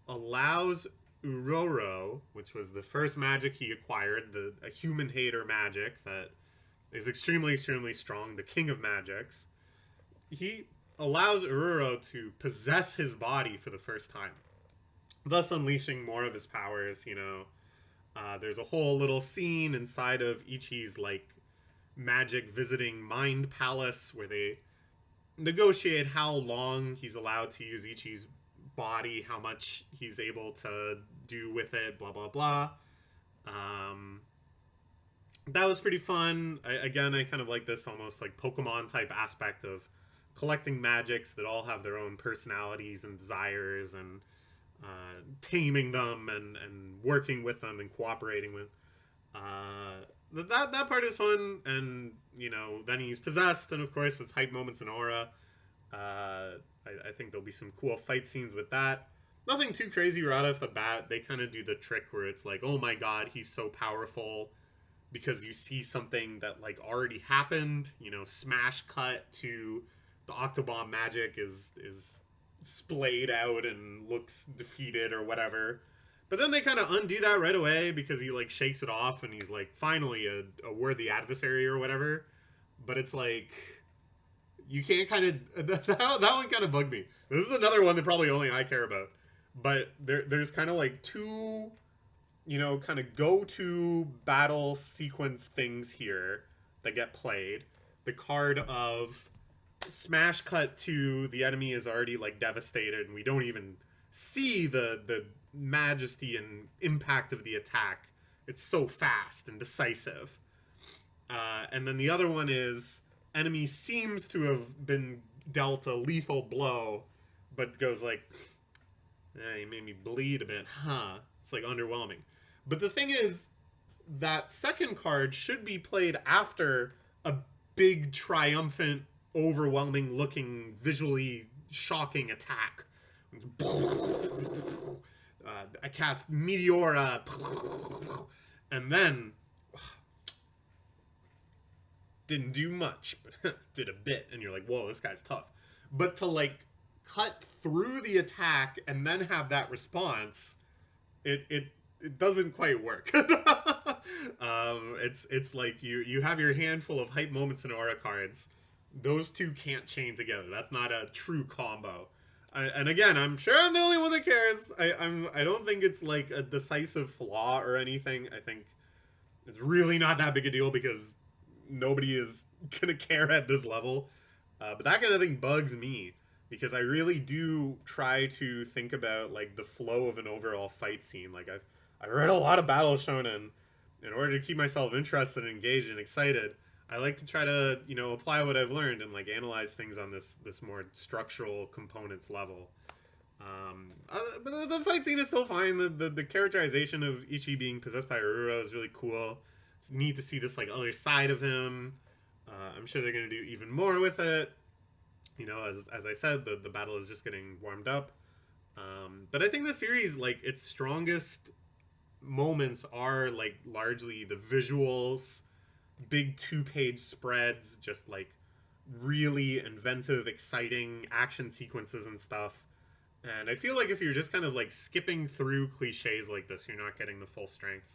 allows Uroro, which was the first magic he acquired, a human hater magic that is extremely, extremely strong, the king of magics. He allows Uroro to possess his body for the first time, thus unleashing more of his powers, you know. There's a whole little scene inside of Ichi's like magic visiting mind palace where they negotiate how long he's allowed to use Ichi's body, how much he's able to do with it, blah blah blah. Um, that was pretty fun. I kind of like this almost like Pokemon type aspect of collecting magics that all have their own personalities and desires, and taming them and working with them and cooperating with. That part is fun, and then he's possessed, and of course it's hype moments and aura. I think there'll be some cool fight scenes with that. Nothing too crazy right off the bat. They kind of do the trick where it's like, oh my god, he's so powerful, because you see something that like already happened. Smash cut to the Octobomb magic is splayed out and looks defeated or whatever. But then they kind of undo that right away because he like shakes it off and he's like finally a worthy adversary or whatever. But it's like you can't that one kind of bugged me. This is another one that probably only I care about. But there's kind of like two kind of go-to battle sequence things here that get played. The card of smash cut to the enemy is already like devastated and we don't even see the majesty and impact of the attack. It's so fast and decisive. And then the other one is enemy seems to have been dealt a lethal blow, but goes like, you made me bleed a bit, huh? It's like underwhelming. But the thing is, that second card should be played after a big, triumphant, overwhelming looking, visually shocking attack. I cast Meteora, and then didn't do much, but did a bit, and you're like, whoa, this guy's tough. But to like cut through the attack and then have that response, it doesn't quite work. It's like you have your handful of hype moments and aura cards. Those two can't chain together. That's not a true combo. And again, I'm sure I'm the only one that cares. I don't think it's like a decisive flaw or anything. I think it's really not that big a deal because nobody is gonna care at this level. But that kind of thing bugs me because I really do try to think about like the flow of an overall fight scene. Like I've read a lot of Battle Shonen in order to keep myself interested and engaged and excited. I like to try to, apply what I've learned and like analyze things on this more structural components level. But the fight scene is still fine. The characterization of Ichi being possessed by Arura is really cool. It's neat to see this like other side of him. I'm sure they're gonna do even more with it. As I said, the battle is just getting warmed up. But I think the series, like its strongest moments are like largely the visuals, big 2-page spreads, just like really inventive, exciting action sequences and stuff. And I feel like if you're just kind of like skipping through cliches like this, you're not getting the full strength.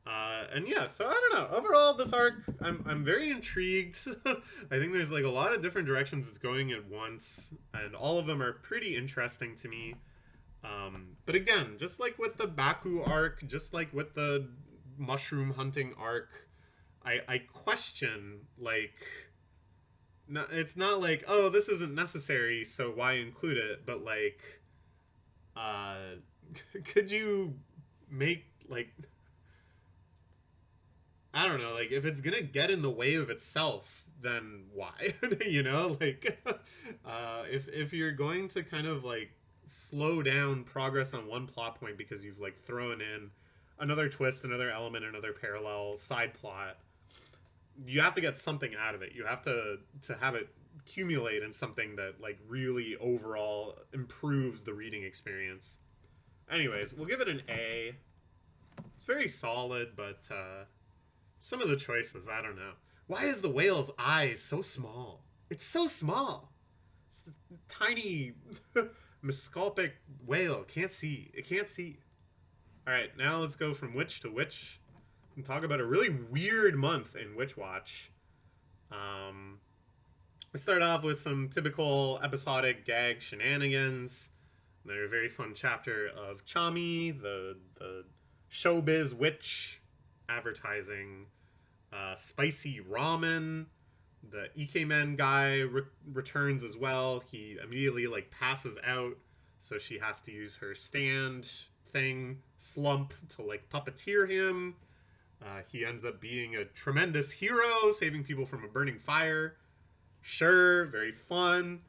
And yeah, so I don't know. Overall, this arc, I'm very intrigued. I think there's like a lot of different directions it's going at once, and all of them are pretty interesting to me. But again, just like with the Baku arc, just like with the mushroom hunting arc, I question, like, no, it's not like, oh, this isn't necessary, so why include it? But like, could you make like, I don't know, like if it's gonna get in the way of itself, then why? Like, if you're going to kind of like slow down progress on one plot point because you've like thrown in another twist, another element, another parallel side plot, you have to get something out of it. You have to have it accumulate in something that like really overall improves the reading experience. Anyways, we'll give it an A. It's very solid, but some of the choices, I don't know. Why is the whale's eye so small? It's so small. It's a tiny mescalpic whale. Can't see. It can't see. All right, now let's go from witch to witch and talk about a really weird month in Witch Watch. We start off with some typical episodic gag shenanigans. There's a very fun chapter of Chami, the showbiz witch advertising, spicy ramen. The Ikemen guy returns as well. He immediately like passes out, so she has to use her stand thing slump to like puppeteer him. He ends up being a tremendous hero, saving people from a burning fire. Sure, very fun.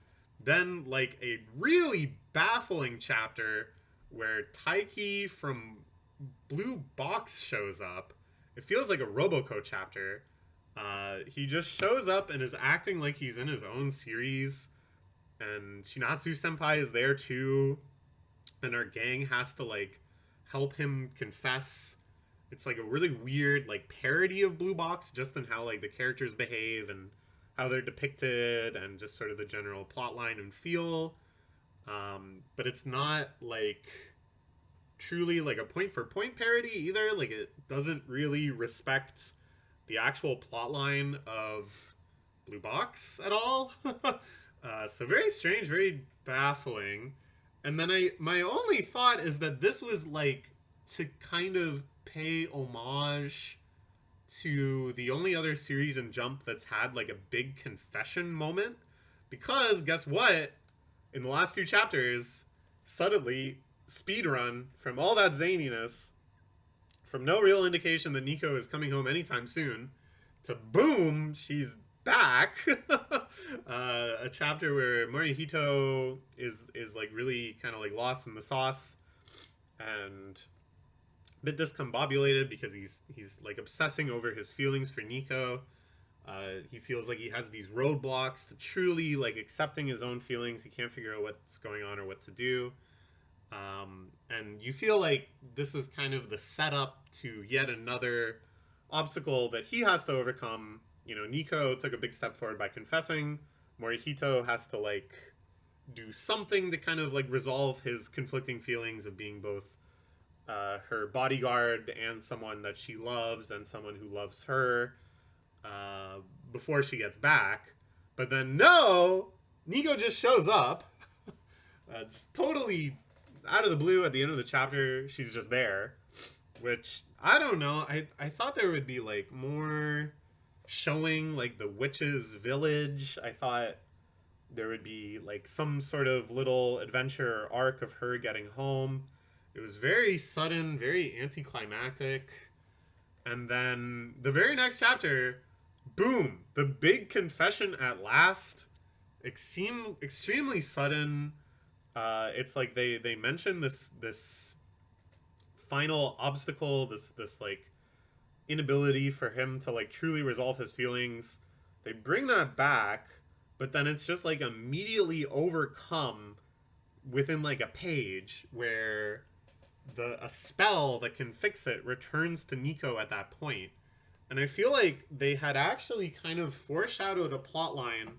Then like a really baffling chapter where Taiki from Blue Box shows up. It feels like a Roboco chapter. He just shows up and is acting like he's in his own series. And Shinatsu Senpai is there too. And our gang has to like help him confess. It's like a really weird like parody of Blue Box, just in how like the characters behave and how they're depicted and just sort of the general plot line and feel. But it's not like truly like a point for point parody either. Like it doesn't really respect the actual plot line of Blue Box at all. So very strange, very baffling. And then my only thought is that this was like to kind of pay homage to the only other series in Jump that's had like a big confession moment. Because guess what? In the last two chapters, suddenly, speedrun from all that zaniness, from no real indication that Nico is coming home anytime soon, to boom, she's back. A chapter where Morihito is like really kind of like lost in the sauce and a bit discombobulated because he's like obsessing over his feelings for Nico. He feels like he has these roadblocks to truly like accepting his own feelings. He can't figure out what's going on or what to do. And you feel like this is kind of the setup to yet another obstacle that he has to overcome. You know, Nico took a big step forward by confessing. Morihito has to like do something to kind of like resolve his conflicting feelings of being both her bodyguard and someone that she loves and someone who loves her before she gets back. But then no, Nico just shows up, just totally out of the blue at the end of the chapter. She's just there, which I don't know. I thought there would be like more showing like the witch's village. I thought there would be like some sort of little adventure arc of her getting home. It was very sudden, very anticlimactic. And then the very next chapter, boom, the big confession at last. Extremely sudden. It's like they mention this final obstacle, this like inability for him to like truly resolve his feelings. They bring that back, but then it's just like immediately overcome within like a page where a spell that can fix it returns to Nico at that point. And I feel like they had actually kind of foreshadowed a plot line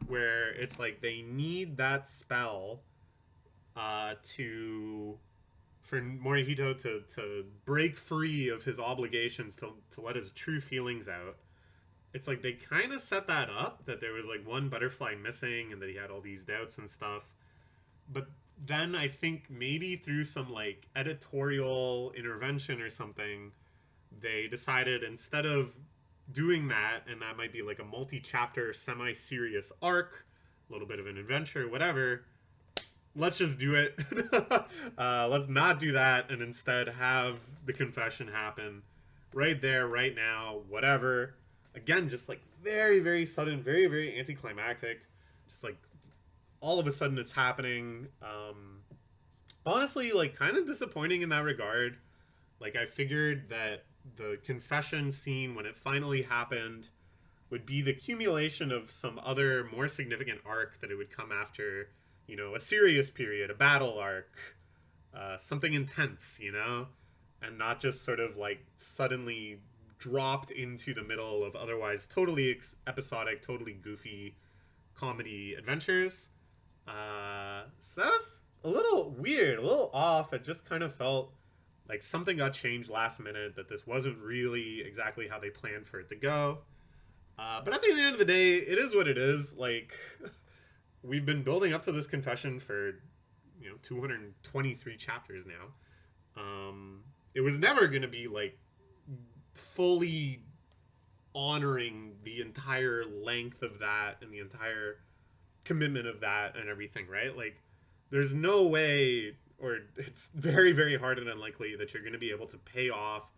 where it's like they need that spell for Morihito to break free of his obligations to let his true feelings out. It's like they kind of set that up, that there was like one butterfly missing and that he had all these doubts and stuff. But then I think maybe through some like editorial intervention or something, they decided instead of doing that, and that might be like a multi-chapter semi-serious arc, a little bit of an adventure, whatever, let's just do it. Let's not do that and instead have the confession happen right there, right now, whatever. Again, just like very, very sudden, very, very anticlimactic. Just like all of a sudden it's happening. Honestly, like kind of disappointing in that regard. Like I figured that the confession scene, when it finally happened, would be the accumulation of some other more significant arc, that it would come after, you know, a serious period, a battle arc, something intense, you know, and not just sort of like suddenly dropped into the middle of otherwise totally episodic, totally goofy comedy adventures. So that was a little weird, a little off. It just kind of felt like something got changed last minute, that this wasn't really exactly how they planned for it to go. But at the end of the day, it is what it is. Like, we've been building up to this confession for, 223 chapters now. it was never going to be like fully honoring the entire length of that and the entire commitment of that and everything, right? Like, there's no way, or it's very, very hard and unlikely that you're going to be able to pay off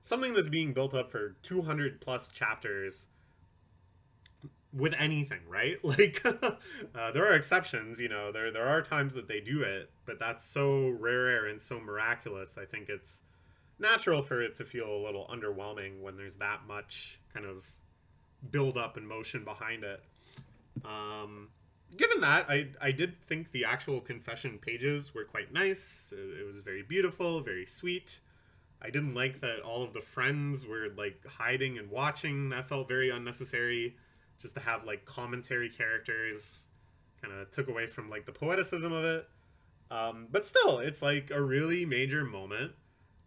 something that's being built up for 200 plus chapters with anything, right? Like, there are exceptions, you know, there are times that they do it, but that's so rare and so miraculous. I think it's natural for it to feel a little underwhelming when there's that much kind of build up and motion behind it. Given that, I did think the actual confession pages were quite nice. It was very beautiful, very sweet. I didn't like that all of the friends were like hiding and watching. That felt very unnecessary. Just to have like commentary characters kind of took away from like the poeticism of it. But still, it's like a really major moment.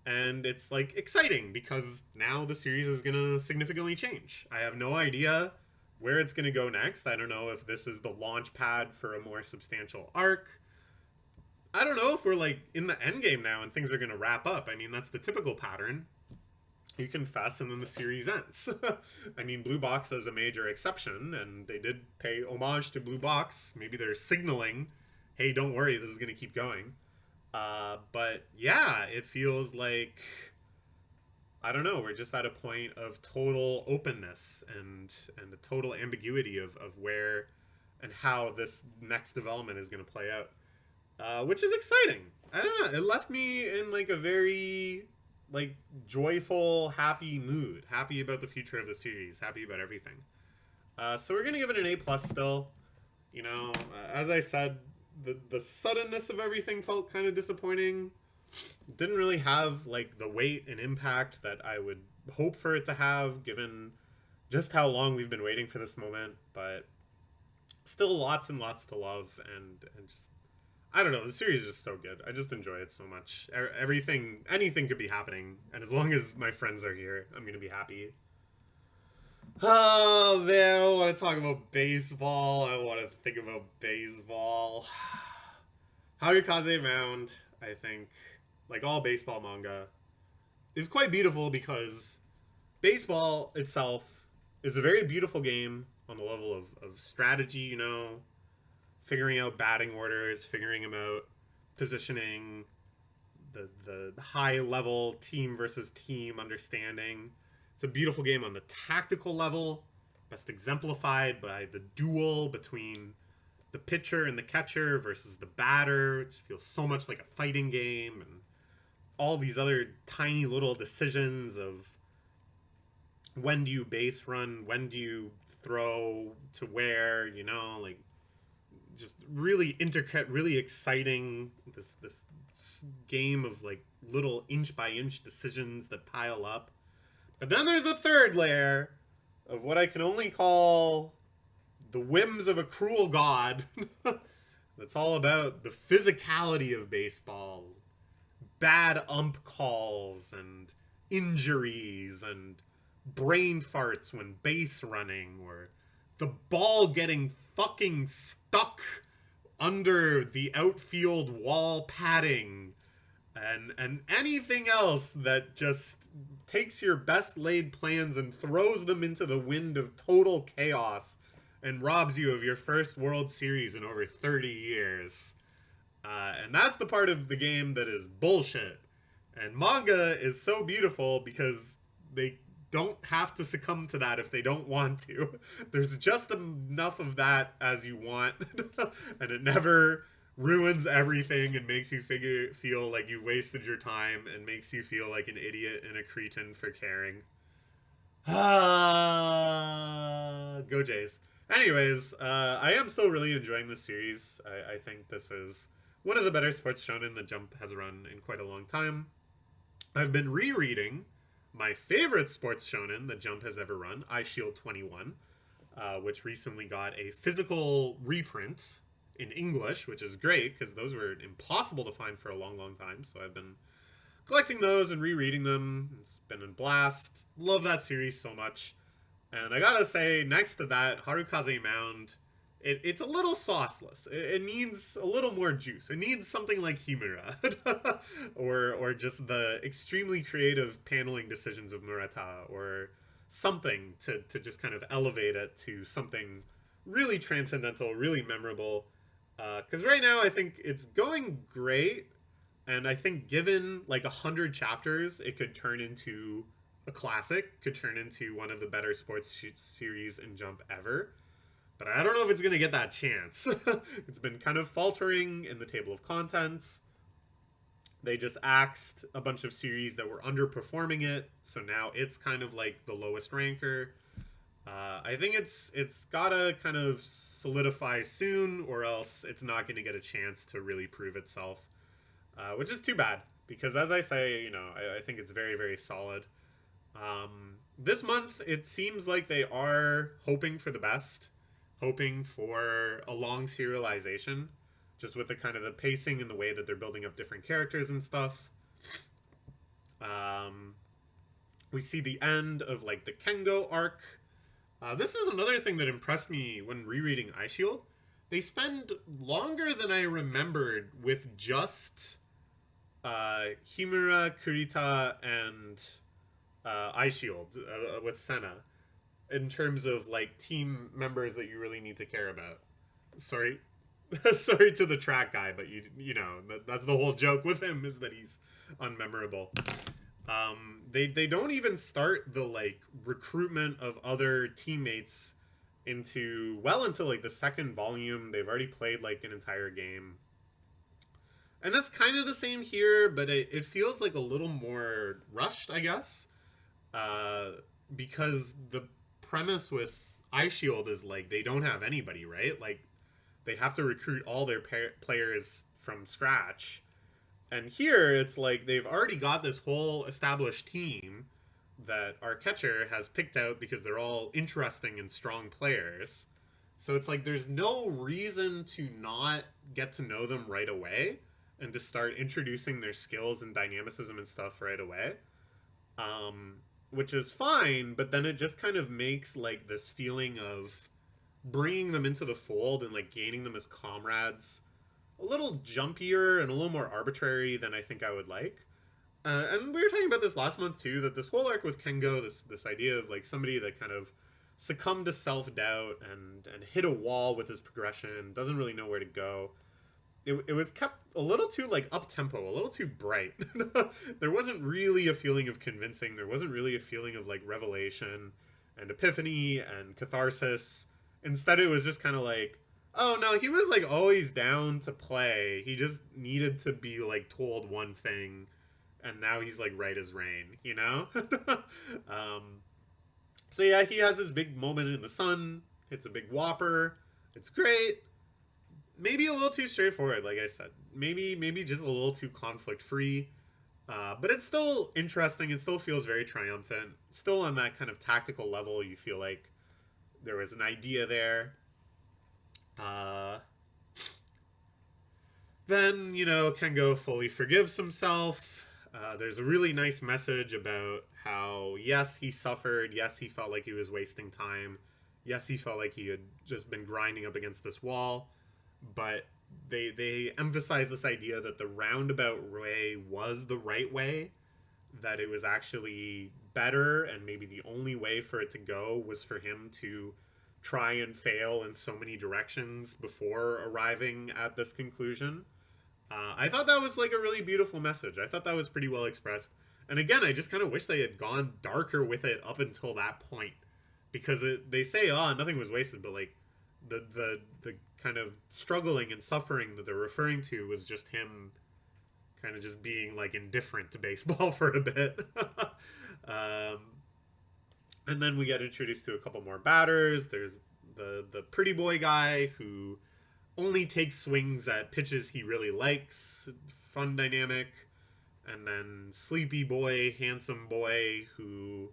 And it's like exciting because now the series is going to significantly change. I have no idea where it's going to go next. I don't know if this is the launch pad for a more substantial arc. I don't know if we're like in the end game now and things are going to wrap up. I mean, that's the typical pattern. You confess and then the series ends. I mean, Blue Box is a major exception, and they did pay homage to Blue Box. Maybe they're signaling, hey, don't worry, this is going to keep going. But yeah, it feels like, I don't know, we're just at a point of total openness and a total ambiguity of where and how this next development is going to play out, which is exciting. I don't know, it left me in like a very like joyful, happy mood, happy about the future of the series, happy about everything. So we're gonna give it an A+ still. You know, as I said, the suddenness of everything felt kind of disappointing. Didn't really have like the weight and impact that I would hope for it to have, given just how long we've been waiting for this moment. But still, lots and lots to love, and just, I don't know, the series is just so good. I just enjoy it so much. Everything, anything could be happening, and as long as my friends are here, I'm gonna be happy. Oh man, I want to talk about baseball. I want to think about baseball. Harukaze Mound, I think, like all baseball manga, is quite beautiful because baseball itself is a very beautiful game on the level of strategy, you know, figuring out batting orders, figuring them out, positioning, the high level team versus team understanding. It's a beautiful game on the tactical level, best exemplified by the duel between the pitcher and the catcher versus the batter, which feels so much like a fighting game, and all these other tiny little decisions of when do you base run, when do you throw to where, you know, like just really intricate, really exciting, this game of like little inch by inch decisions that pile up. But then there's a third layer of what I can only call the whims of a cruel god. That's all about the physicality of baseball, bad ump calls and injuries and brain farts when base running, or the ball getting fucking stuck under the outfield wall padding, and anything else that just takes your best laid plans and throws them into the wind of total chaos and robs you of your first World Series in over 30 years. And that's the part of the game that is bullshit. And manga is so beautiful because they don't have to succumb to that if they don't want to. There's just enough of that as you want, and it never ruins everything and makes you feel like you wasted your time and makes you feel like an idiot and a cretin for caring. Go Jays. Anyways, I am still really enjoying this series. I think this is one of the better sports shonen that Jump has run in quite a long time. I've been rereading my favorite sports shonen that Jump has ever run, Eyeshield 21, which recently got a physical reprint in English, which is great because those were impossible to find for a long, long time. So I've been collecting those and rereading them. It's been a blast. Love that series so much. And I gotta say, next to that, Harukaze Mound it's a little sauceless. It needs a little more juice. It needs something like Himura, or just the extremely creative paneling decisions of Murata, or something to just kind of elevate it to something really transcendental, really memorable. Because right now I think it's going great, and I think given like 100 chapters, it could turn into a classic, could turn into one of the better sports series in Jump ever. But I don't know if it's going to get that chance. It's been kind of faltering in the table of contents. They just axed a bunch of series that were underperforming it, so now it's kind of like the lowest ranker. I think it's gotta kind of solidify soon, or else it's not going to get a chance to really prove itself, which is too bad. Because as I say, I think it's very, very solid. This month, it seems like they are hoping for the best, hoping for a long serialization, just with the kind of the pacing and the way that they're building up different characters and stuff. We see the end of like the Kengo arc. This is another thing that impressed me when rereading Eyeshield. They spend longer than I remembered with just Himura, Kurita, and Eyeshield with Senna, in terms of like team members that you really need to care about. Sorry, sorry to the track guy, but that's the whole joke with him, is that he's unmemorable. They don't even start the like recruitment of other teammates into like the second volume. They've already played like an entire game. And that's kind of the same here, but it feels like a little more rushed, I guess. Because the premise with Eyeshield is like they don't have anybody, right? Like they have to recruit all their players from scratch. And here it's like they've already got this whole established team that our catcher has picked out because they're all interesting and strong players. So it's like there's no reason to not get to know them right away and to start introducing their skills and dynamicism and stuff right away. Which is fine, but then it just kind of makes like this feeling of bringing them into the fold and like gaining them as comrades a little jumpier and a little more arbitrary than I think I would like. And we were talking about this last month too, that this whole arc with Kengo, this idea of like somebody that kind of succumbed to self-doubt and hit a wall with his progression, doesn't really know where to go. It was kept a little too like up-tempo, a little too bright. There wasn't really a feeling of convincing. There wasn't really a feeling of like revelation and epiphany and catharsis. Instead, it was just kind of like, oh no, he was like always down to play. He just needed to be like told one thing, and now he's like right as rain, So yeah, he has his big moment in the sun. Hits a big whopper. It's great. Maybe a little too straightforward, like I said. Maybe just a little too conflict-free. But it's still interesting. It still feels very triumphant. Still on that kind of tactical level, you feel like there was an idea there. Then, Kengo fully forgives himself. There's a really nice message about how, yes, he suffered. Yes, he felt like he was wasting time. Yes, he felt like he had just been grinding up against this wall. But they emphasize this idea that the roundabout way was the right way, that it was actually better, and maybe the only way for it to go was for him to try and fail in so many directions before arriving at this conclusion. I thought that was like a really beautiful message. I thought that was pretty well expressed. And again, I just kind of wish they had gone darker with it up until that point. Because they say, nothing was wasted, but like the kind of struggling and suffering that they're referring to was just him kind of just being like indifferent to baseball for a bit. And then we get introduced to a couple more batters. There's the pretty boy guy who only takes swings at pitches he really likes. Fun dynamic. And then sleepy boy, handsome boy who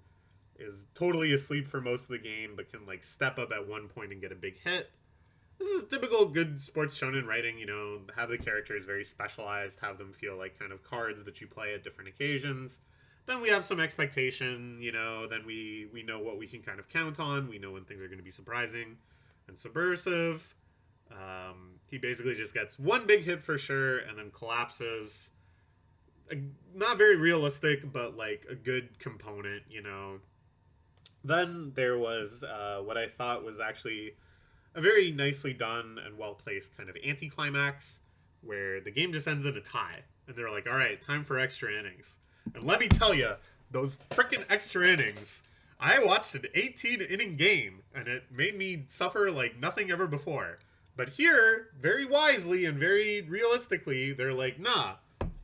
is totally asleep for most of the game but can like step up at one point and get a big hit. This is typical good sports shonen writing, have the characters very specialized, have them feel like kind of cards that you play at different occasions. Then we have some expectation, then we know what we can kind of count on. We know when things are going to be surprising and subversive. He basically just gets one big hit for sure and then collapses. Not very realistic, but like a good component, you know. Then there was what I thought was actually a very nicely done and well placed kind of anticlimax where the game just ends in a tie. And they're like, all right, time for extra innings. And let me tell you, those freaking extra innings, I watched an 18-inning game and it made me suffer like nothing ever before. But here, very wisely and very realistically, they're like, nah,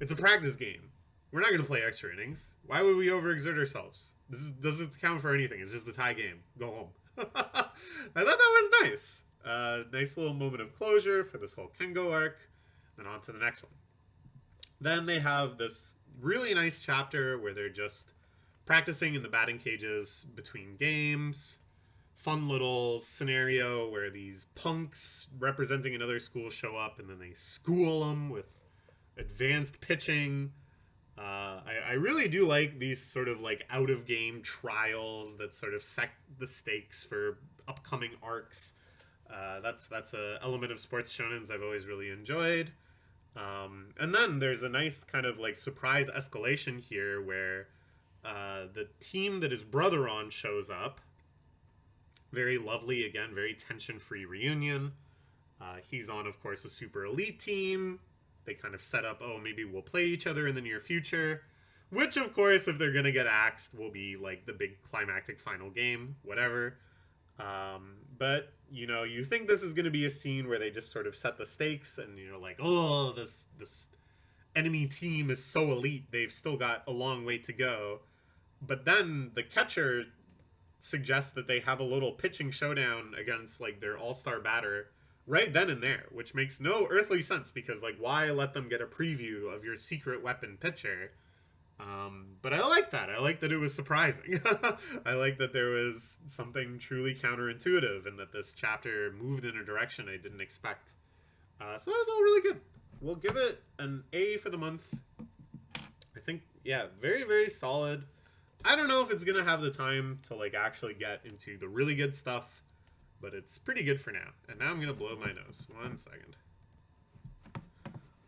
it's a practice game. We're not going to play extra innings. Why would we overexert ourselves? Doesn't count for anything. It's just a tie game. Go home. I thought that was nice. Nice little moment of closure for this whole Kengo arc. Then on to the next one. Then they have this really nice chapter where they're just practicing in the batting cages between games. Fun little scenario where these punks representing another school show up and then they school them with advanced pitching. I really do like these sort of like out of game trials that sort of set the stakes for upcoming arcs. That's a element of sports shonens I've always really enjoyed. And then there's a nice kind of like surprise escalation here where the team that his brother on shows up. Very lovely, again, very tension-free reunion. He's on, of course, a super elite team. They kind of set up, oh, maybe we'll play each other in the near future. Which, of course, if they're going to get axed, will be like the big climactic final game, whatever. But, you know, you think this is going to be a scene where they just sort of set the stakes and, you know, like, oh, this enemy team is so elite, they've still got a long way to go. But then the catcher suggests that they have a little pitching showdown against, like, their all-star batter right then and there, which makes no earthly sense because, like, why let them get a preview of your secret weapon pitcher? But I like that. I like that it was surprising. I like that there was something truly counterintuitive and that this chapter moved in a direction I didn't expect. So that was all really good. We'll give it an A for the month. I think, yeah, very, very solid. I don't know if it's going to have the time to, like, actually get into the really good stuff, but it's pretty good for now. And now I'm going to blow my nose. 1 second.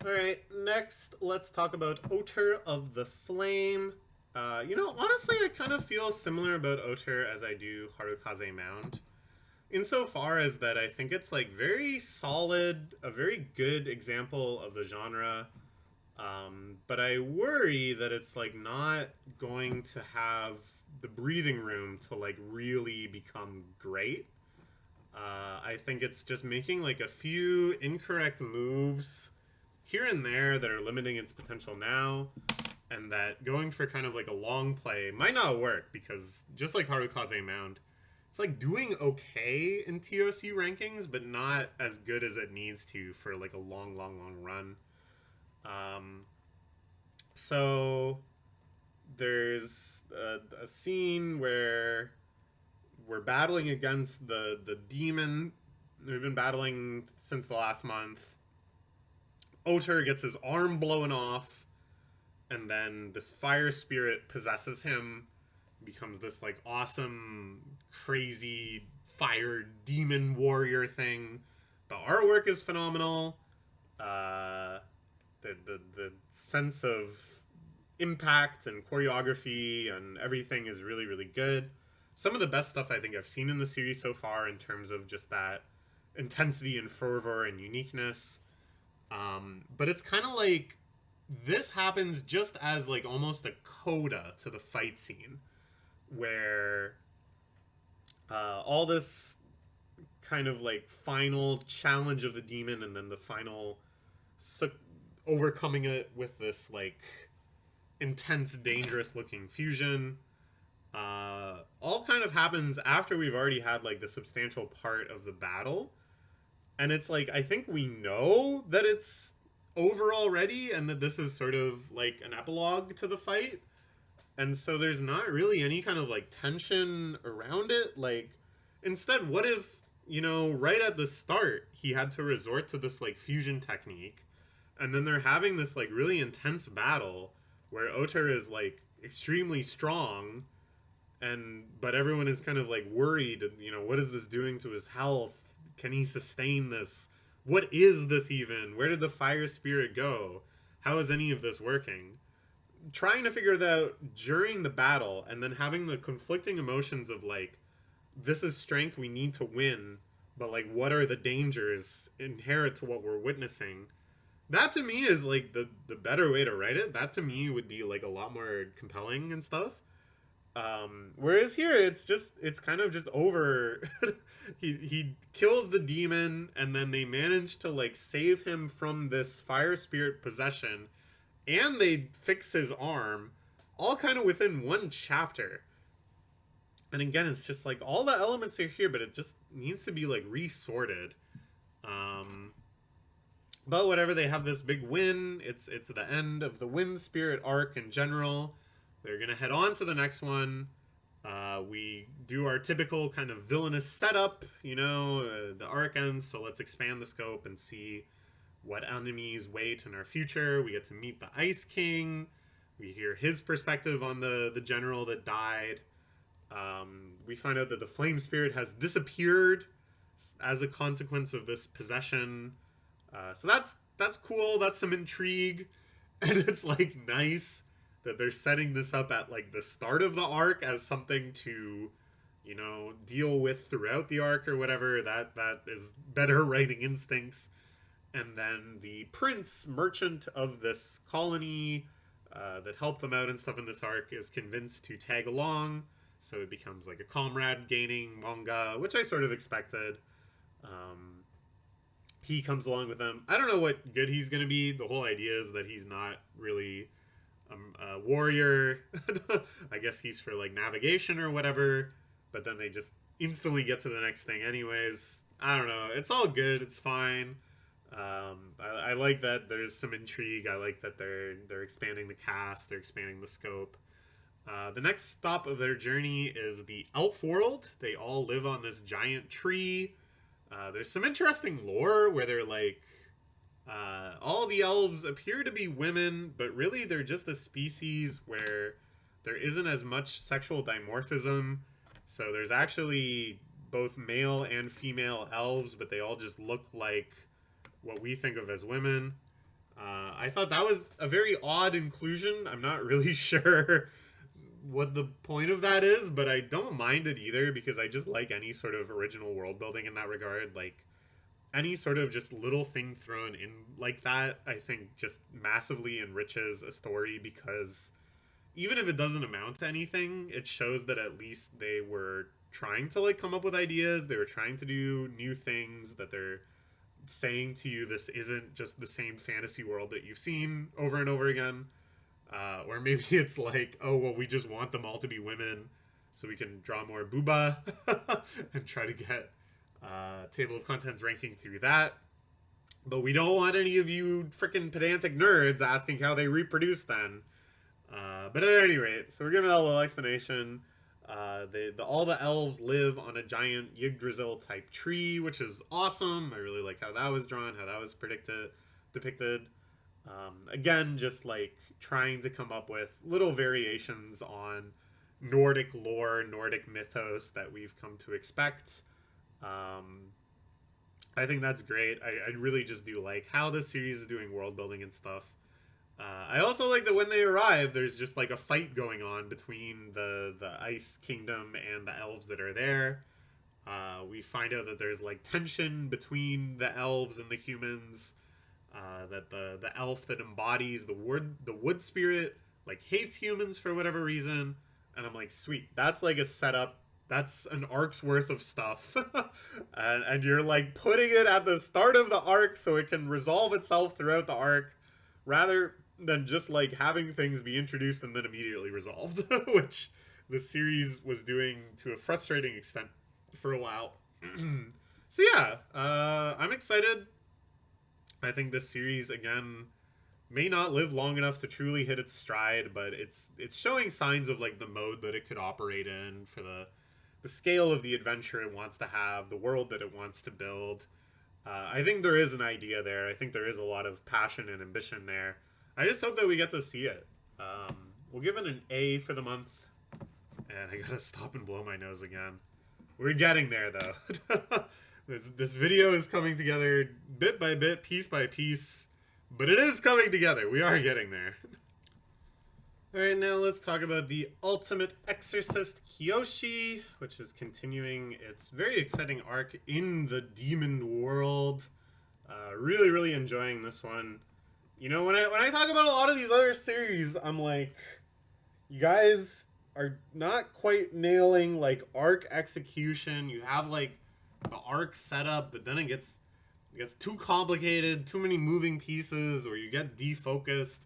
Alright, next, let's talk about Oter of the Flame. You know, honestly, I kind of feel similar about Oter as I do Harukaze Mound. Insofar as that I think it's, like, very solid, a very good example of the genre. But I worry that it's, like, not going to have the breathing room to, like, really become great. I think it's just making, like, a few incorrect moves here and there that are limiting its potential now, and that going for kind of like a long play might not work because just like Harukaze Mound, it's like doing okay in TOC rankings, but not as good as it needs to for like a long run. So there's a scene where we're battling against the demon. We've been battling since the last month. Oter gets his arm blown off, and then this fire spirit possesses him, becomes this like awesome, crazy fire demon warrior thing. The artwork is phenomenal. The sense of impact and choreography and everything is really, really good. Some of the best stuff I think I've seen in the series so far in terms of just that intensity and fervor and uniqueness. But it's kind of like this happens just as like almost a coda to the fight scene where all this kind of like final challenge of the demon and then the final overcoming it with this like intense, dangerous looking fusion all kind of happens after we've already had like the substantial part of the battle. And it's like, I think we know that it's over already and that this is sort of like an epilogue to the fight. And so there's not really any kind of like tension around it. Like, instead, what if, you know, right at the start, he had to resort to this like fusion technique and then they're having this like really intense battle where Oter is like extremely strong but everyone is kind of like worried, you know, what is this doing to his health? Can he sustain this what is this even? Where did the fire spirit go? How is any of this working? Trying to figure that out during the battle, and then having the conflicting emotions of like, this is strength, we need to win, but like, what are the dangers inherent to what we're witnessing? That to me is like the better way to write it. That to me would be like a lot more compelling and stuff. Whereas here it's kind of just over. He kills the demon, and then they manage to like save him from this fire spirit possession, and they fix his arm, all kind of within one chapter. And again, it's just like all the elements are here, but it just needs to be like resorted. But whatever, they have this big win. It's the end of the Wind Spirit arc in general. They're gonna head on to the next one. We do our typical kind of villainous setup, the arc ends, so let's expand the scope and see what enemies wait in our future. We get to meet the Ice King. We hear his perspective on the general that died. We find out that the Flame Spirit has disappeared as a consequence of this possession. So that's cool. That's some intrigue, and it's like nice that they're setting this up at like the start of the arc as something to, deal with throughout the arc or whatever. That is better writing instincts. And then the prince merchant of this colony that helped them out and stuff in this arc is convinced to tag along, so it becomes like a comrade gaining manga, which I sort of expected. He comes along with them. I don't know what good he's going to be. The whole idea is that he's not really a warrior. I guess he's for like navigation or whatever, but then they just instantly get to the next thing anyways. I don't know. It's all good. It's fine. I like that there's some intrigue. I like that they're expanding the cast. They're expanding the scope. The next stop of their journey is the elf world. They all live on this giant tree. There's some interesting lore where they're like, all the elves appear to be women, but really they're just a species where there isn't as much sexual dimorphism. So there's actually both male and female elves, but they all just look like what we think of as women. I thought that was a very odd inclusion. I'm not really sure what the point of that is, but I don't mind it either, because I just like any sort of original world building in that regard. Like, any sort of just little thing thrown in like that, I think just massively enriches a story, because even if it doesn't amount to anything, it shows that at least they were trying to like come up with ideas. They were trying to do new things, that they're saying to you this isn't just the same fantasy world that you've seen over and over again. Or maybe it's like, oh, well, we just want them all to be women so we can draw more booba and try to get table of contents ranking through that. But we don't want any of you freaking pedantic nerds asking how they reproduce then. But at any rate, so we're giving a little explanation. All the elves live on a giant Yggdrasil type tree, which is awesome. I really like how that was drawn, how that was depicted. Again, just like trying to come up with little variations on Nordic lore, Nordic mythos that we've come to expect. I think that's great. I really just do like how this series is doing world building and stuff. I also like that when they arrive, there's just like a fight going on between the Ice Kingdom and the elves that are there. We find out that there's like tension between the elves and the humans. That the elf that embodies the wood spirit like hates humans for whatever reason, and I'm like, sweet, that's like a setup. That's an arc's worth of stuff. and you're like putting it at the start of the arc so it can resolve itself throughout the arc, rather than just like having things be introduced and then immediately resolved, which the series was doing to a frustrating extent for a while. So yeah, I'm excited. I think this series, again, may not live long enough to truly hit its stride, but it's showing signs of like the mode that it could operate in for the scale of the adventure it wants to have, the world that it wants to build. I think there is an idea there. I think there is a lot of passion and ambition there. I just hope that we get to see it. We'll give it an A for the month. And I gotta stop and blow my nose again. We're getting there, though. This video is coming together bit by bit, piece by piece, but it is coming together. We are getting there. Alright, now let's talk about the Ultimate Exorcist Kiyoshi, which is continuing its very exciting arc in the demon world. Really, really enjoying this one. You know, when I talk about a lot of these other series, I'm like, you guys are not quite nailing, like, arc execution. You have, like, the arc setup, but then it gets too complicated, too many moving pieces, or you get defocused.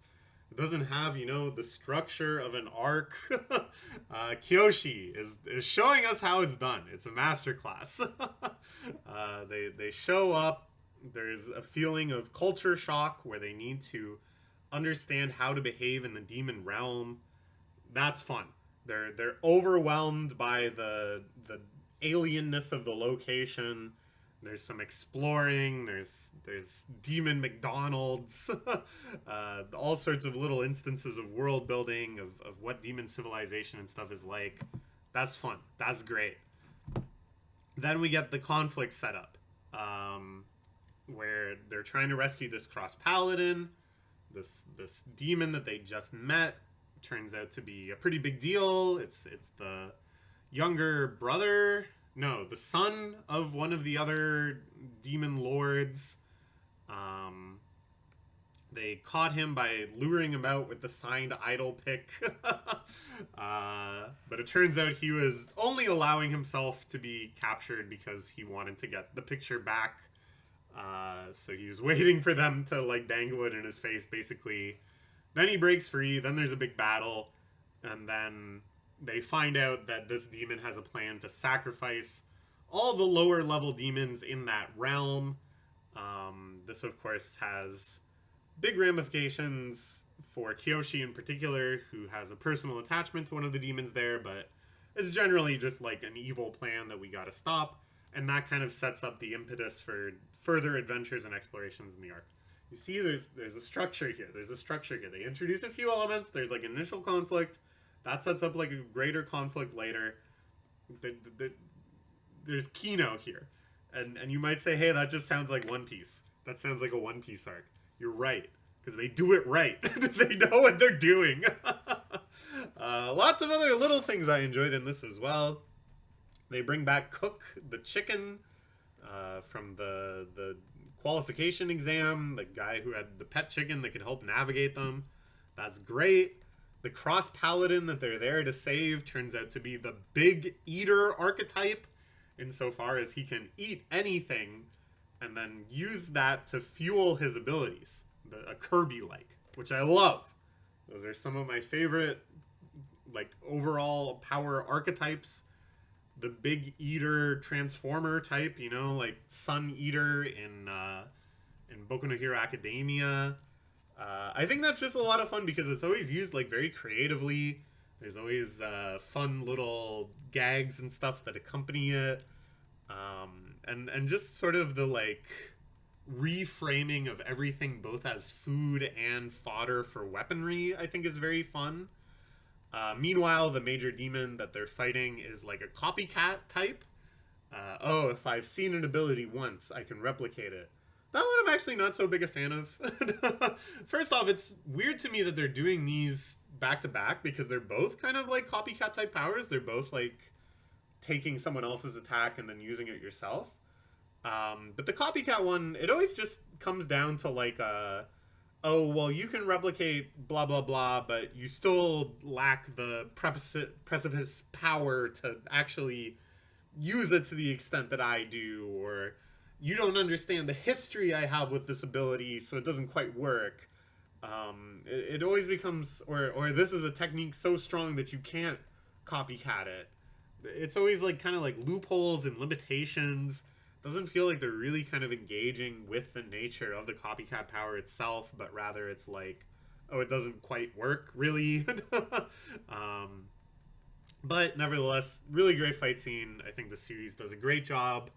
It doesn't have, you know, the structure of an arc. Kiyoshi is showing us how it's done. It's a masterclass. They show up. There's a feeling of culture shock where they need to understand how to behave in the demon realm. That's fun. They're overwhelmed by the alienness of the location. There's some exploring, there's Demon McDonald's, all sorts of little instances of world building, of what demon civilization and stuff is like. That's fun. That's great. Then we get the conflict setup, where they're trying to rescue this cross paladin. This demon that they just met turns out to be a pretty big deal. It's the younger brother... No, the son of one of the other demon lords. They caught him by luring him out with the signed idol pick. But it turns out he was only allowing himself to be captured because he wanted to get the picture back. So he was waiting for them to, like, dangle it in his face, basically. Then he breaks free, then there's a big battle, and then... they find out that this demon has a plan to sacrifice all the lower level demons in that realm. This, of course, has big ramifications for Kiyoshi in particular, who has a personal attachment to one of the demons there, but it's generally just like an evil plan that we gotta stop, and that kind of sets up the impetus for further adventures and explorations in the arc. You see, there's a structure here. There's a structure here. They introduce a few elements. There's like initial conflict. That sets up like a greater conflict later. There's Kino here. And you might say, hey, that just sounds like One Piece. That sounds like a One Piece arc. You're right. Because they do it right. They know what they're doing. Lots of other little things I enjoyed in this as well. They bring back Cook, the chicken, from the qualification exam. The guy who had the pet chicken that could help navigate them. That's great. The cross paladin that they're there to save turns out to be the big eater archetype, insofar as he can eat anything and then use that to fuel his abilities. A Kirby-like, which I love. Those are some of my favorite, like, overall power archetypes. The big eater transformer type, you know, like Sun Eater in Boku no Hero Academia. I think that's just a lot of fun because it's always used, like, very creatively. There's always fun little gags and stuff that accompany it. And just sort of the, like, reframing of everything both as food and fodder for weaponry, I think is very fun. Meanwhile, the major demon that they're fighting is, like, a copycat type. Oh, if I've seen an ability once, I can replicate it. That one I'm actually not so big a fan of. First off, it's weird to me that they're doing these back-to-back because they're both kind of like copycat-type powers. They're both like taking someone else's attack and then using it yourself. But the copycat one, it always just comes down to like, oh, well, you can replicate blah, blah, blah, but you still lack the precipice power to actually use it to the extent that I do, or... you don't understand the history I have with this ability, so it doesn't quite work. It always becomes, or this is a technique so strong that you can't copycat it. It's always like kind of like loopholes and limitations. Doesn't feel like they're really kind of engaging with the nature of the copycat power itself, but rather it's like, oh, it doesn't quite work, really. But nevertheless, really great fight scene. I think the series does a great job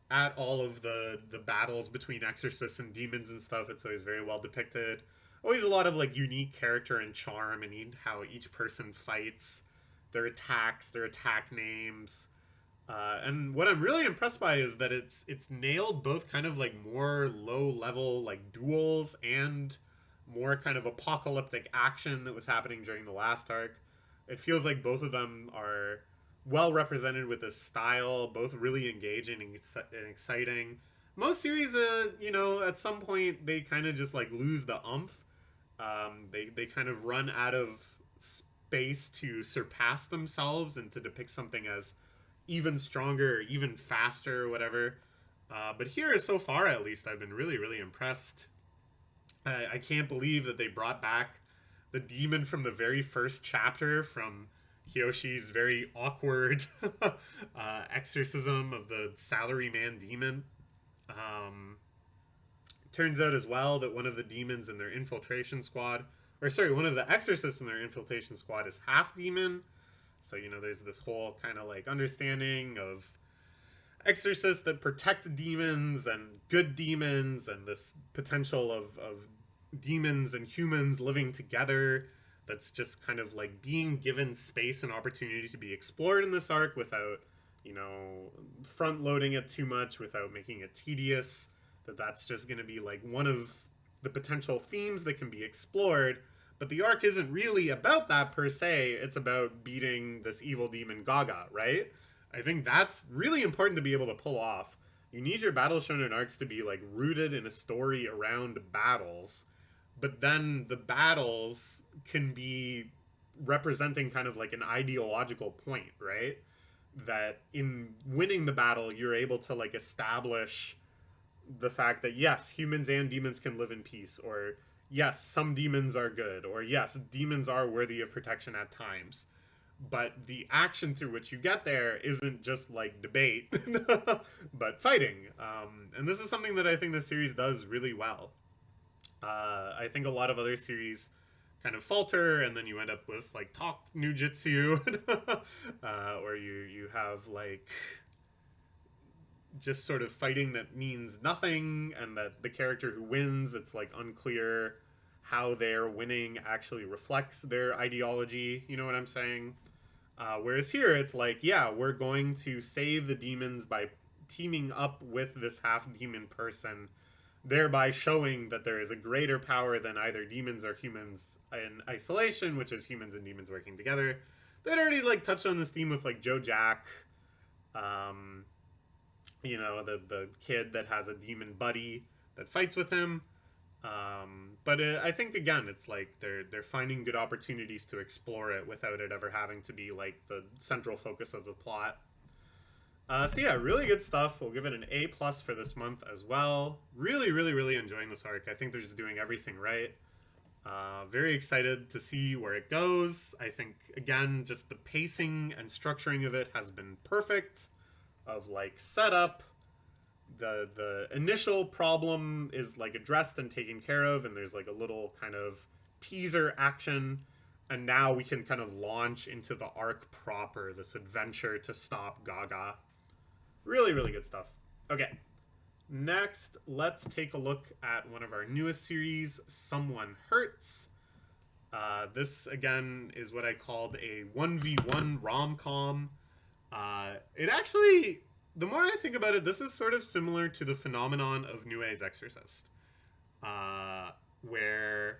at all of the battles between exorcists and demons and stuff. It's always very well depicted. Always a lot of like unique character and charm and how each person fights, their attacks, their attack names. And what I'm really impressed by is that it's nailed both kind of like more low level like duels and more kind of apocalyptic action that was happening during the last arc. It feels like both of them are well represented with this style, both really engaging and exciting. Most series, at some point they kind of just like lose the umph. They kind of run out of space to surpass themselves and to depict something as even stronger, even faster, whatever. But here, so far at least, I've been really, really impressed. I can't believe that they brought back the demon from the very first chapter from Kiyoshi's very awkward exorcism of the salaryman demon. Um, Turns out as well that one of the demons in their infiltration squad, or sorry, one of the exorcists in their infiltration squad is half demon. So, there's this whole kind of like understanding of exorcists that protect demons and good demons, and this potential of demons and humans living together that's just kind of like being given space and opportunity to be explored in this arc without, front loading it too much, without making it tedious. That's just going to be like one of the potential themes that can be explored. But the arc isn't really about that per se. It's about beating this evil demon Gaga, right? I think that's really important to be able to pull off. You need your battle shonen arcs to be like rooted in a story around battles, but then the battles can be representing kind of like an ideological point, right? That in winning the battle, you're able to like establish the fact that yes, humans and demons can live in peace, or yes, some demons are good, or yes, demons are worthy of protection at times. But the action through which you get there isn't just like debate, but fighting. And this is something that I think this series does really well. I think a lot of other series kind of falter, and then you end up with like talk nujitsu, or you have like just sort of fighting that means nothing, and that the character who wins, it's like unclear how their winning actually reflects their ideology. You know what I'm saying? Whereas here, it's like, yeah, we're going to save the demons by teaming up with this half demon person, thereby showing that there is a greater power than either demons or humans in isolation, which is humans and demons working together. They'd already like touched on this theme with like Joe Jack, the kid that has a demon buddy that fights with him. But I think again, it's like they're finding good opportunities to explore it without it ever having to be like the central focus of the plot. So yeah, really good stuff. We'll give it an A+ for this month as well. Really, really, really enjoying this arc. I think they're just doing everything right. Very excited to see where it goes. I think again, just the pacing and structuring of it has been perfect. Of like setup, the initial problem is like addressed and taken care of, and there's like a little kind of teaser action, and now we can kind of launch into the arc proper, this adventure to stop Gaga. Really, really good stuff. Okay, next let's take a look at one of our newest series, Someone Hertz. This again is what I called a 1v1 rom-com. It actually, the more I think about it, this is sort of similar to the phenomenon of Nue's Exorcist, where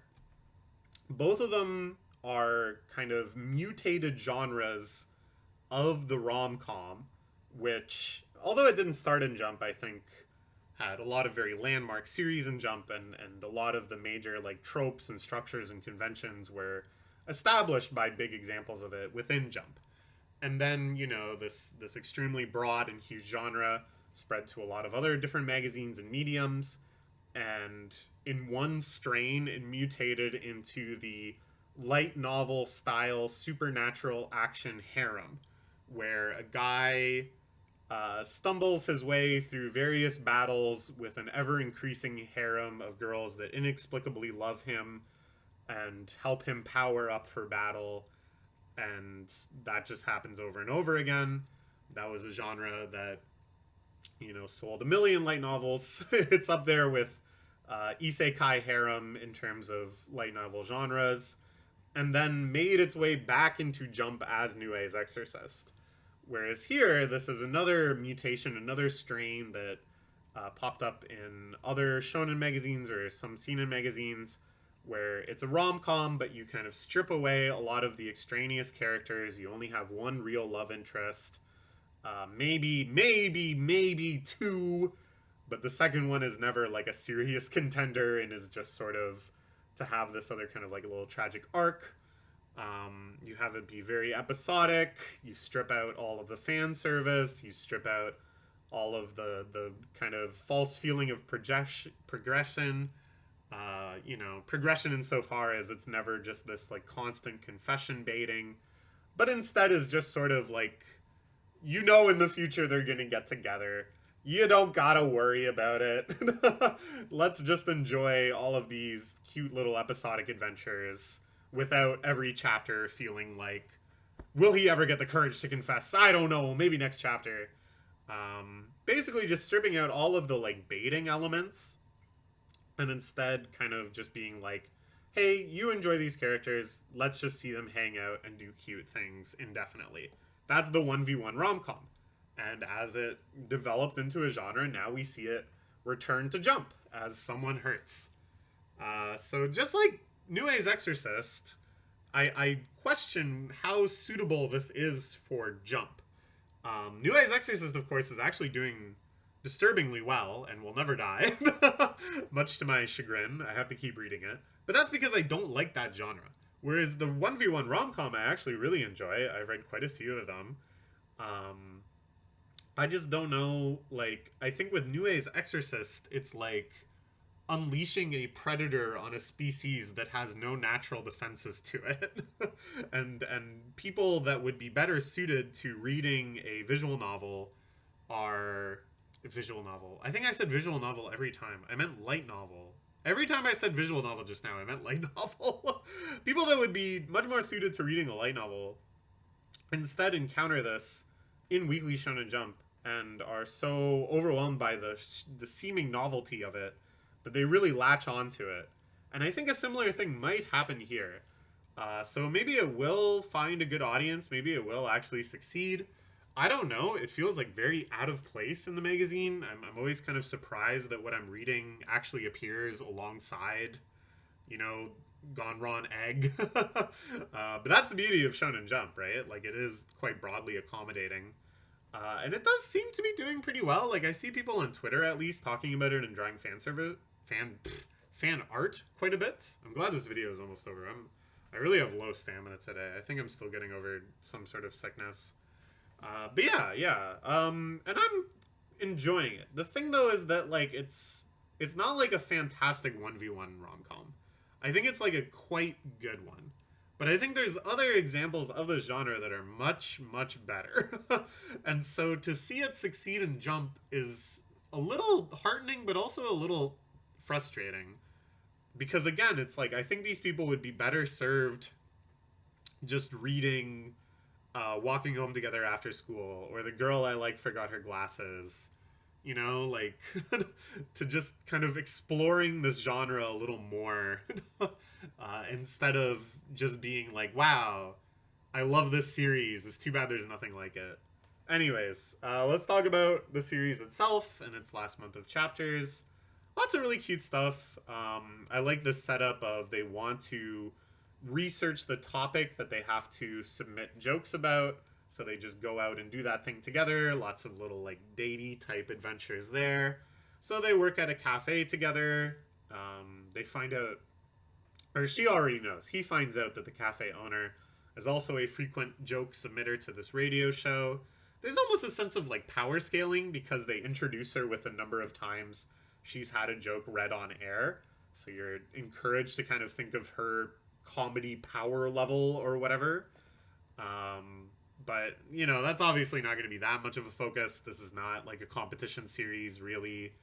both of them are kind of mutated genres of the rom-com, which, although it didn't start in Jump, I think had a lot of very landmark series in Jump, and a lot of the major like tropes and structures and conventions were established by big examples of it within Jump. And then, this extremely broad and huge genre spread to a lot of other different magazines and mediums. And in one strain, it mutated into the light novel style supernatural action harem, where a guy stumbles his way through various battles with an ever-increasing harem of girls that inexplicably love him and help him power up for battle. And that just happens over and over again. That was a genre that, sold a million light novels. It's up there with isekai harem in terms of light novel genres, and then made its way back into Jump as Nue's Exorcist, Whereas here, this is another mutation, another strain that popped up in other shonen magazines or some seinen magazines, where it's a rom-com, but you kind of strip away a lot of the extraneous characters. You only have one real love interest, maybe two, but the second one is never like a serious contender and is just sort of to have this other kind of like a little tragic arc. You have it be very episodic. You strip out all of the fan service. You strip out all of the kind of false feeling of progression. Progression insofar as it's never just this like constant confession baiting, but instead is just sort of like, in the future they're gonna get together. You don't gotta worry about it. Let's just enjoy all of these cute little episodic adventures without every chapter feeling like, will he ever get the courage to confess? I don't know, maybe next chapter. Basically just stripping out all of the like baiting elements and instead kind of just being like, hey, you enjoy these characters, let's just see them hang out and do cute things indefinitely. That's the 1v1 rom-com. And as it developed into a genre, now we see it return to Jump as Someone Hurts. So just like Nue's Exorcist, I question how suitable this is for Jump. Nue's Exorcist, of course, is actually doing disturbingly well and will never die, much to my chagrin. I have to keep reading it. But that's because I don't like that genre. Whereas the 1v1 rom-com I actually really enjoy. I've read quite a few of them. I just don't know, like, I think with Nue's Exorcist, it's like unleashing a predator on a species that has no natural defenses to it. and people that would be better suited to reading a visual novel are... Visual novel. I think I said visual novel every time. I meant light novel. Every time I said visual novel just now, I meant light novel. People that would be much more suited to reading a light novel instead encounter this in Weekly Shonen Jump and are so overwhelmed by the seeming novelty of it that they really latch onto it. And I think a similar thing might happen here. So maybe it will find a good audience. Maybe it will actually succeed. I don't know. It feels like very out of place in the magazine. I'm always kind of surprised that what I'm reading actually appears alongside, Gonron Egg. But that's the beauty of Shonen Jump, right? Like, it is quite broadly accommodating. And it does seem to be doing pretty well. Like, I see people on Twitter, at least, talking about it and drawing fan art quite a bit. I'm glad this video is almost over. I really have low stamina today. I think I'm still getting over some sort of sickness. But yeah. And I'm enjoying it. The thing, though, is that, like, it's not, like, a fantastic 1v1 rom-com. I think it's, like, a quite good one. But I think there's other examples of the genre that are much, much better. And so to see it succeed in Jump is a little heartening, but also a little frustrating. Because, again, it's like, I think these people would be better served just reading Walking Home Together After School, or The Girl I Like Forgot Her Glasses, like, to just kind of exploring this genre a little more, instead of just being like, wow, I love this series, it's too bad there's nothing like it. Anyways, let's talk about the series itself and its last month of chapters. Lots of really cute stuff. I like the setup of they want to research the topic that they have to submit jokes about, so they just go out and do that thing together. Lots of little like datey type adventures there. So they work at a cafe together. They find out, or she already knows, he finds out that the cafe owner is also a frequent joke submitter to this radio show. There's almost a sense of like power scaling because they introduce her with a number of times she's had a joke read on air, so you're encouraged to kind of think of her comedy power level or whatever. But that's obviously not going to be that much of a focus. This is not like a competition series, really.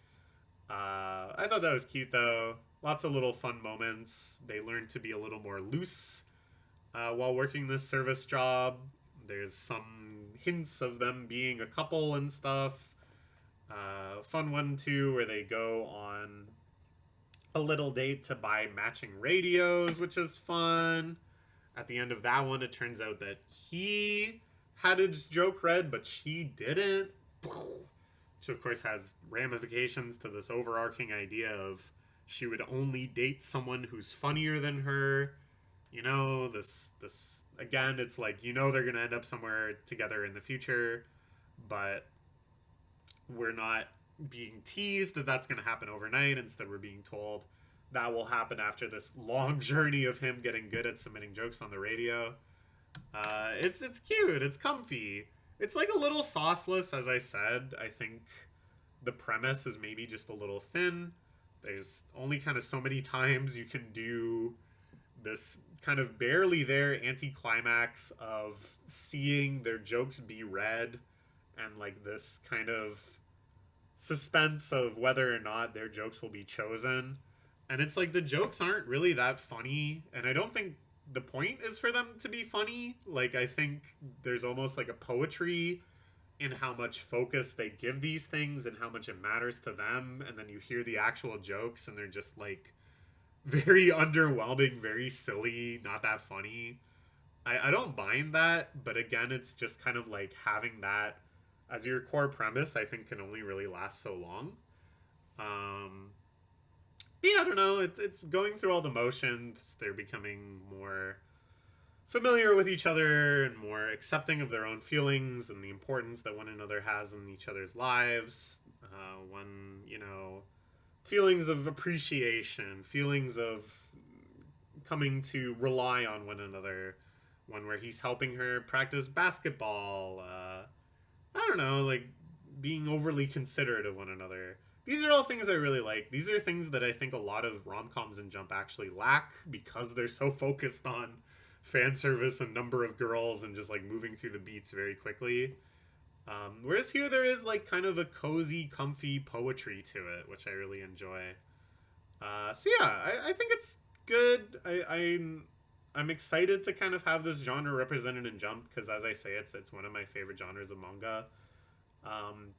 I thought that was cute, though. Lots of little fun moments. They learn to be a little more loose while working this service job. There's some hints of them being a couple and stuff. Fun one, too, where they go on a little date to buy matching radios, which is fun. At the end of that one, it turns out that he had his joke read, but she didn't. Which, of course, has ramifications to this overarching idea of she would only date someone who's funnier than her. You know, this again, it's like, you know, they're going to end up somewhere together in the future, but we're not being teased that that's going to happen overnight. Instead, we're being told that will happen after this long journey of him getting good at submitting jokes on the radio. It's cute. It's comfy. It's like a little sauceless, as I said. I think the premise is maybe just a little thin. There's only kind of so many times you can do this kind of barely there anticlimax of seeing their jokes be read, and like this kind of suspense of whether or not their jokes will be chosen. And it's like the jokes aren't really that funny, and I don't think the point is for them to be funny. Like, I think there's almost like a poetry in how much focus they give these things and how much it matters to them, and then you hear the actual jokes and they're just like very underwhelming, very silly, not that funny. I don't mind that, but again, it's just kind of like having that as your core premise, I think can only really last so long. Yeah, I don't know. It's going through all the motions. They're becoming more familiar with each other and more accepting of their own feelings and the importance that one another has in each other's lives. You know, feelings of appreciation, feelings of coming to rely on one another. One where he's helping her practice basketball. I don't know, like being overly considerate of one another. These are all things I really like. These are things that I think a lot of rom-coms in Jump actually lack because they're so focused on fan service and number of girls and just like moving through the beats very quickly. Whereas here there is like kind of a cozy, comfy poetry to it, which I really enjoy. So yeah, I think it's good. I'm excited to kind of have this genre represented in Jump because, as I say, it's one of my favorite genres of manga.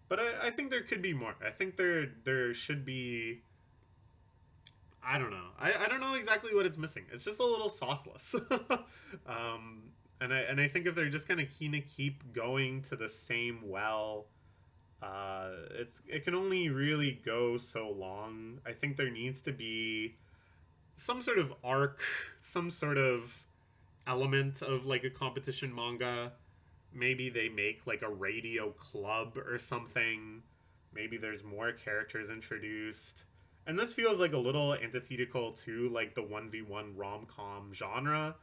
But I think there could be more. I think there should be. I don't know. I don't know exactly what it's missing. It's just a little sauceless. And I think if they're just kind of keen to keep going to the same well, it can only really go so long. I think there needs to be some sort of arc, some sort of element of like a competition manga. Maybe they make like a radio club or something. Maybe there's more characters introduced. And this feels like a little antithetical to like the 1v1 rom-com genre.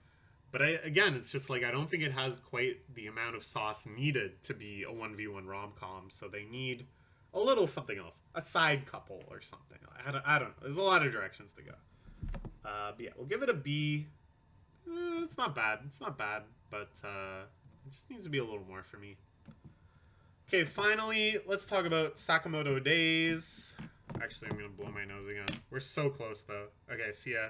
But again, it's just like I don't think it has quite the amount of sauce needed to be a 1v1 rom-com. So they need a little something else. A side couple or something. I don't know. There's a lot of directions to go. But yeah, we'll give it a B. It's not bad. It's not bad. But it just needs to be a little more for me. Okay, finally, let's talk about Sakamoto Days. Actually, I'm going to blow my nose again. We're so close, though. Okay, see ya.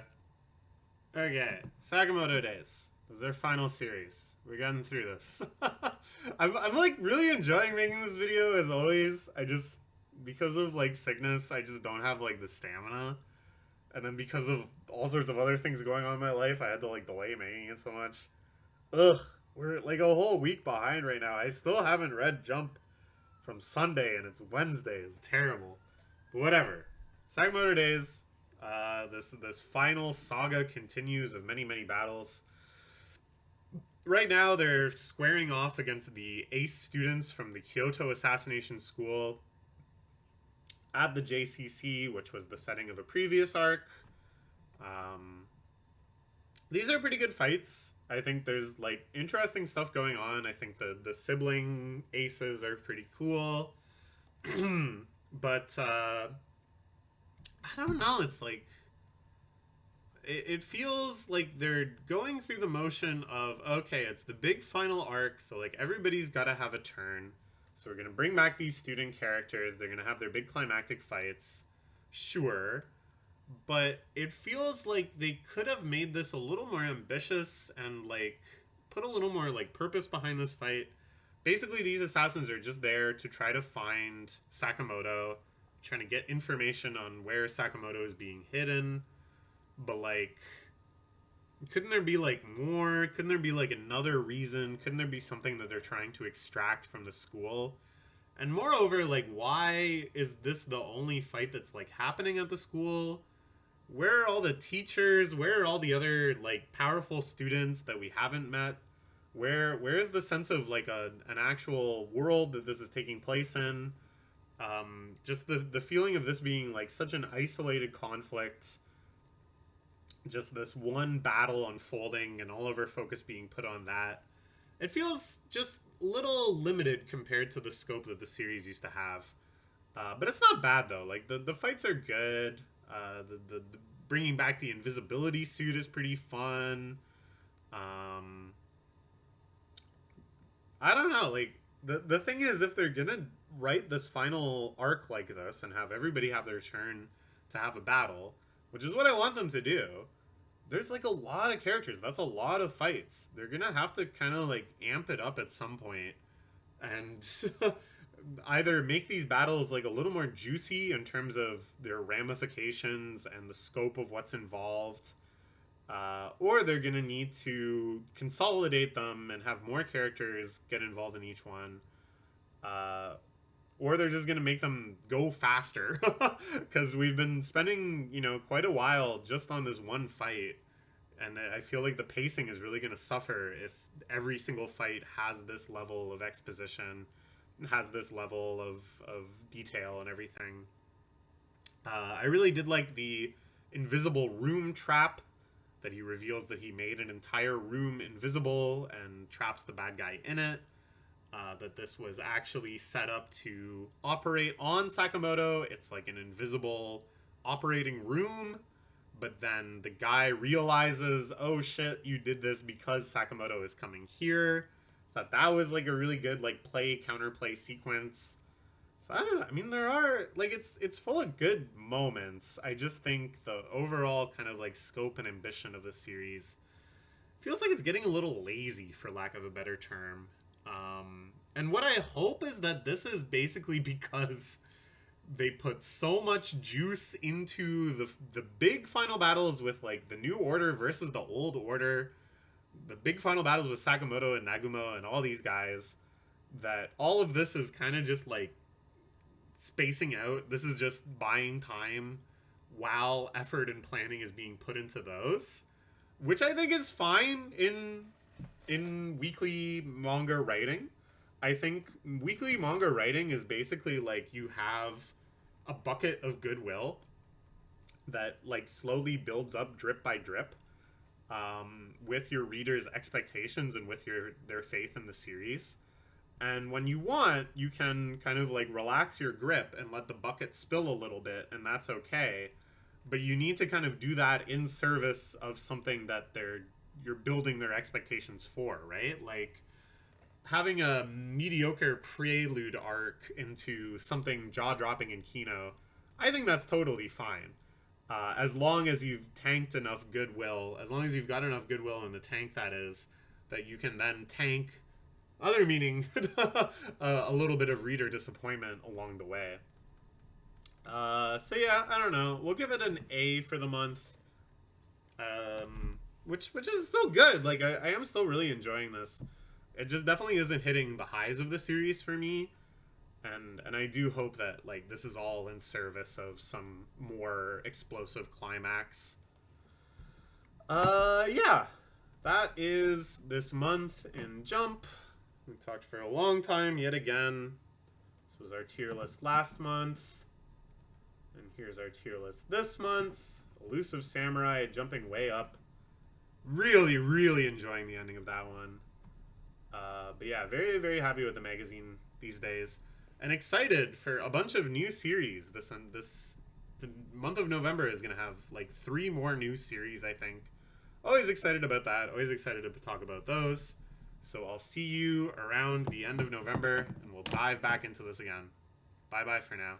Okay, Sakamoto Days. This is their final series. We're getting through this. I'm like, really enjoying making this video, as always. I just, because of, like, sickness, I just don't have, like, the stamina. And then because of all sorts of other things going on in my life, I had to, like, delay making it so much. Ugh, we're, like, a whole week behind right now. I still haven't read Jump from Sunday, and it's Wednesday. It's terrible. But whatever. Sakamoto Days. This final saga continues of many, many battles. Right now, they're squaring off against the ace students from the Kyoto Assassination School at the JCC, which was the setting of a previous arc. These are pretty good fights. I think there's like interesting stuff going on. I think the sibling aces are pretty cool. But I don't know. It's like it feels like they're going through the motion of, okay, it's the big final arc, so like everybody's got to have a turn. So we're gonna bring back these student characters. They're gonna have their big climactic fights, sure. But it feels like they could have made this a little more ambitious and like put a little more like purpose behind this fight. Basically, these assassins are just there to try to find Sakamoto, trying to get information on where Sakamoto is being hidden. But like, couldn't there be like more? Couldn't there be like another reason? Couldn't there be something that they're trying to extract from the school? And moreover, like, why is this the only fight that's like happening at the school? Where are all the teachers? Where are all the other like powerful students that we haven't met? Where is the sense of like an actual world that this is taking place in? Just the feeling of this being like such an isolated conflict, just this one battle unfolding and all of our focus being put on that. It feels just a little limited compared to the scope that the series used to have. But it's not bad though. Like the fights are good. The bringing back the invisibility suit is pretty fun. I don't know. Like the thing is, if they're gonna write this final arc like this and have everybody have their turn to have a battle, which is what I want them to do, there's like a lot of characters. That's a lot of fights. They're gonna have to kind of like amp it up at some point and either make these battles like a little more juicy in terms of their ramifications and the scope of what's involved, or they're gonna need to consolidate them and have more characters get involved in each one, or they're just gonna make them go faster because we've been spending quite a while just on this one fight, and I feel like the pacing is really gonna suffer if every single fight has this level of exposition, has this level of detail and everything. I really did like the invisible room trap that he reveals that he made an entire room invisible and traps the bad guy in it. That this was actually set up to operate on Sakamoto. It's like an invisible operating room, but then the guy realizes, oh shit, you did this because Sakamoto is coming here. That was like a really good like counterplay sequence. So I don't know. I mean, there are like it's full of good moments. I just think the overall kind of like scope and ambition of the series feels like it's getting a little lazy, for lack of a better term. And what I hope is that this is basically because they put so much juice into the big final battles with like the New Order versus the Old Order, the big final battles with Sakamoto and Nagumo and all these guys, that all of this is kind of just like spacing out. This is just buying time while effort and planning is being put into those, which I think is fine in weekly manga writing. I think weekly manga writing is basically like you have a bucket of goodwill that like slowly builds up drip by drip, with your readers' expectations and with their faith in the series. And when you want, you can kind of like relax your grip and let the bucket spill a little bit, and that's okay. But you need to kind of do that in service of something that you're building their expectations for, right? Like having a mediocre prelude arc into something jaw-dropping in Kino, I think that's totally fine. As long as you've tanked enough goodwill, as long as you've got enough goodwill in the tank, that is, that you can then tank other meaning a little bit of reader disappointment along the way. So yeah, I don't know. We'll give it an A for the month, which is still good. Like I am still really enjoying this. It just definitely isn't hitting the highs of the series for me, and I do hope that like this is all in service of some more explosive climax. Yeah, that is this month in Jump. We talked for a long time yet again. This was our tier list last month, and here's our tier list this month. Elusive Samurai jumping way up. Really, really enjoying the ending of that one. But yeah, very, very happy with the magazine these days, and excited for a bunch of new series. The month of November is gonna have like 3 more new series, I think. Always excited about that. Always excited to talk about those. So I'll see you around the end of November, and we'll dive back into this again. Bye bye for now.